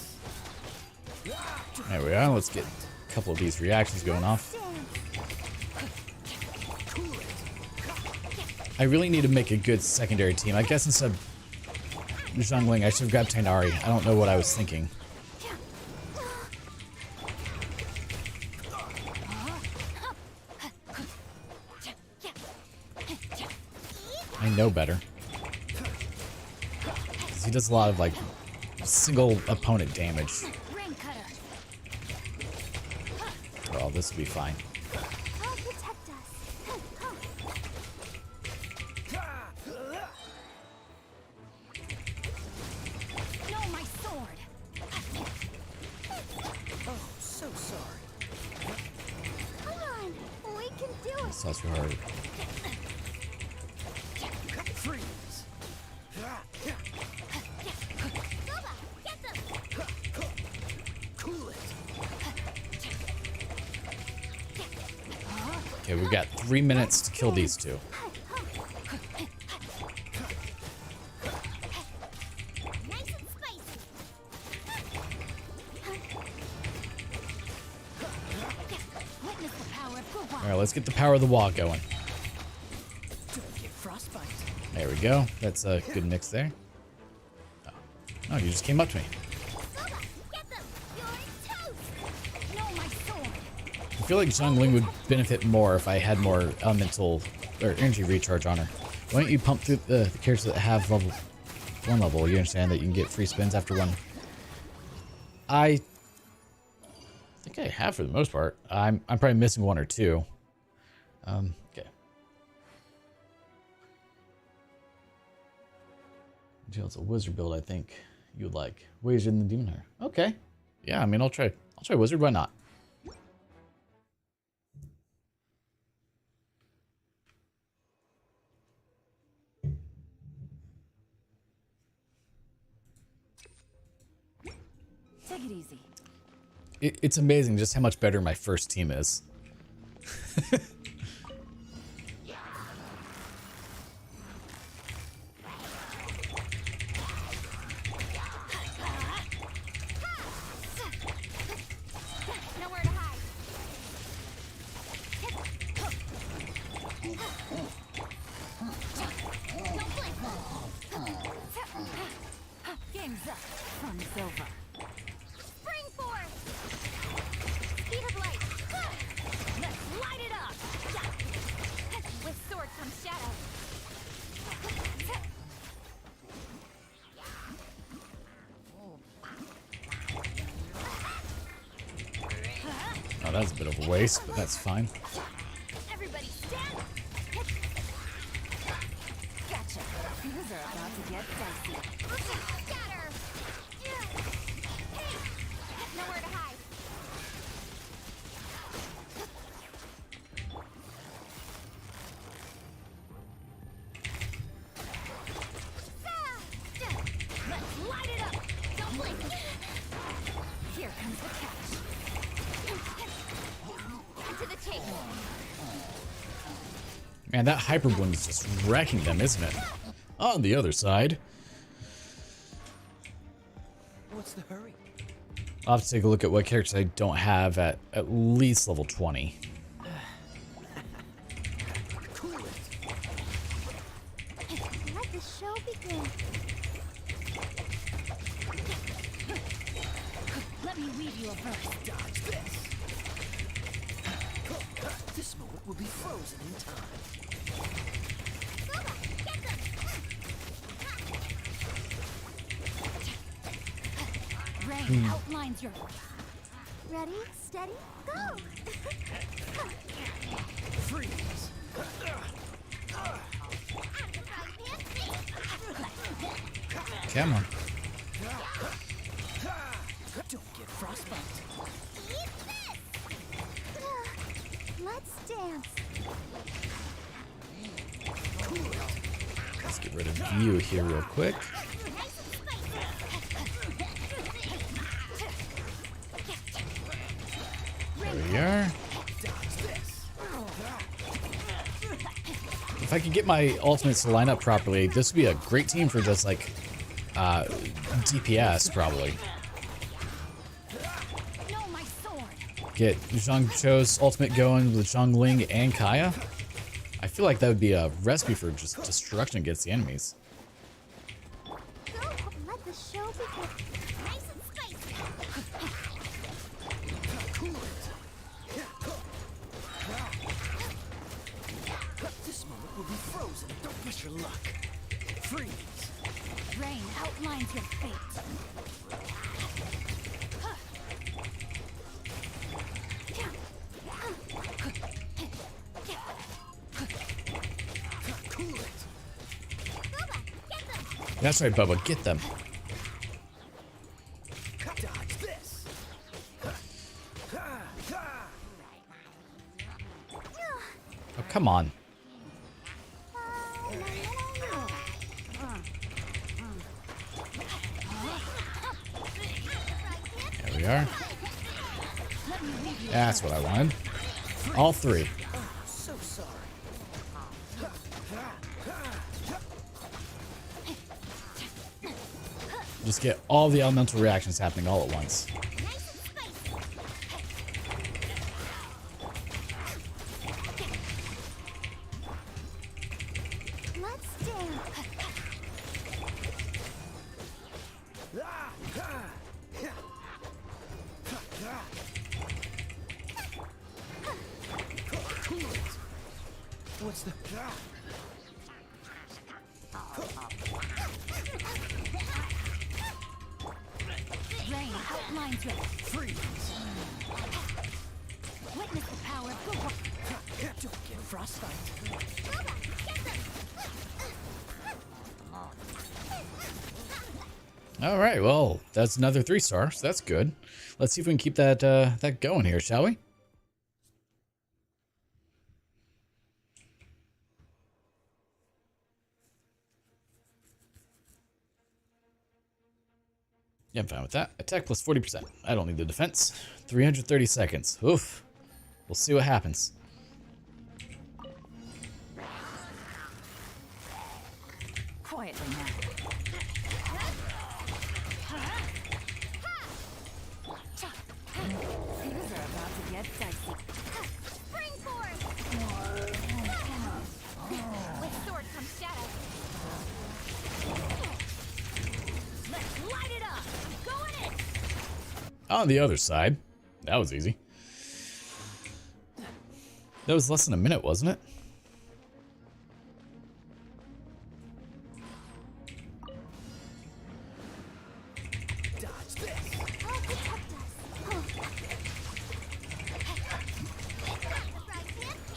There we are. Let's get a couple of these reactions going off. I really need to make a good secondary team. I guess instead of Zhongling, I should have grabbed Tainari. I don't know what I was thinking. I know better. 'Cause he does a lot of, like, single opponent damage. Oh, this will be fine. I'll protect us. No, my sword. Oh, so sorry. Come on, we can do it. That's too hard. Freeze. Cool it. Okay, we've got 3 minutes to kill these two. Nice and spicy. Witness the power of the Alright, let's get the power of the wall going. Don't get frostbite. There we go. That's a good mix there. Oh, you just came up to me. I feel like Zhongling would benefit more if I had more elemental or energy recharge on her. Why don't you pump through the characters that have level 1 level? You understand that you can get free spins after one. I think I have for the most part. I'm probably missing 1 or 2. Okay. It's a wizard build, I think you would like. Wizard and the demon hunter. Okay. Yeah, I mean, I'll try wizard. Why not? Take it easy. It's amazing just how much better my first team is. Nowhere to hide. Game's up. Fun's over. Spring force. Speed of light. Let's light it up. With sword comes shadow. Oh, that's a bit of a waste, but that's fine. Everybody stand. Gotcha. Things are about to get dicey. Scatter. nowhere to hide. Let's light it up! Don't blink! Here comes the catch. To the chase. Man, that hyper bloom is just wrecking them, isn't it? On the other side, What's the hurry? I'll have to take a look at what characters I don't have at least level 20. Let the show begin. Let me read you a verse. Dodge this. This moment will be frozen in time. Rain outlines your... Ready, steady, go! Freeze. Come on. Don't get frostbite. Eat this! Let's dance. Let's get rid of you here real quick. There we are. If I could get my ultimates to line up properly, this would be a great team for just like DPS probably. No, my sword. Get Zhang Cho's ultimate going with Zhang Ling and Kaya. I feel like that would be a recipe for just destruction against the enemies. Go, let the show begin. Nice and spicy. This moment will be frozen. Don't miss your luck. Freeze. Rain outlines your fate. That's right, Bubba. Get them. Dodge this. Oh, come on. There we are. That's what I wanted. All three. So sorry. Just get all the elemental reactions happening all at once. Let's dance. What's the... Rain outlines your... Freeze. Witness the power of good work. Don't get frostbite. All right, well, that's another 3-star, so that's good. Let's see if we can keep that that going here, shall we? Yeah, I'm fine with that. Attack plus 40%. I don't need the defense. 330 seconds. Oof. We'll see what happens. Quietly now. Things are about to get dicey. Springboard! With sword comes shadow. Let's light it up. Going in. On the other side. That was easy. That was less than a minute, wasn't it? Dodge this. Oh, protect us.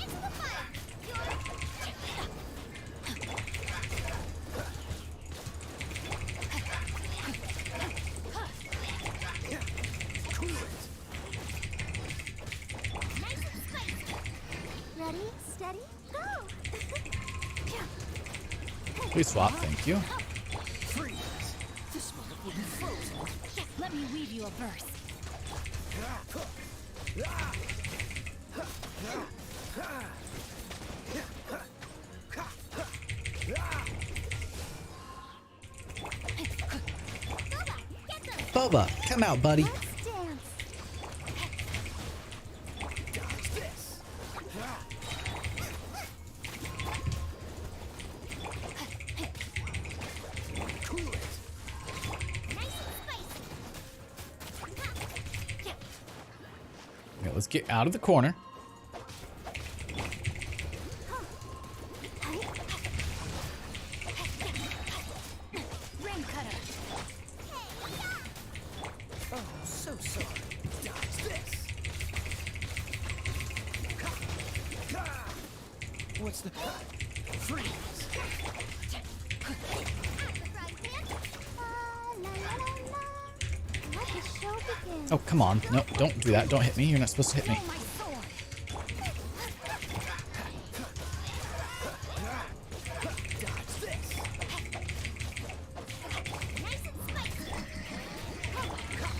Into the fire. Please swap, thank you. Freeze! This moment will be frozen. Let me weave you a verse. Boba, come out, buddy. Dodge this. Cool it. Okay, let's get out of the corner. Rain cutter. Oh, so sorry. Dodge this. What's the freeze? Let the show begin. Oh, come on. No, don't do that. Don't hit me. You're not supposed to hit me. Dodge this.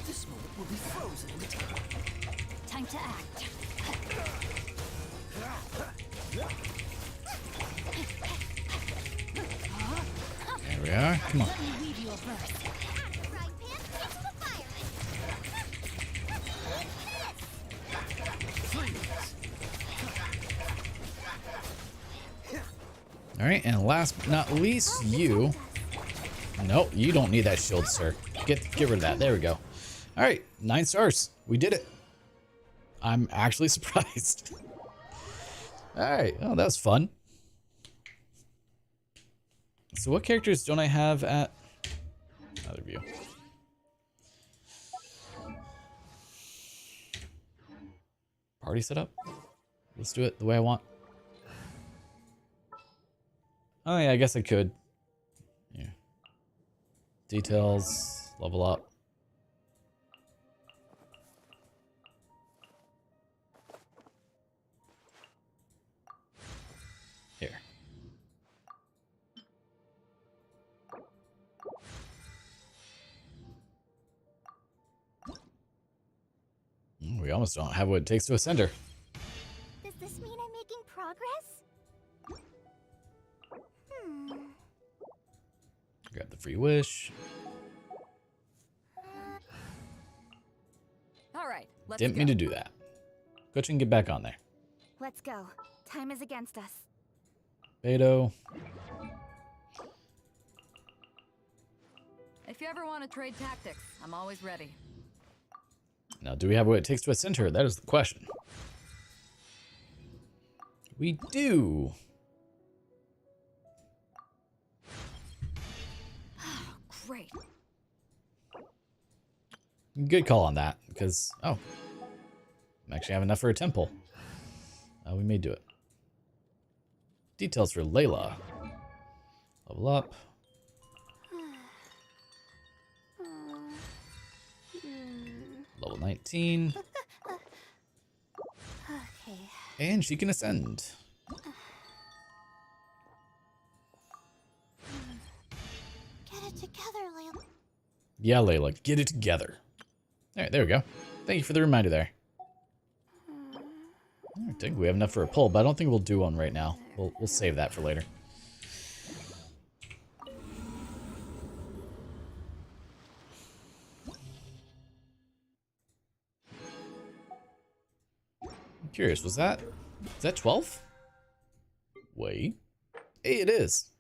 This moment will be frozen in time. Time to act. There we are. Come on. Let me weave you a verse. Alright, and last but not least, you. Nope, you don't need that shield, sir. Get rid of that. There we go. Alright, 9 stars. We did it. I'm actually surprised. Alright, oh, that was fun. So what characters don't I have at another view? Party setup? Let's do it the way I want. Oh yeah, I guess I could. Yeah. Details, level up. Here. We almost don't have what it takes to ascend her. Does this mean I'm making progress? Grab the free wish. All right, let's Didn't go. mean to do that. Coach can get back on there. Let's go. Time is against us. Beto. If you ever want to trade tactics, I'm always ready. Now, do we have what it takes to ascend her? That is the question. We do. Great. Good call on that, because, oh, I actually have enough for a temple. We may do it. Details for Layla. Level up. Level 19. Okay. And she can ascend. Get it together, Layla. Yeah, Layla, get it together. Alright, there we go. Thank you for the reminder there. I think we have enough for a pull, but I don't think we'll do one right now. We'll save that for later. I'm curious, is that 12? Wait. Hey, it is.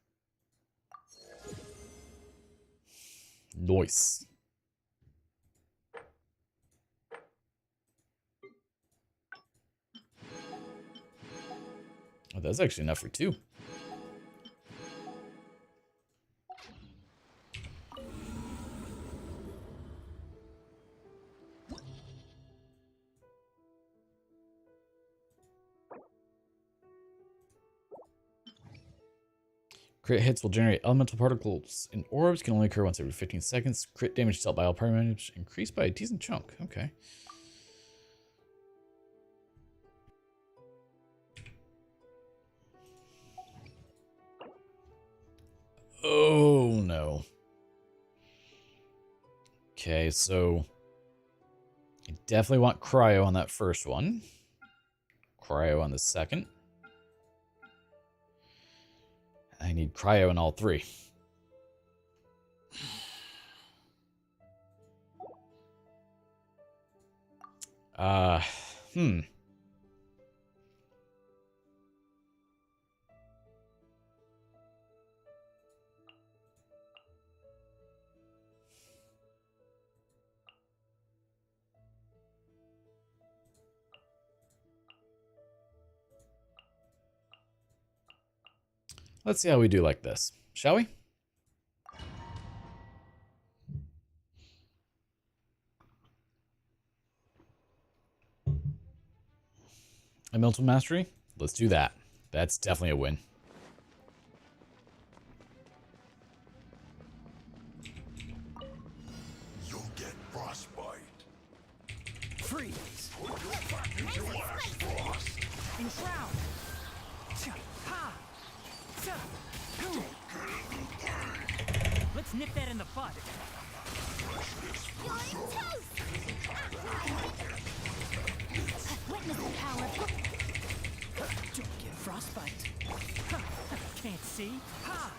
Nice. Oh, that's actually enough for 2. Crit hits will generate elemental particles in orbs, can only occur once every 15 seconds. Crit damage dealt by all party members increased by a decent chunk. Okay. Oh, no. Okay, so I definitely want cryo on that first one. Cryo on the second. I need cryo in all three. Hmm. Let's see how we do like this, shall we? A mental mastery? Let's do that. That's definitely a win. You'll get frostbite. Freeze. Put your back into last frost. Enshroud. Ha. Let's nip that in the bud. Witness the power. Don't get frostbite. Can't see. Ha.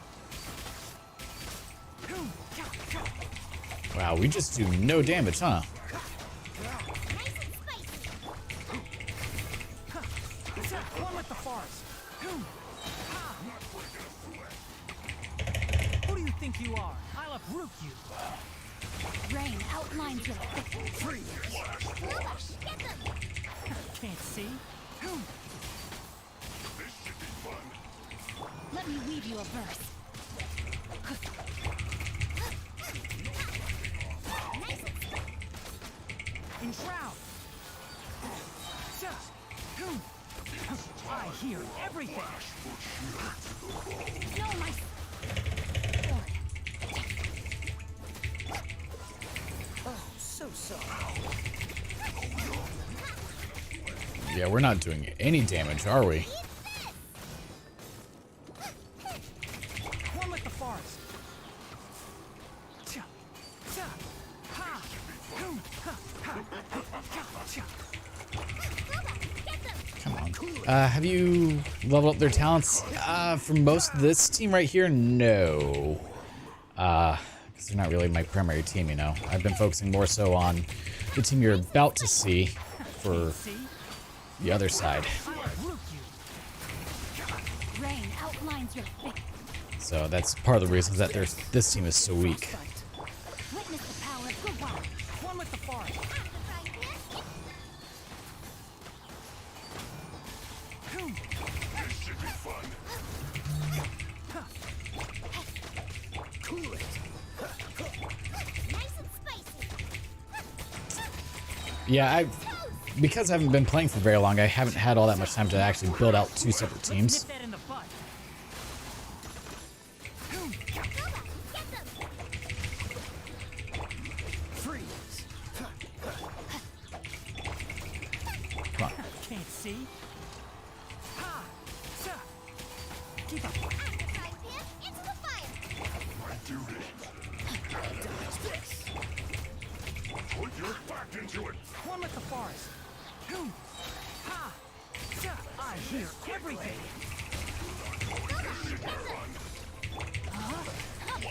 Wow, we just do no damage, huh? One with the forest. Who do you think you are? I'll uproot you. Rain outlines your Freeze. Last frost. Can't see. This should be fun. Let me weave you a verse. Enshroud. I hear everything. No, my Oh, so sorry. Yeah, we're not doing any damage, are we? One with the forest. Come on. Have you leveled up their talents? For most of this team right here, no. Because they're not really my primary team, you know. I've been focusing more so on the team you're about to see for the other side. rain outlines your face. So that's part of the reason that this team is so weak. Witness the power of good luck. One with the forest. This should be fun. Cool it. Nice and spicy. Yeah, because I haven't been playing for very long, I haven't had all that much time to actually build out two separate teams. Nip that in the butt. Freeze. Come on. Can't see. Ha! Sa! Keep up. Into the fire. My duty. Dodge this. Put your back into it. One with the forest. Ha! Sa! I hear everything. Rain cutter.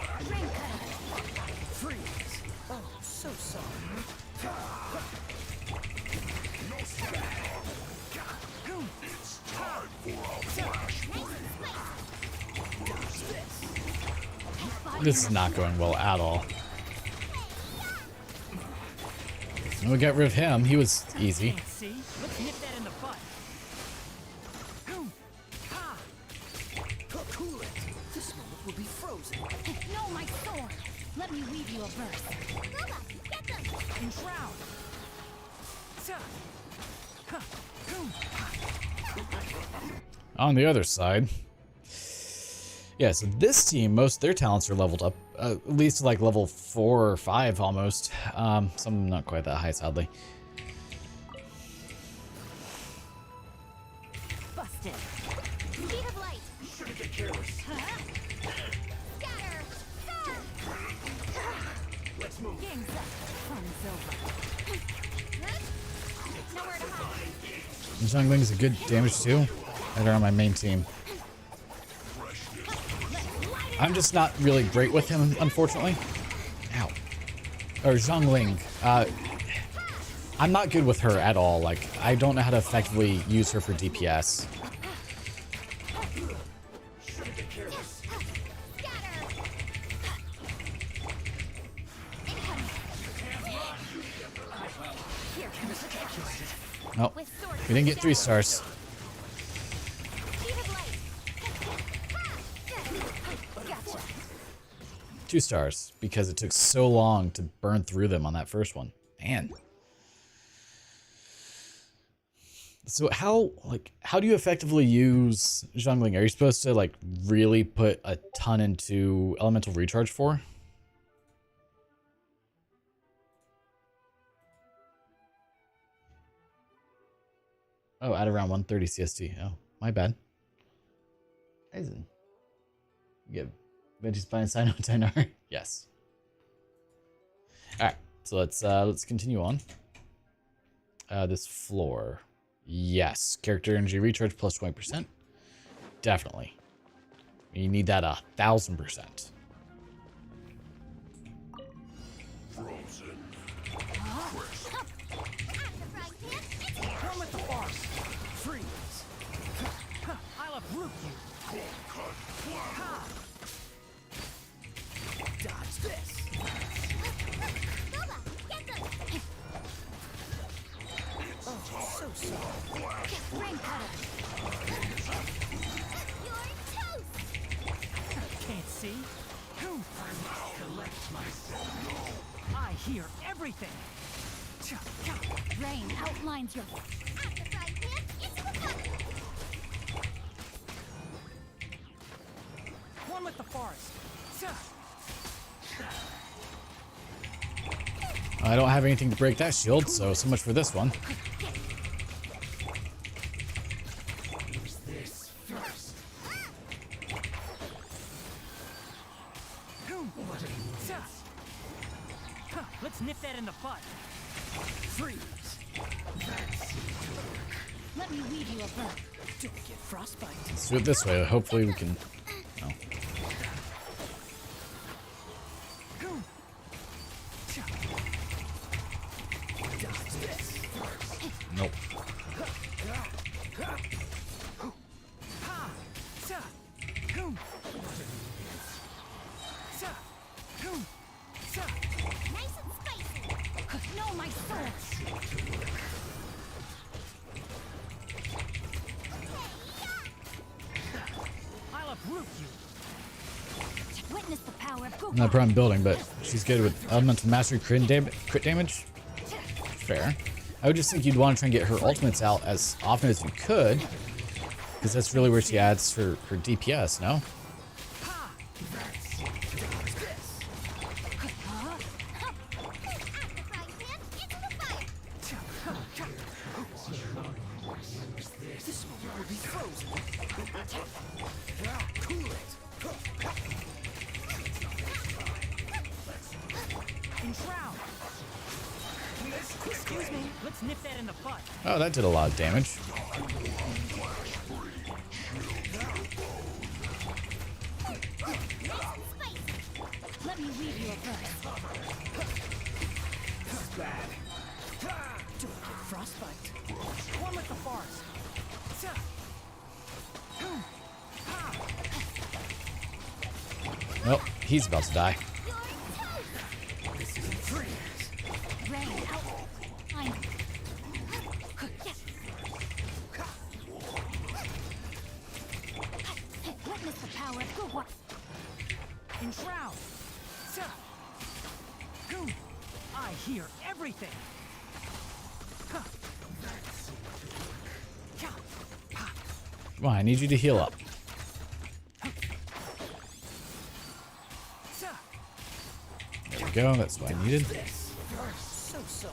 Freeze. Oh, so sorry. No sweat. It's time for a flash break. This is not going well at all. And we got rid of him. He was easy. Can't see. Let's nip that in the butt. Ha! Cool it. This moment will be frozen. No, my sword. Let me weave you a verse. Enshroud. Sa! Ha! On the other side, yeah, so this team, most of their talents are leveled up, at least to like level 4 or 5 almost. Some not quite that high, sadly. Busted. Speed of light. Shouldn't get careless. Scatter. Zhongling's a good damage too. They're on my main team. I'm just not really great with him, unfortunately. Ow. Or Zhongling. I'm not good with her at all. Like, I don't know how to effectively use her for DPS. Nope. We didn't get 3 stars. 2 stars because it took so long to burn through them on that first one. Man. So how do you effectively use Zhongling? Are you supposed to like really put a ton into elemental recharge for? Oh, at around 130 CST. Oh, my bad. Aizen. You get Veggie's buying sign on Tainar. Yes. Alright, so let's continue on. This floor. Yes. Character energy recharge plus 20%. Definitely. You need that 1,000%. Come with the farce. Freeze. I'll uproot you. Dodge this. Oh, so sorry. Rain cutter. You're toast. Can't see. I must collect myself. I hear everything. Rain outlines your. At the frying pan, into the pot. One with the forest. I don't have anything to break that shield, so much for this one. Use this first. Let's nip that in the butt. Freeze. Let me weave you a bow. Don't get frostbite. Let's do it this way. Hopefully we can. Oh. Nope. Nice and spicy. Know my source. I'll uproot you. Witness the power of I'm not prime building, but she's good with elemental mastery crit damage. Fair. I would just think you'd want to try and get her ultimates out as often as you could, because that's really where she adds her DPS, no? This will be frozen. Cool it. Enshroud. Excuse me. Let's nip that in the butt. Oh, that did a lot of damage. Let me weave you a bow. This is bad. Don't get frostbite. One with the forest. Well, he's about to die. This isn't free. Rain out. I'm. Witness the power of good work. Enshroud. I hear everything. Come on, I need you to heal up. There we go, that's what I needed. So sorry.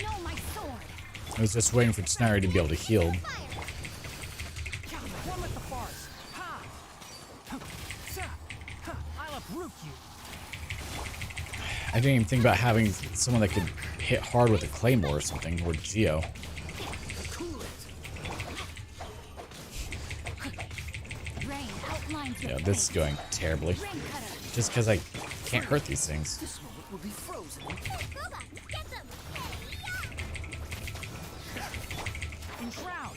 Know my sword. I was just waiting for Snarry to be able to heal. One with the forest. I'll uproot you. I didn't even think about having someone that could hit hard with a claymore or something, or Geo. Cool it. Yeah, this is going terribly. Just because I can't hurt these things. This moment will be frozen. Enshroud.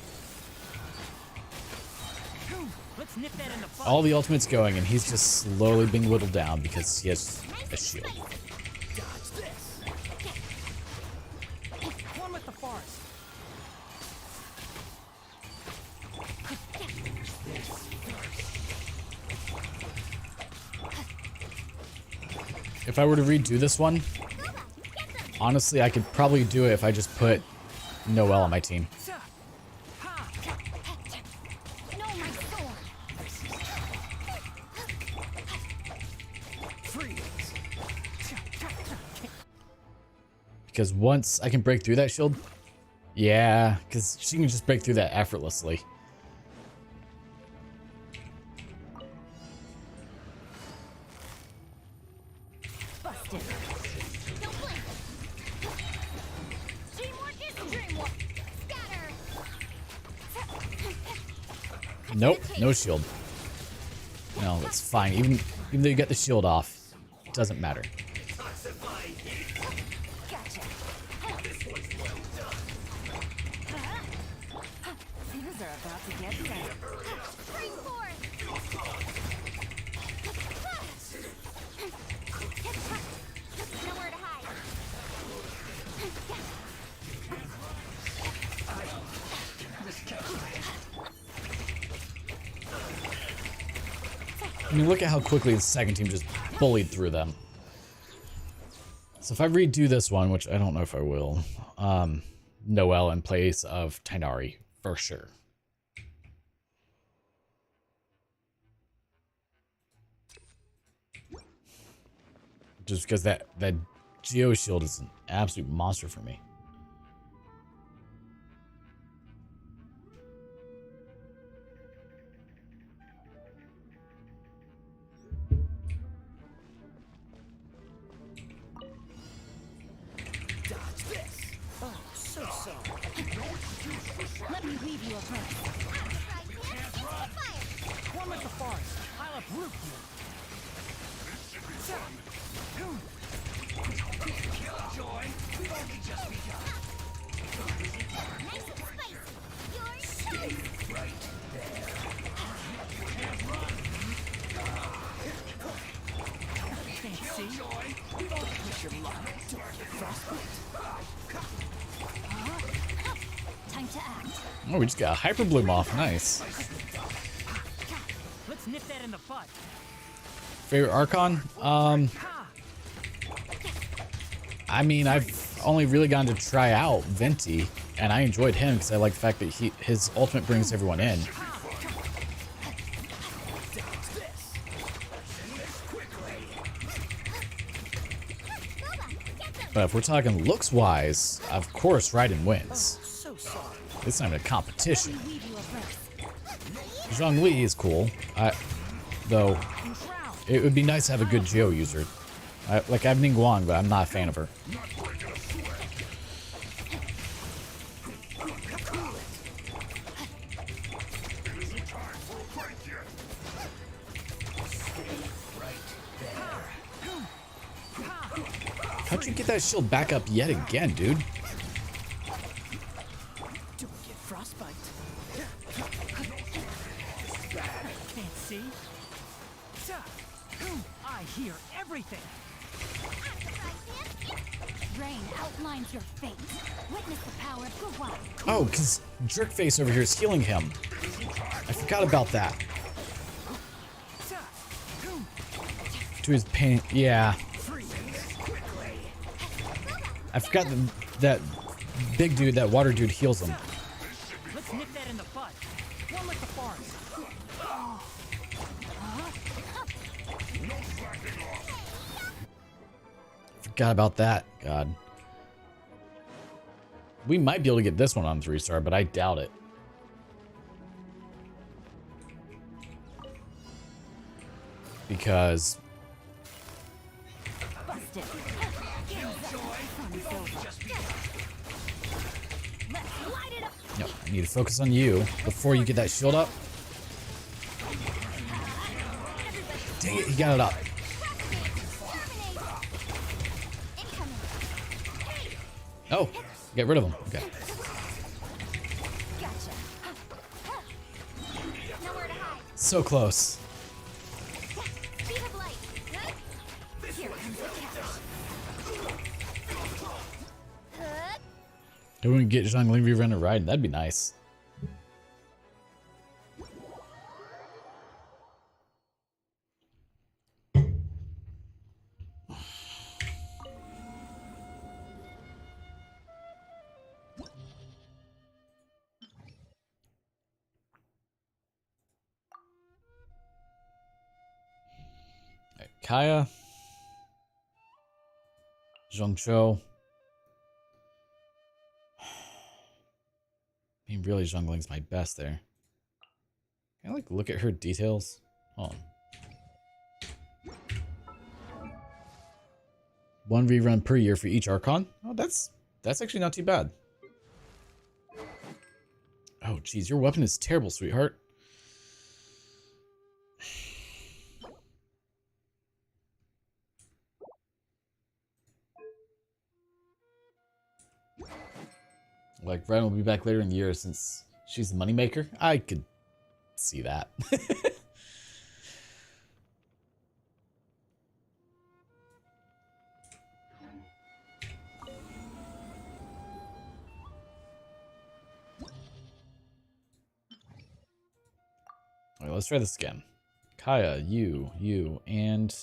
Let's nip that in the bud. All the ultimates going, and he's just slowly being whittled down because he has a shield. Dodge this. One with the forest. If I were to redo this one, honestly, I could probably do it if I just put Noelle on my team. Because once I can break through that shield, yeah, because she can just break through that effortlessly. Busted. Nope, no shield. No, it's fine. Even though you get the shield off, it doesn't matter. Things are about to get better. Spring forth! Nowhere to hide. I mean, look at how quickly the second team just bullied through them. So if I redo this one, which I don't know if I will, Noelle in place of Tighnari, for sure. Just because that Geo Shield is an absolute monster for me. Dodge this. Oh, so sorry. Let me weave you a verse. One with the forest. I'll uproot you. Joy, we've only just begun. Nice and spicy. You're Right there. Fancy. Joy, we've only push your luck. Don't get frostbite. Time to act. Oh, we just got a Hyper Bloom off. Nice. Let's nip that in the bud. Favorite Archon? I mean, I've only really gotten to try out Venti, and I enjoyed him because I like the fact that his ultimate brings everyone in. But if we're talking looks-wise, of course Raiden wins. So sorry. It's not even a competition. Zhongli is cool, though it would be nice to have a good Geo user. Like, I have Ningguang, but I'm not a fan of her. How'd you get that shield back up yet again, dude? Don't get frostbite. Fancy. I hear everything. Rain outlines your fate. Witness the power of Gurwa. Oh, because Jerkface over here is healing him. I forgot about that. To his pain, yeah. I forgot that big dude, that water dude, heals him. Let's nip that in the bud. One with the forest. Forgot about that. God. We might be able to get this one on 3-star, but I doubt it. Because... Busted. no, I need to focus on you before you get that shield up. Dang it, he got it up. Oh, get rid of him. Okay. So close. Do we get Zhongling rerun a ride? That'd be nice. Kaya, Zhongzhou. I mean, really, Zhongling's my best there. Can I like look at her details? Hold on. 1 rerun per year for each Archon. Oh, that's actually not too bad. Oh, geez, your weapon is terrible, sweetheart. Like, Ren will be back later in the year since she's the moneymaker. I could see that. Alright, let's try this again. Kaya, you, and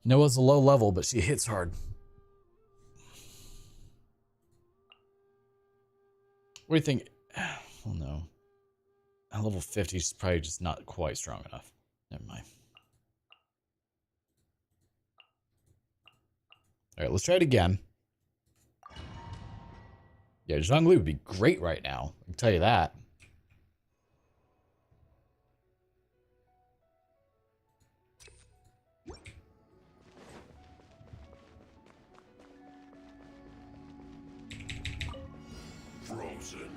Noah's a low level, but she hits hard. What do you think? Oh no. At level 50, she's probably just not quite strong enough. Never mind. Alright, let's try it again. Yeah, Zhongli would be great right now. I can tell you that. Frozen.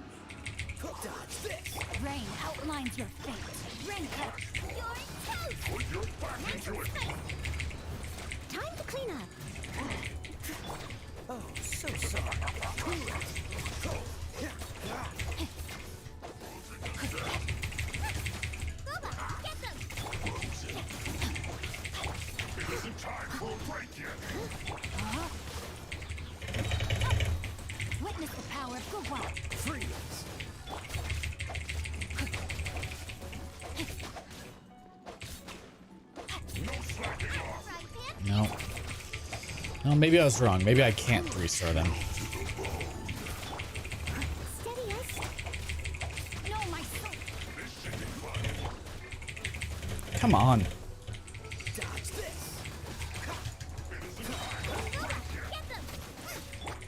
Dodge this! Rain outlines your fate. Rain cut. You're toast! Put your back into it. Time to clean up. Oh, so sorry. Get them! It isn't time for a break yet. Witness the power of good work. Freeze. No slacking off. No. No, maybe I was wrong. Maybe I can't 3-star them. Steady us. No, my soul. Come on. Dodge this. Get them!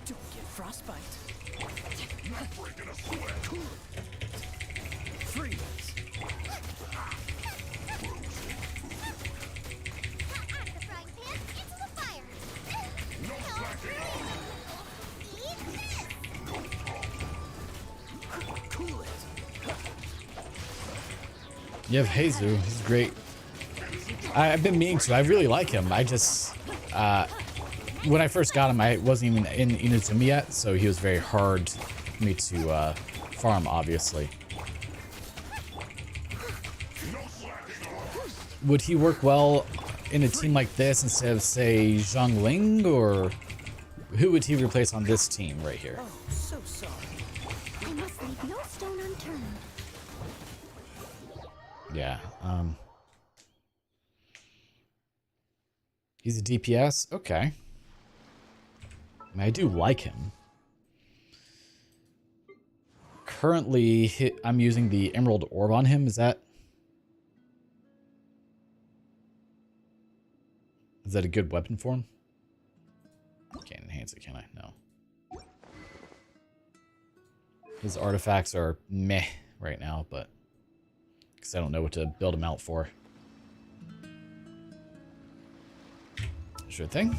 Don't get frostbite. Not breaking a sweat. Freeze. Out of the frying pan, into the fire! No slacking off. Eat this! Cool it. You have Jesus. He's great. I've been meaning to. I really like him. I just... when I first got him, I wasn't even in Inazuma yet, so he was very hard for me to farm, obviously. Would he work well in a team like this instead of, say, Zhongling, or who would he replace on this team right here? Oh, so sorry. I must leave no stone unturned. Yeah, he's a DPS? Okay. I mean, I do like him. Currently, I'm using the Emerald Orb on him. Is that a good weapon for him? Can't enhance it, can I? No. His artifacts are meh right now, but because I don't know what to build him out for. Sure thing.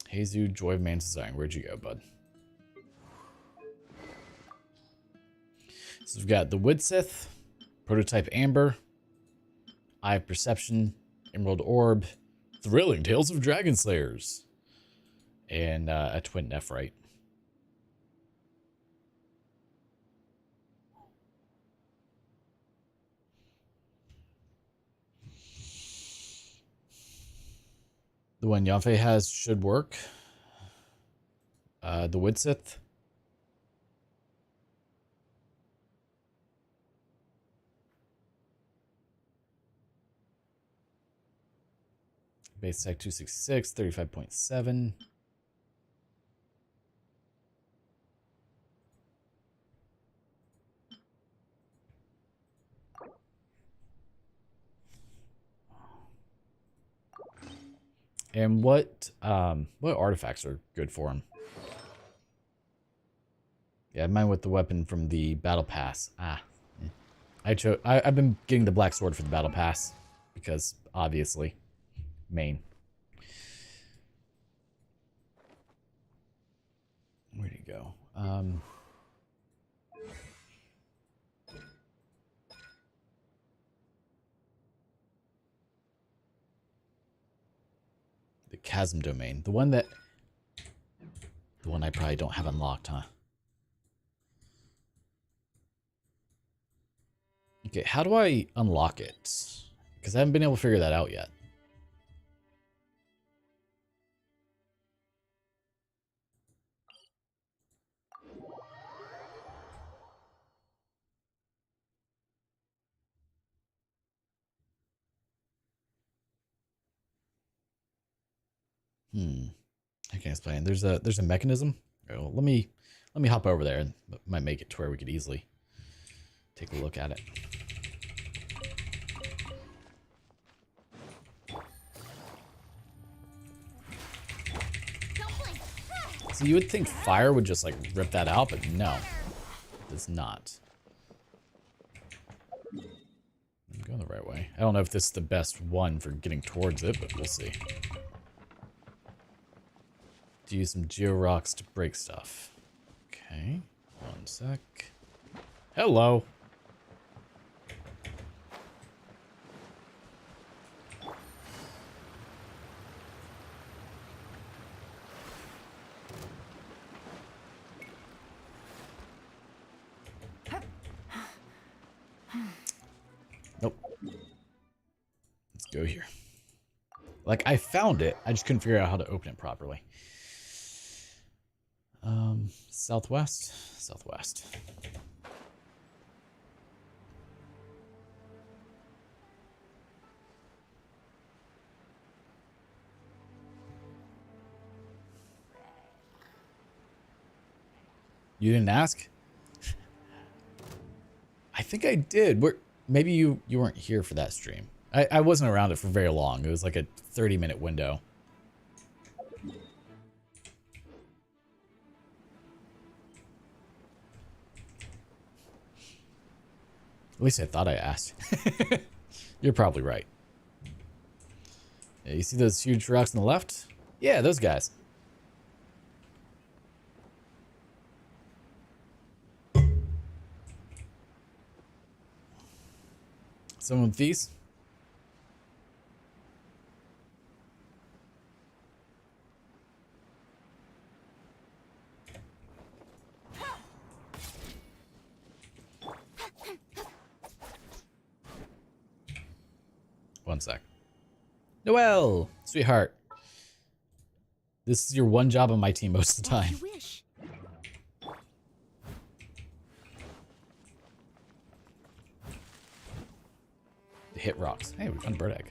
Jesus, Joy of Man's Design. Where'd you go, bud? So we've got the Woodsith, Prototype Amber, Eye of Perception, Emerald Orb, Thrilling Tales of Dragon Slayers, and a Twin Nephrite. The one Yafei has should work. The Woodsith. Base tech 266, 35.7. And what artifacts are good for him? Yeah, mine with the weapon from the battle pass. I've been getting the black sword for the battle pass because obviously main. Where'd he go? The Chasm Domain. The one I probably don't have unlocked, huh? Okay, how do I unlock it? Because I haven't been able to figure that out yet. I can't explain. There's a mechanism. Well, let me hop over there, and it might make it to where we could easily take a look at it. So you would think fire would just like rip that out, but no, it does not. I'm going the right way. I don't know if this is the best one for getting towards it, but we'll see. To use some geo rocks to break stuff. Okay, 1 sec. Hello. Nope. Let's go here. Like, I found it. I just couldn't figure out how to open it properly. Southwest? Southwest. You didn't ask? I think I did. Maybe you weren't here for that stream. I wasn't around it for very long. It was like a 30-minute window. At least I thought I asked. You're probably right. Yeah, you see those huge rocks on the left? Yeah, those guys. Someone with these? One sec. Noelle, sweetheart. This is your one job on my team most of the time. To hit rocks. Hey, we found a bird egg.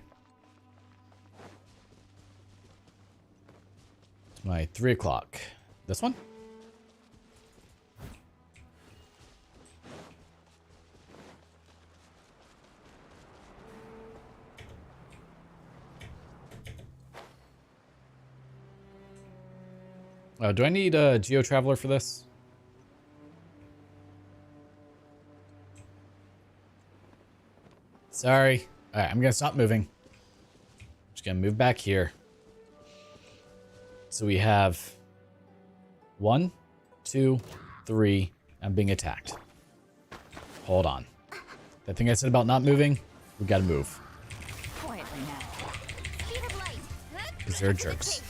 It's my 3 o'clock. This one? Do I need a Geo Traveler for this? Sorry. Alright, I'm gonna stop moving. Just gonna move back here. So we have 1, 2, 3. I'm being attacked. Hold on. That thing I said about not moving, we gotta move. Quietly now. Speed of light. Because they're jerks.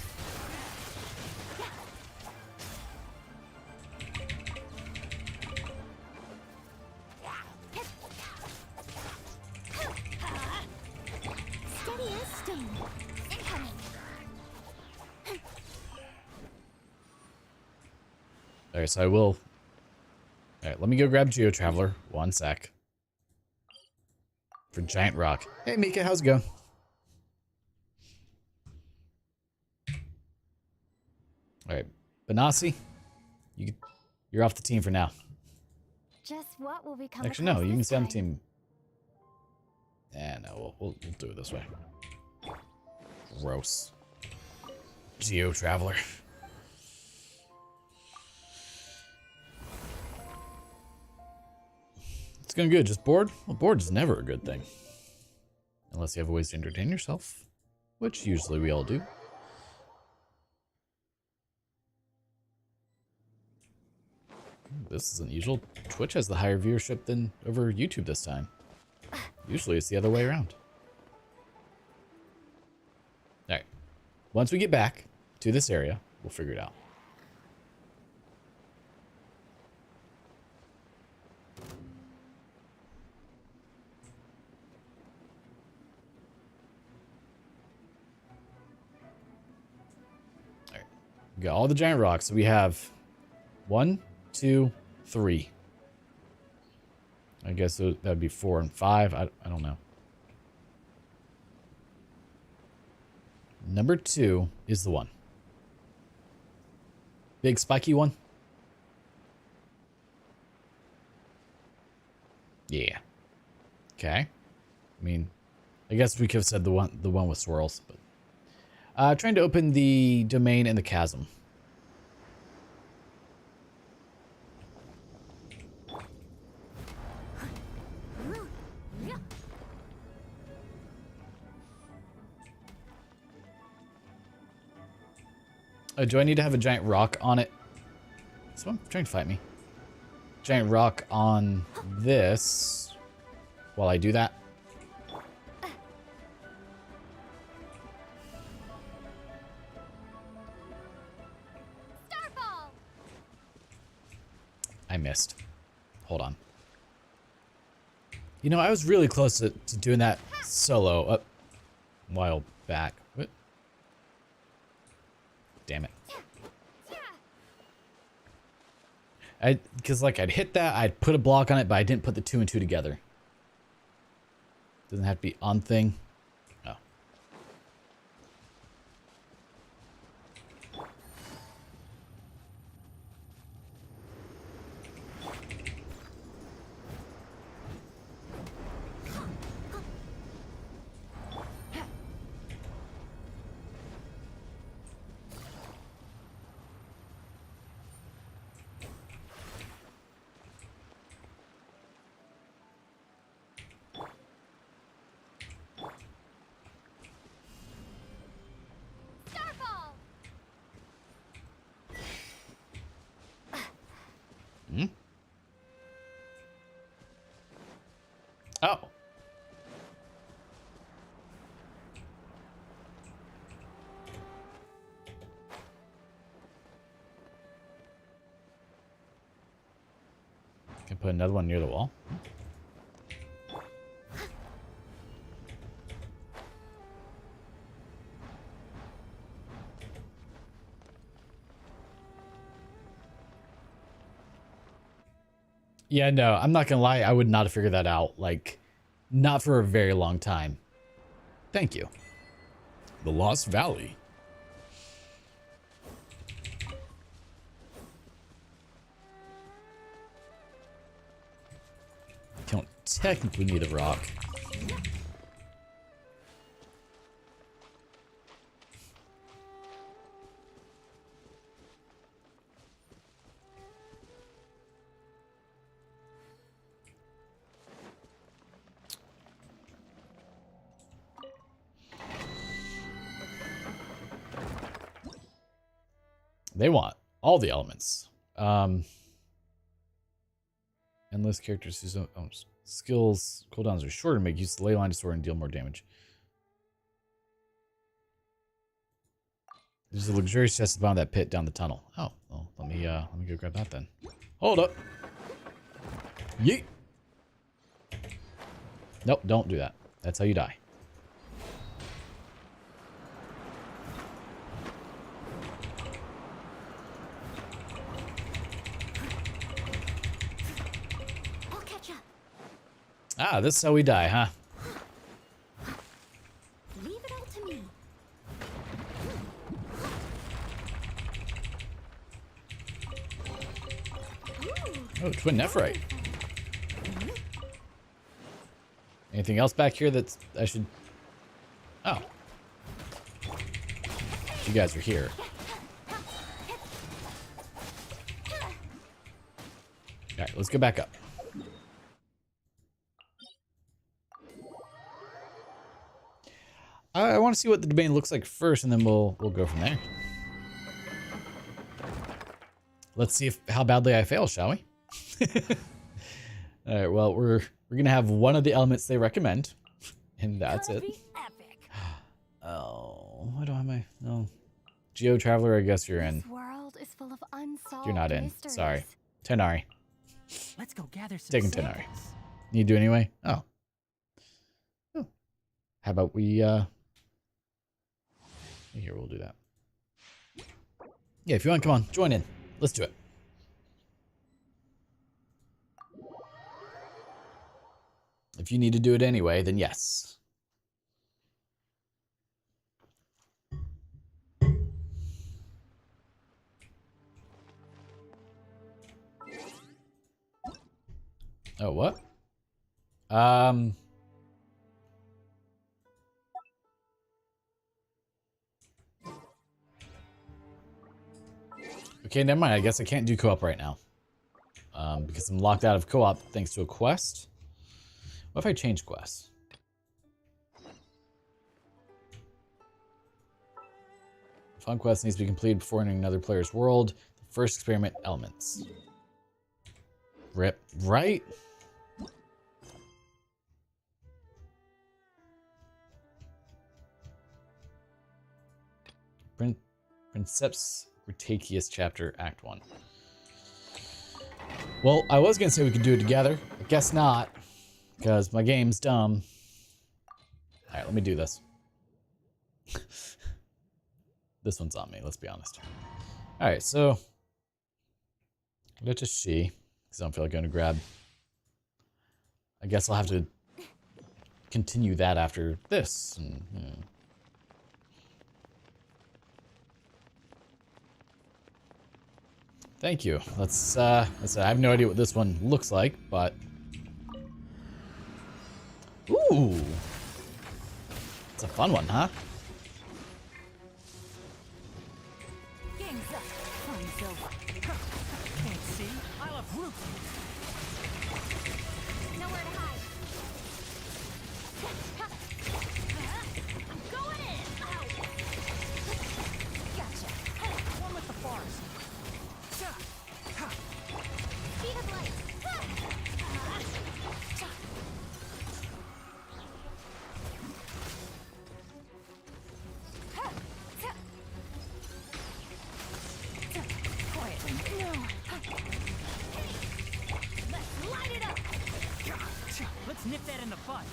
Steady as stone. Incoming. Alright, so I will... Alright, let me go grab Geo Traveler. 1 sec. For Giant Rock. Hey, Mika, how's it going? Alright, Benassi, you're off the team for now. Just what will we come Actually, no, across you can this stay on the time? team. No, we'll do it this way. Gross. Geo Traveler. It's going good. Just bored? Well, bored is never a good thing. Unless you have ways to entertain yourself. Which usually we all do. This isn't usual. Twitch has the higher viewership than over YouTube this time. Usually it's the other way around. Alright. Once we get back to this area, we'll figure it out. Alright. We got all the giant rocks. So we have 1, 2, 3. I guess that would be 4 and 5. I don't know. Number 2 is the one. Big spiky one. Yeah. Okay. I mean, I guess we could have said the one with swirls, but trying to open the domain in the chasm. Do I need to have a giant rock on it? Someone trying to fight me. Giant rock on this while I do that. Starfall! I missed. Hold on. You know, I was really close to doing that solo a while back. What? Damn it. Because like I'd hit that, I'd put a block on it, but I didn't put the 2 and 2 together. Doesn't have to be on thing. Oh. Hmm? Oh. Can put another one near the wall. Yeah, no, I'm not gonna lie. I would not have figured that out. Like, not for a very long time. Thank you. The Lost Valley. Don't technically need a rock. They want all the elements. And Endless characters whose skills cooldowns are shorter make use of the ley line to soar and deal more damage. There's a luxurious chest above that pit down the tunnel. Oh, well, let me go grab that then. Hold up. Yeet. Nope, don't do that. That's how you die. I'll catch up. Ah, this is how we die, huh? Leave it all to me. Oh, twin nephrite. Anything else back here that I should... Oh. You guys are here. Alright, let's go back up. I want to see what the domain looks like first, and then we'll go from there. Let's see how badly I fail, shall we? All right. Well, we're gonna have one of the elements they recommend, and that's it. Oh, I don't have my Geo Traveler. I guess you're in. This world is full of unsolved You're not in. mysteries. Sorry, Tenari. Let's go gather some Taking samples. Tenari. You do anyway. Oh. How about we? Here, we'll do that. Yeah, if you want, come on, join in. Let's do it. If you need to do it anyway, then yes. Oh, what? Okay, never mind. I guess I can't do co-op right now. Because I'm locked out of co-op thanks to a quest. What if I change quests? Fun quest needs to be completed before entering another player's world. The first experiment elements. Rip. Right? Princeps Cretaceous Chapter Act 1. Well, I was going to say we could do it together. I guess not. Because my game's dumb. Alright, let me do this. This one's on me, let's be honest. Alright, so... let's just see. Because I don't feel like going to grab... I guess I'll have to... continue that after this. And, Thank you. Let's I have no idea what this one looks like, but... Ooh! It's a fun one, huh? Game's up. Fun's over. Can't see. I love Root. Nowhere to hide. I'm going in. Ow. Gotcha. One with the forest. Speed of light. Quietly. No. Let's light it up. Let's nip that in the bud.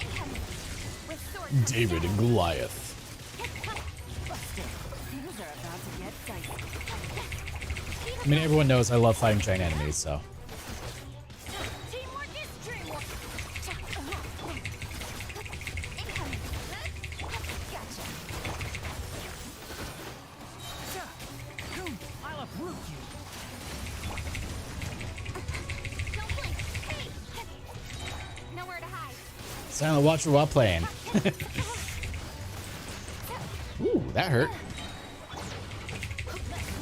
Incoming. With sword. David and Goliath. Busted. Things are about to get dicey. I mean, everyone knows I love fighting giant enemies, so... Teamwork is dreamwork. Incoming. Gotcha. I love Root you. Don't blink. Hey. Nowhere to hide. Silent watcher while playing. Ooh, that hurt.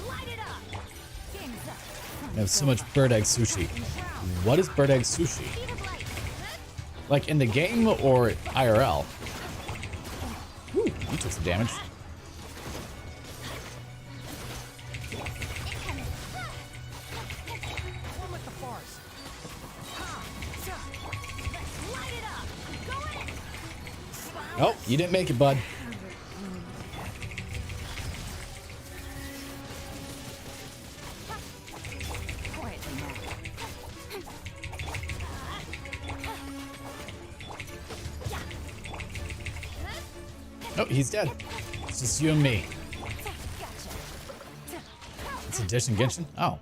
Light it up. Game's up. I have so much bird egg sushi. What is bird egg sushi? Like in the game or IRL? Ooh, you took some damage. Oh, you didn't make it, bud. Oh, he's dead. It's just you and me. It's a dish in Genshin? Oh.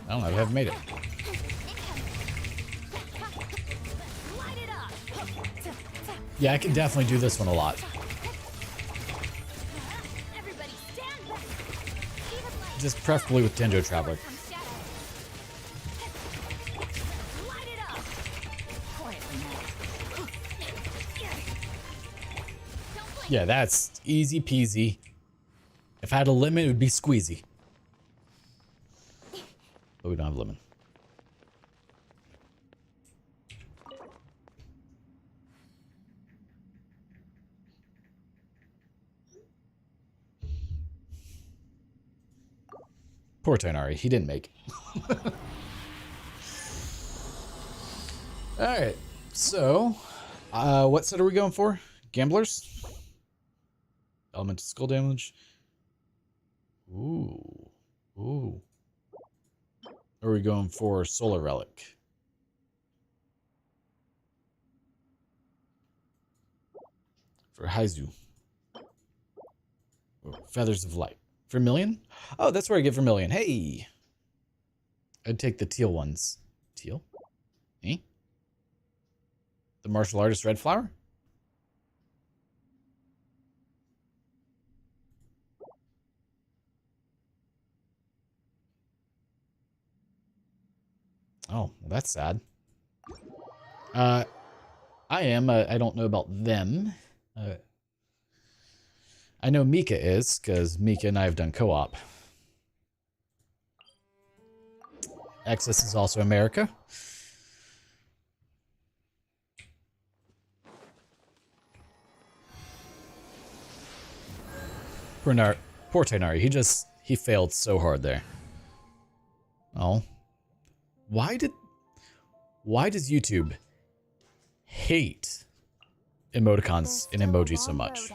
I don't know, I haven't made it. Yeah, I can definitely do this one a lot. Just preferably with Tenjo Traveler. Yeah, that's easy peasy. If I had a limit, it would be squeezy. But we don't have a limit. Poor Tainari, he didn't make it. Alright, so what set are we going for? Gamblers? Elemental skull damage. Ooh. Ooh. Or are we going for Solar Relic? For Haizu. Oh, Feathers of Light. Vermilion? Oh, that's where I get Vermilion. Hey! I'd take the teal ones. Teal? Eh? The martial artist red flower? Oh, well, that's sad. I am. I don't know about them. I know Mika is, because Mika and I have done co-op. Excess is also America. Poor Tainari, he failed so hard there. Oh. Why does YouTube hate emoticons and emojis so much?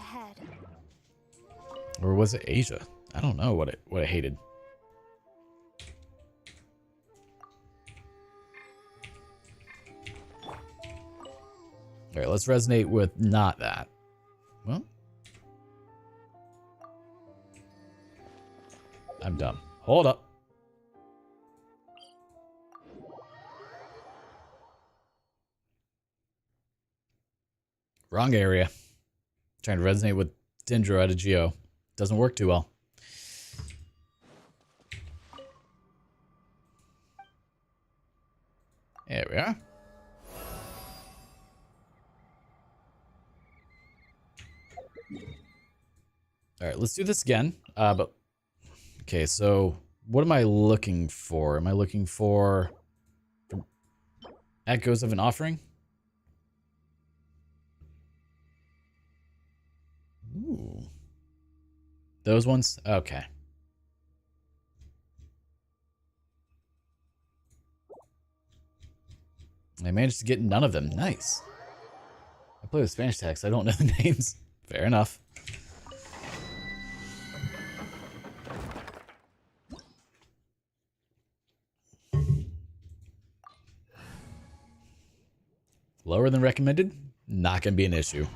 Or was it Asia? I don't know what it hated. All right, let's resonate with not that. Well, I'm dumb. Hold up. Wrong area. Trying to resonate with Dendro out of Geo. Doesn't work too well. There we are. All right, let's do this again. But okay, so what am I looking for? Am I looking for Echoes of an Offering? Ooh. Those ones? Okay. I managed to get none of them. Nice. I play with Spanish text. I don't know the names. Fair enough. Lower than recommended? Not going to be an issue.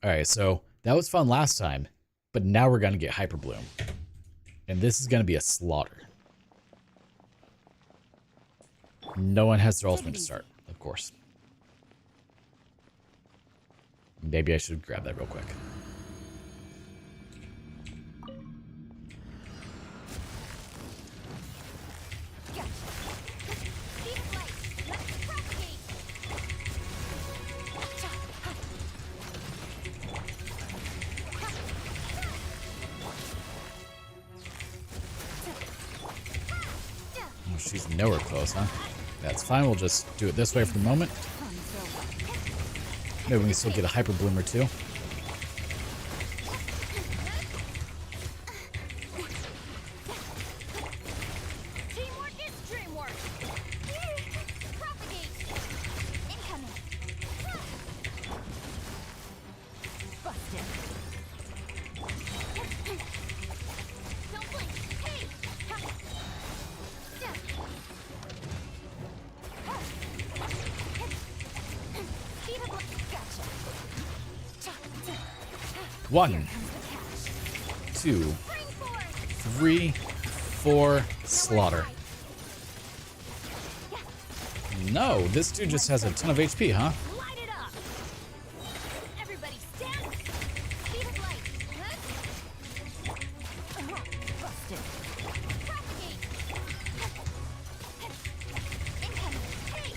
Alright, so that was fun last time, but now we're going to get Hyper Bloom. And this is going to be a slaughter. No one has their ultimate to start, of course. Maybe I should grab that real quick. Oh, she's nowhere close, huh? That's fine, we'll just do it this way for the moment. Maybe we can still get a Hyper Bloom or two. Teamwork is dreamwork. Propagate. Incoming. 1, 2, 3, 4, slaughter. No, this dude just has a ton of HP, huh? Light it up. Everybody stand. Speed of light. Busted. Propagate. Incoming. Hey.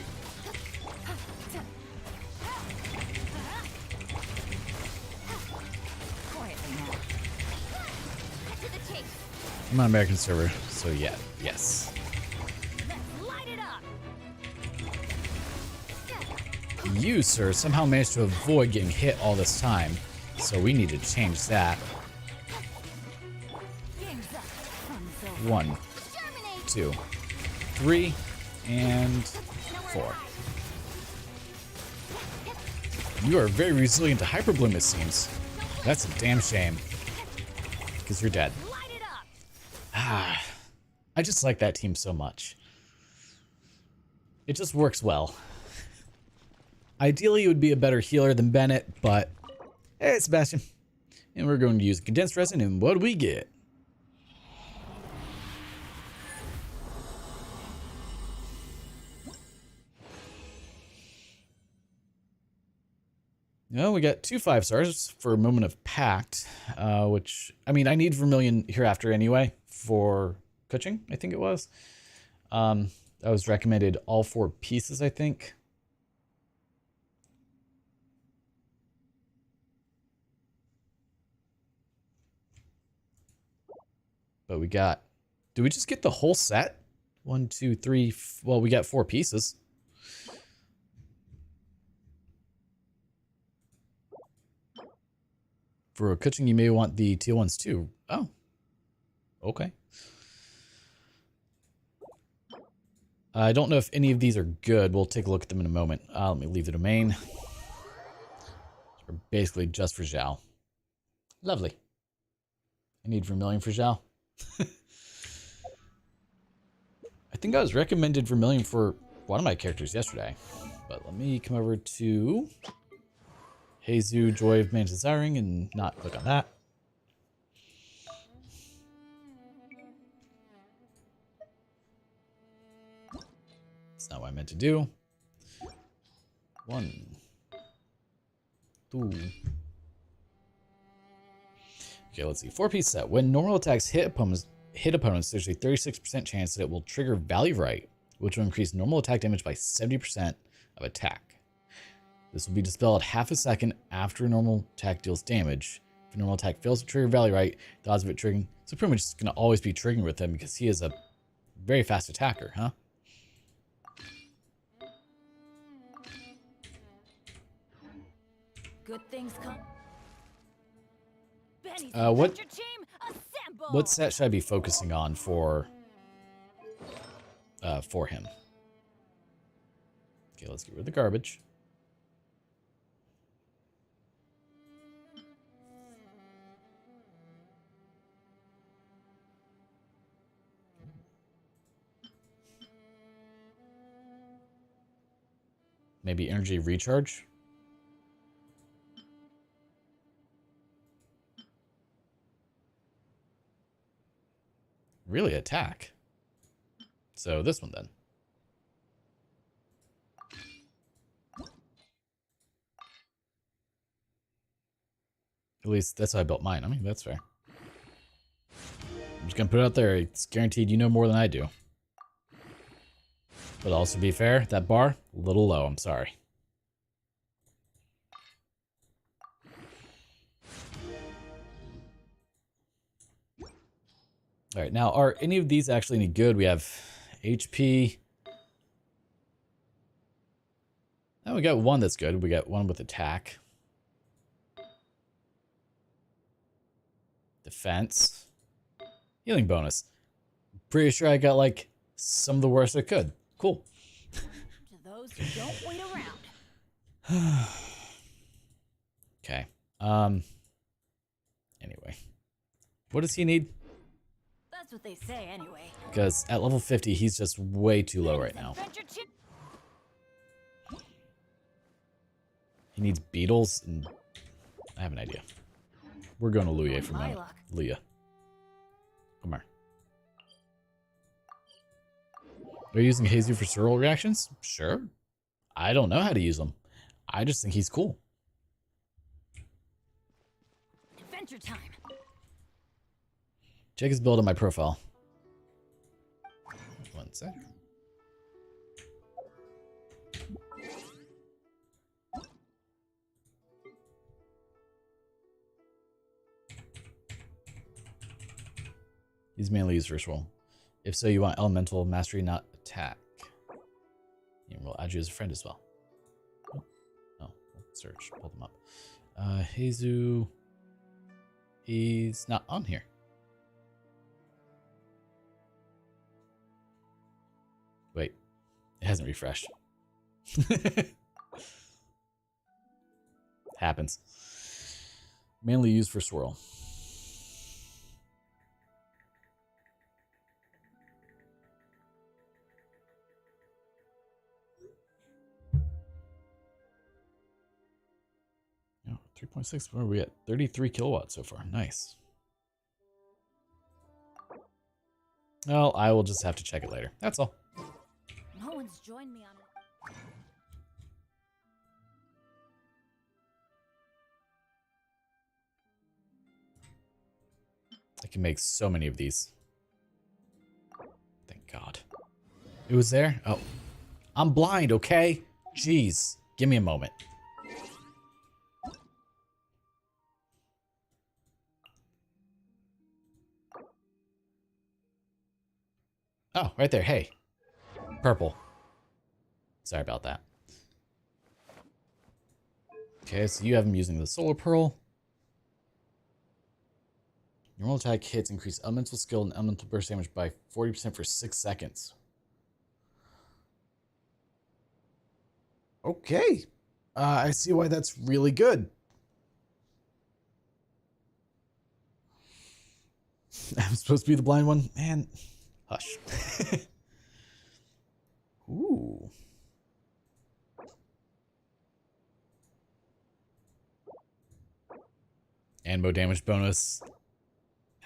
Quietly now. Cut to the chase. I'm on American server, so yeah, yes. Let's light it up. You, sir, somehow managed to avoid getting hit all this time, so we need to change that. Game's up. Fun's over. 1, 2, 3, and 4. You are very resilient to Hyperbloom, it seems. That's a damn shame. Because you're dead. Ah, I just like that team so much. It just works well. Ideally, it would be a better healer than Bennett, but hey, it's Sebastian. And we're going to use condensed resin, and what do we get? Well, we got 2 5-stars for a Moment of Pact, which, I mean, I need Vermilion hereafter anyway for Kuching, I think it was. That was recommended all 4 pieces, I think. But we got, did we just get the whole set? 1, 2, 3, well, we got 4 pieces. For Kuching, you may want the teal ones too. Oh, okay. I don't know if any of these are good. We'll take a look at them in a moment. Let me leave the domain. We're basically just for Zhao. Lovely. I need Vermilion for Zhao. I think I was recommended Vermilion for one of my characters yesterday. But let me come over to Heizu, Joy of Man's Desiring, and not click on that. That's not what I meant to do. 1, 2. Okay, let's see. 4-piece set. When normal attacks hit opponents, there's a 36% chance that it will trigger Value Right, which will increase normal attack damage by 70% of attack. This will be dispelled half a second after a normal attack deals damage. If a normal attack fails to trigger Value Right, the odds of it triggering... So pretty much it's going to always be triggering with him because he is a very fast attacker, huh? Good things come. Benny's What adventure team, assemble! what set should I be focusing on for him? Okay, let's get rid of the garbage. Maybe energy recharge. Really attack. So this one then. At least that's how I built mine. I mean, that's fair. I'm just gonna put it out there. It's guaranteed you know more than I do. But also be fair, that bar, a little low, I'm sorry. Alright, now are any of these actually any good? We have HP. Now we got one that's good. We got one with attack. Defense. Healing bonus. Pretty sure I got like some of the worst I could. Cool. To those who don't wait around. Okay. Anyway. What does he need? That's what they say anyway. Because at level 50, he's just way too low right now. He needs beetles, and I have an idea. We're going to Luya for a moment. Luya. Come here. Are you using Jesus for swirl reactions? Sure. I don't know how to use them. I just think he's cool. Adventure time. Check his build on my profile. One sec. He's mainly used for swirl. If so, you want elemental mastery, not attack. And we'll add you as a friend as well. Oh, we'll search, pull them up. Jesus, he's not on here. Wait, it hasn't refreshed. Happens. Mainly used for swirl. No, 3.6. Where are we at? 33 kilowatts so far. Nice. Well, I will just have to check it later. That's all. No one's joined me on it. I can make so many of these. Thank God. It was there? Oh. I'm blind, okay? Jeez. Give me a moment. Oh, right there. Hey. Purple. Sorry about that. Okay, so you have him using the Solar Pearl. Normal attack hits increase elemental skill and elemental burst damage by 40% for 6 seconds. Okay. I see why that's really good. I'm supposed to be the blind one? Man, hush. Ooh. Ammo damage bonus.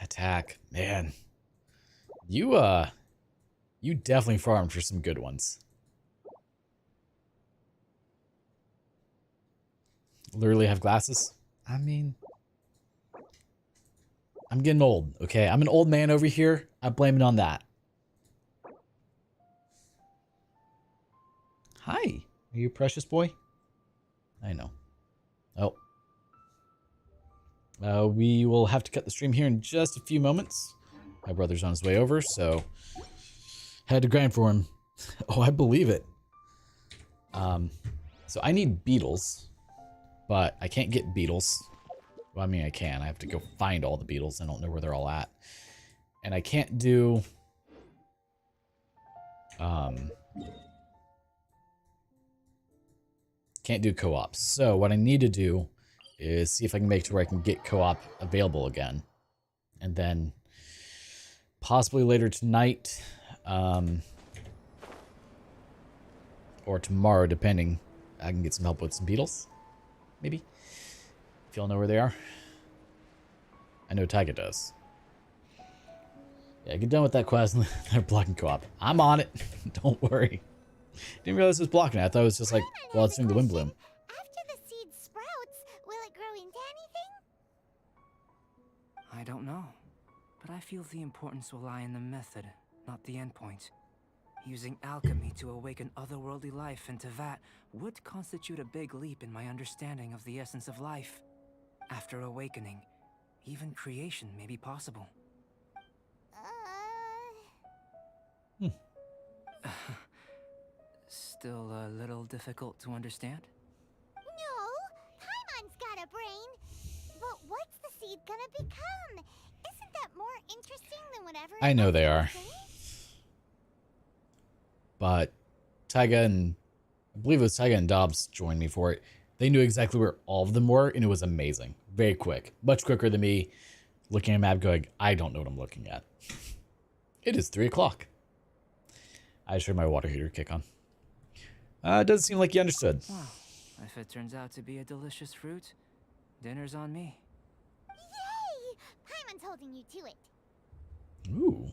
Attack. Man. You definitely farmed for some good ones. Literally have glasses? I mean, I'm getting old, okay? I'm an old man over here. I blame it on that. Hi. Are you a precious boy? I know. Oh. We will have to cut the stream here in just a few moments. My brother's on his way over, so had to grind for him. Oh, I believe it. So I need beetles, but I can't get beetles. Well, I mean, I can. I have to go find all the beetles. I don't know where they're all at. And I can't do... Can't do co-ops. So what I need to do is see if I can make it to where I can get co-op available again. And then possibly later tonight, or tomorrow, depending, I can get some help with some beetles. Maybe. If y'all know where they are. I know Taiga does. Yeah, get done with that quest and they're blocking co-op. I'm on it. Don't worry. Didn't realize it was blocking it. I thought it was just like, well, it's doing the wind bloom. After the seed sprouts, will it grow into anything? I don't know, but I feel the importance will lie in the method, not the endpoint. Using alchemy to awaken otherworldly life into that would constitute a big leap in my understanding of the essence of life. After awakening, even creation may be possible. Still a little difficult to understand? No, Paimon's got a brain. But what's the seed gonna become? Isn't that more interesting than whatever? I know they are. But Taiga and I believe it was Taiga and Dobbs joined me for it. They knew exactly where all of them were, and it was amazing. Very quick. Much quicker than me looking at a map going, I don't know what I'm looking at. It is 3 o'clock. I just heard my water heater kick on. It doesn't seem like you understood. Well, if it turns out to be a delicious fruit, dinner's on me. Yay! holding you to it. Ooh.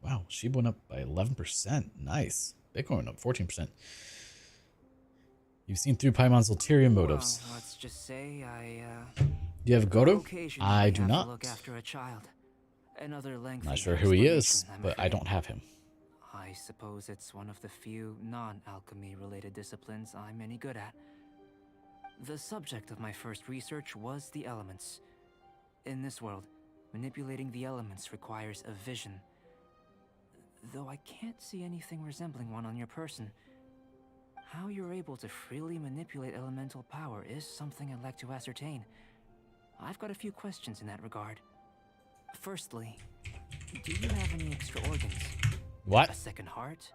Wow, she went up by 11%. Nice. Bitcoin went up 14%. You've seen through Paimon's ulterior motives. Well, let's just say Do you have a Goto? occasionally I do have to not. look after a child. Another lengthy Not sure who he is, explanation, I'm but I afraid. don't have him. I suppose it's one of the few non-alchemy related disciplines I'm any good at. The subject of my first research was the elements. In this world, manipulating the elements requires a vision. Though I can't see anything resembling one on your person, how you're able to freely manipulate elemental power is something I'd like to ascertain. I've got a few questions in that regard. Firstly, do you have any extra organs? What? A second heart?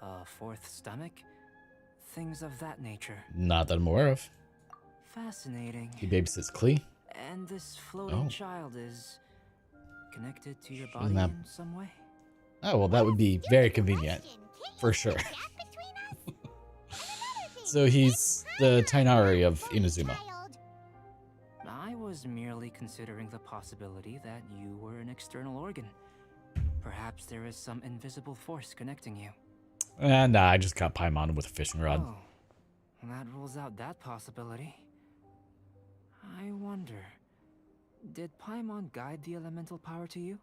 A fourth stomach? Things of that nature. Not that I'm aware of. Fascinating. He babysits Klee. And this floating Oh. child is connected to your Doesn't body have- in some way? Oh, well, that would be very convenient. For sure. So he's the Tainari of Inazuma. I was merely considering the possibility that you were an external organ. Perhaps there is some invisible force connecting you. Nah, I just got Paimon with a fishing rod. Oh, that rules out that possibility. I wonder, did Paimon guide the elemental power to you?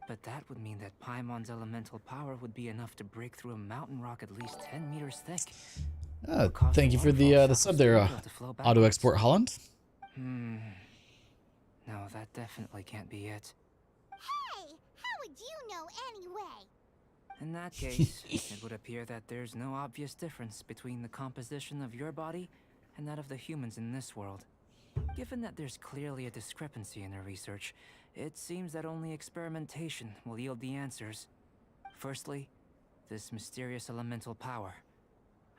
But that would mean that Paimon's elemental power would be enough to break through a mountain rock at least 10 meters thick. Thank you for the sub there, Auto Export Holland. No, that definitely can't be it. Hey, how would you know anyway? In that case, it would appear that there's no obvious difference between the composition of your body and that of the humans in this world. Given that there's clearly a discrepancy in their research, it seems that only experimentation will yield the answers. Firstly, this mysterious elemental power.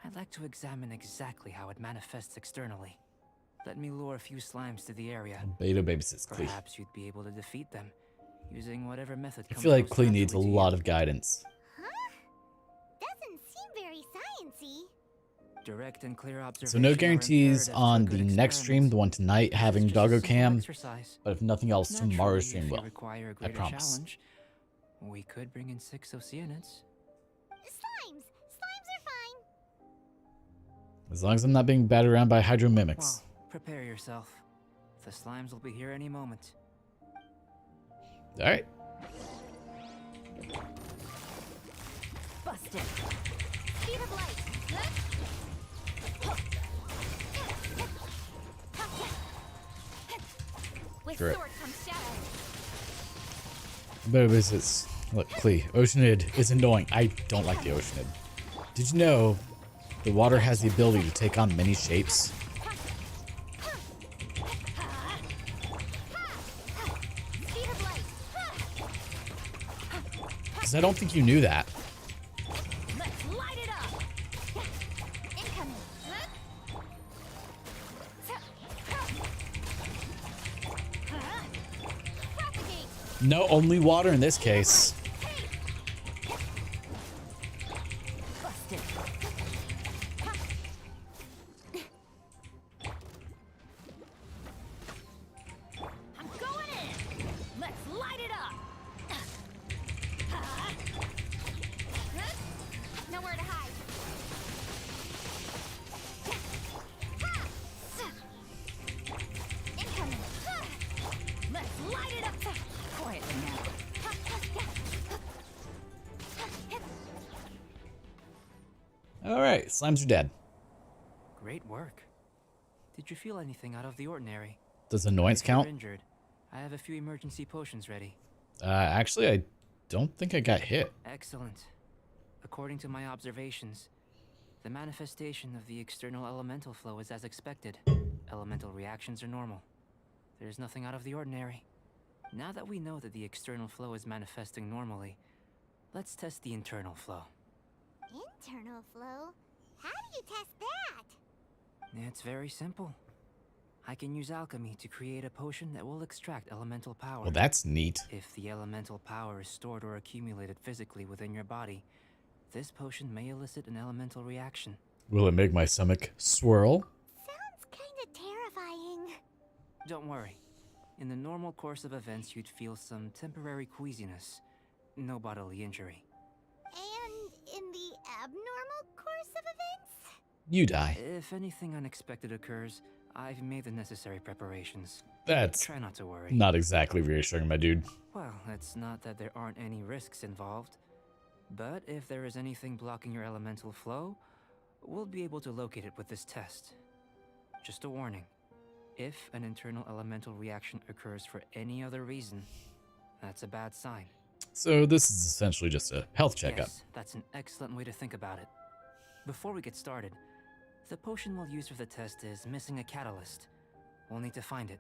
I'd like to examine exactly how it manifests externally. Let me lure a few slimes to the area. Beta babysits Klee. Perhaps you'd be able to defeat them, using whatever method I comes feel like most Klee needs a naturally to you. lot of guidance. Doesn't seem very sciencey. Direct and clear observation So no are guarantees imperative on to a the good next stream, the one tonight, having It's just a Doggo simple Cam. exercise. But if nothing else, tomorrow's stream Naturally, if you will. require a I greater promise. challenge, we could bring in 6 Oceanids. Slimes are fine. As long as I'm not being battered around by Hydro Mimics. Well, prepare yourself. The slimes will be here any moment. Alright. Busted. Speed of light. With Correct. sword comes shadow. Better visits. Look, Klee, Oceanid is annoying. I don't like the Oceanid. Did you know the water has the ability to take on many shapes? Speed of light. Because I don't think you knew that. Let's light it up. Incoming. Propagate. No, only water in this case. Busted. I'm going in. Let's light it up. Nowhere to hide. Incoming. Let's light it up. Quietly now. Alright, slimes are dead. Great work. Did you feel anything out of the ordinary? Does annoyance If you're count? injured, I have a few emergency potions ready. Actually, I don't think I got hit. Excellent. According to my observations, the manifestation of the external elemental flow is as expected. Elemental reactions are normal. There's nothing out of the ordinary. Now that we know that the external flow is manifesting normally, let's test the internal flow. Internal flow? How do you test that? It's very simple. I can use alchemy to create a potion that will extract elemental power. Well, that's neat. If the elemental power is stored or accumulated physically within your body, this potion may elicit an elemental reaction. Will it make my stomach swirl? Sounds kinda terrifying. Don't worry. In the normal course of events, you'd feel some temporary queasiness. No bodily injury. And in the abnormal course of events? You die. If anything unexpected occurs, I've made the necessary preparations. That's Try not to worry. not exactly reassuring, my dude. Well, it's not that there aren't any risks involved. But if there is anything blocking your elemental flow, we'll be able to locate it with this test. Just a warning. If an internal elemental reaction occurs for any other reason, that's a bad sign. So this is essentially just a health checkup. Yes, that's an excellent way to think about it. Before we get started, the potion we'll use for the test is missing a catalyst. We'll need to find it.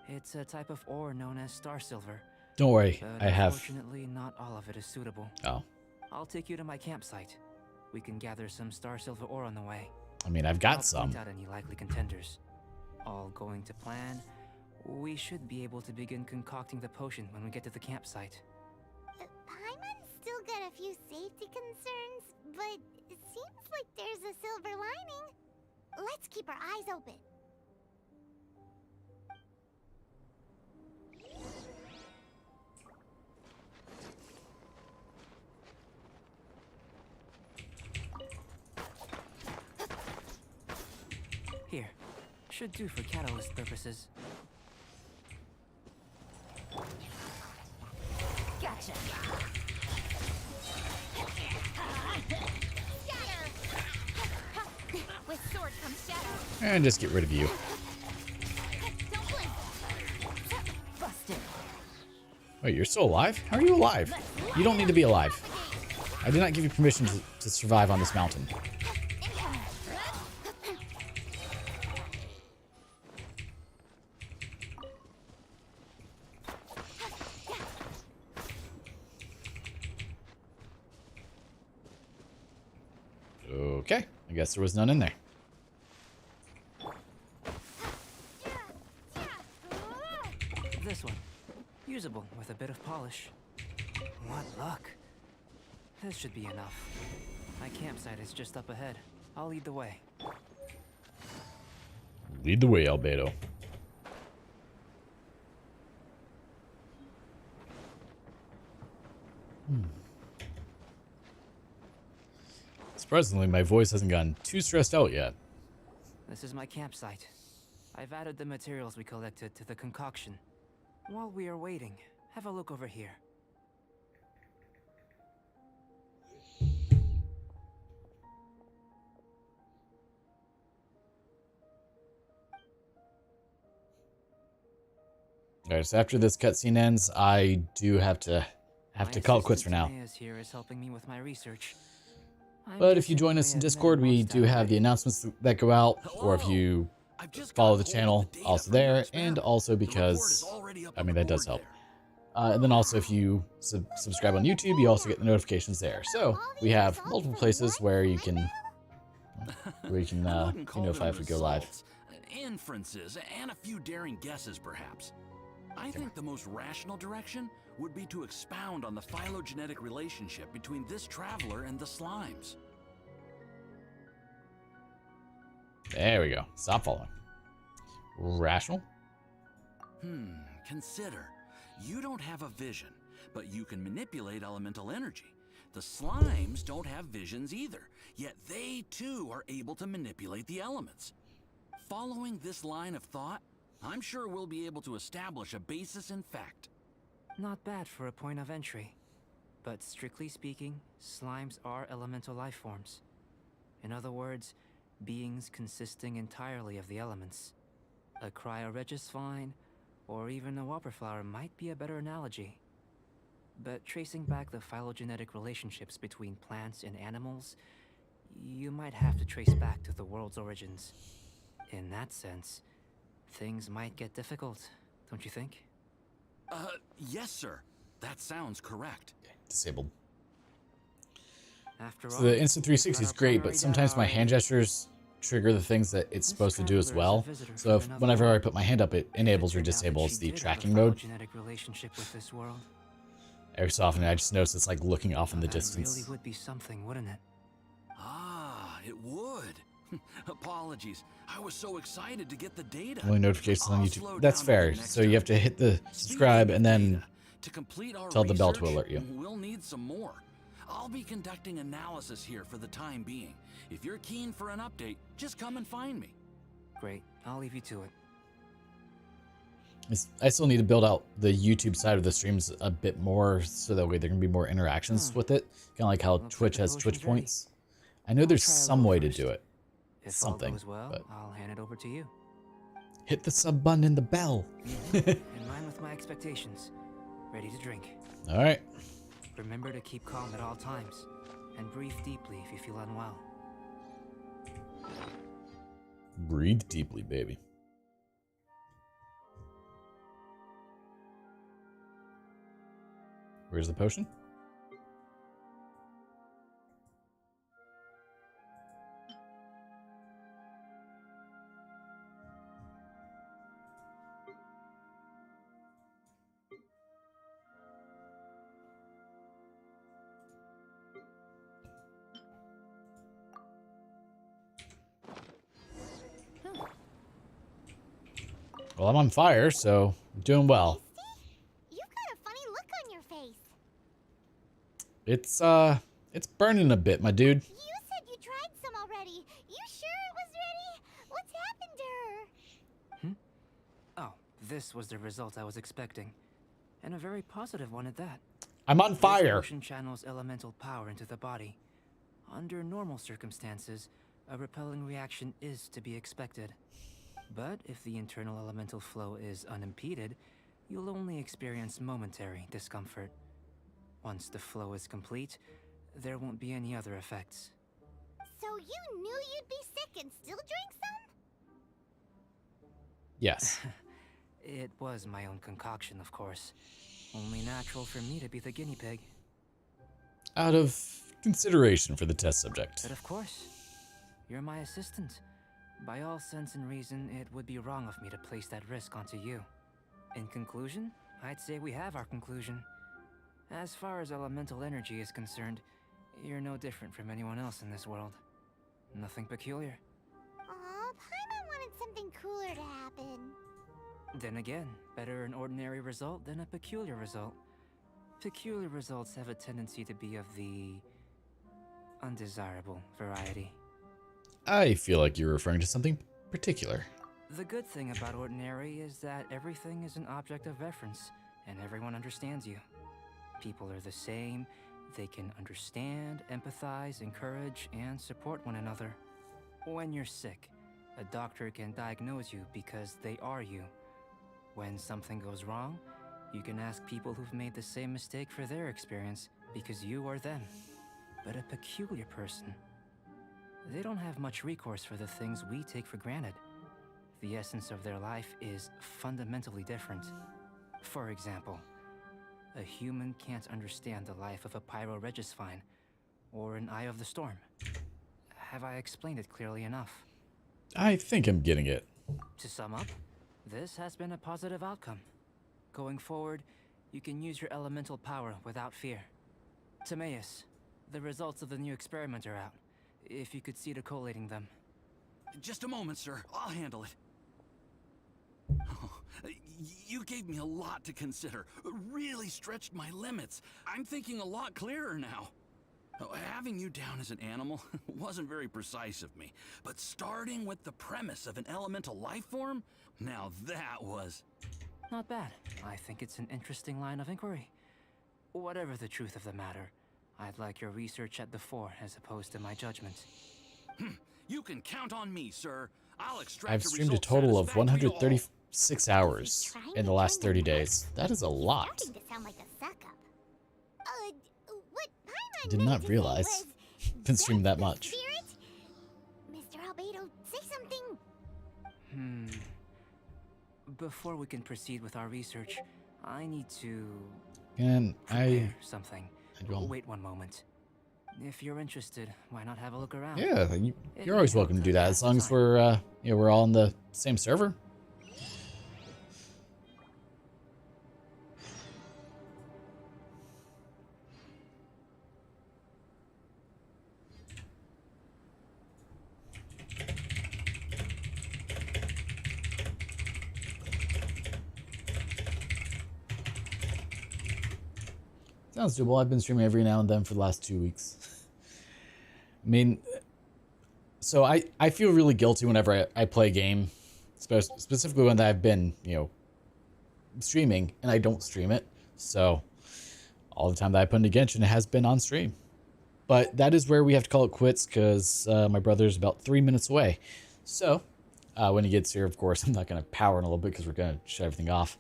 It's a type of ore known as star silver. Don't worry, But I have... unfortunately, not all of it is suitable. Oh. I'll take you to my campsite. We can gather some star silver ore on the way. I mean, I've got I'll some. point out any likely contenders. All going to plan, we should be able to begin concocting the potion when we get to the campsite. Paimon's still got a few safety concerns, but it seems like there's a silver lining. Let's keep our eyes open. Here, should do for catalyst purposes. Gotcha. With sword comes shadow. And just get rid of you. Don't blink. Busted. Wait, you're still alive? How are you alive? You don't need to be alive. I did not give you permission to survive on this mountain. Okay, I guess there was none in there. This one. Usable with a bit of polish. What luck. This should be enough. My campsite is just up ahead. I'll lead the way. Lead the way, Albedo. Surprisingly, my voice hasn't gotten too stressed out yet. This is my campsite. I've added the materials we collected to the concoction. While we are waiting, have a look over here. Alright, so after this cutscene ends, I do have to call it quits for now. Here is helping me with my research. But if you join us in Discord, we do have the announcements that go out, or if you follow the channel, also there, and also because, I mean, that does help. And then also if you subscribe on YouTube, you also get the notifications there. So we have multiple places where you can be notified if we go live. Inferences and a few daring guesses, perhaps. I think the most rational direction would be to expound on the phylogenetic relationship between this traveler and the slimes. There we go. Stop following. Rational? Consider. You don't have a vision, but you can manipulate elemental energy. The slimes don't have visions either, yet they too are able to manipulate the elements. Following this line of thought, I'm sure we'll be able to establish a basis in fact. Not bad for a point of entry. But strictly speaking, slimes are elemental life forms. In other words, beings consisting entirely of the elements. A cryoregisvine, or even a whopperflower might be a better analogy. But tracing back the phylogenetic relationships between plants and animals, you might have to trace back to the world's origins. In that sense, things might get difficult, don't you think? Yes, sir. That sounds correct. Disabled. After So all, the instant 360 is great, but sometimes my hand gestures trigger the things that it's supposed to do as well. So if, whenever I put my hand up, it enables or disables the tracking mode. Relationship with this world. Every so often, I just notice it's like looking off in the distance. Really would be something, wouldn't it? Ah, it would. Apologies. I was so excited to get the data. Only notifications on I'll YouTube. slow That's down fair. again next So you have to hit the subscribe and then To complete our tell the bell to research, alert you. We'll need some more. I'll be conducting analysis here for the time being. If you're keen for an update, just come and find me. Great. I'll leave you to it. I still need to build out the YouTube side of the streams a bit more, so that way there can be more interactions with it. Kind of like how Twitch has Twitch points. I know there's some way to do it. If Something. all goes well, But I'll hand it over to you. hit the sub button and the bell. In line with my expectations. Ready to drink. All right. Remember to keep calm at all times, and breathe deeply if you feel unwell. Breathe deeply, baby. Where's the potion? Well, I'm on fire, so I'm doing well. You've got a funny look on your face. It's burning a bit, my dude. You said you tried some already. You sure it was ready? What's happened to her? Oh, this was the result I was expecting. And a very positive one at that. I'm on This fire. potion channels elemental power into the body. Under normal circumstances, a repelling reaction is to be expected. But if the internal elemental flow is unimpeded, you'll only experience momentary discomfort. Once the flow is complete, there won't be any other effects. So you knew you'd be sick and still drank some? Yes. It was my own concoction, of course. Only natural for me to be the guinea pig. Out of consideration for the test subject. But of course, you're my assistant. By all sense and reason, it would be wrong of me to place that risk onto you. In conclusion, I'd say we have our conclusion. As far as elemental energy is concerned, you're no different from anyone else in this world. Nothing peculiar. Aw, Paimon wanted something cooler to happen. Then again, better an ordinary result than a peculiar result. Peculiar results have a tendency to be of the undesirable variety. I feel like you're referring to something particular. The good thing about ordinary is that everything is an object of reference, and everyone understands you. People are the same, they can understand, empathize, encourage, and support one another. When you're sick, a doctor can diagnose you because they are you. When something goes wrong, you can ask people who've made the same mistake for their experience because you are them. But a peculiar person, they don't have much recourse for the things we take for granted. The essence of their life is fundamentally different. For example, a human can't understand the life of a pyroregisvine or an eye of the storm. Have I explained it clearly enough? I think I'm getting it. To sum up, this has been a positive outcome. Going forward, you can use your elemental power without fear. Timaeus, the results of the new experiment are out. If you could see to collating them. Just a moment, sir. I'll handle it. Oh, you gave me a lot to consider. Really stretched my limits. I'm thinking a lot clearer now. Having you down as an animal wasn't very precise of me, but starting with the premise of an elemental life form, now that was... Not bad. I think it's an interesting line of inquiry. Whatever the truth of the matter, I'd like your research at the fore as opposed to my judgment. You can count on me, sir. I'll extract I've streamed a total of 136 hours in the last 30 days. That is a lot. Starting to sound like a suck-up. What Paimon I did meant not to realize say was, I've streamed that much. Spirit? Mr. Albedo, say something. Before we can proceed with our research, I need to... And prepare something. don't- Wait one moment. If you're interested, why not have a look around? Yeah, It you're may always help welcome to to do that pass as the long as time. we're we're all on the same server. Sounds doable. I've been streaming every now and then for the last 2 weeks. I mean, so I feel really guilty whenever I play a game, specifically when I've been, streaming and I don't stream it. So all the time that I put into Genshin has been on stream. But that is where we have to call it quits because my brother's about 3 minutes away. So when he gets here, of course, I'm not going to power in a little bit because we're going to shut everything off.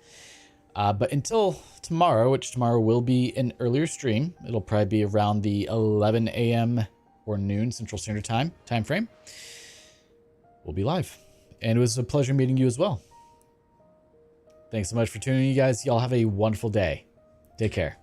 But until tomorrow, which tomorrow will be an earlier stream, it'll probably be around the 11 a.m. or noon Central Standard Time frame. We'll be live. And it was a pleasure meeting you as well. Thanks so much for tuning in, you guys. Y'all have a wonderful day. Take care.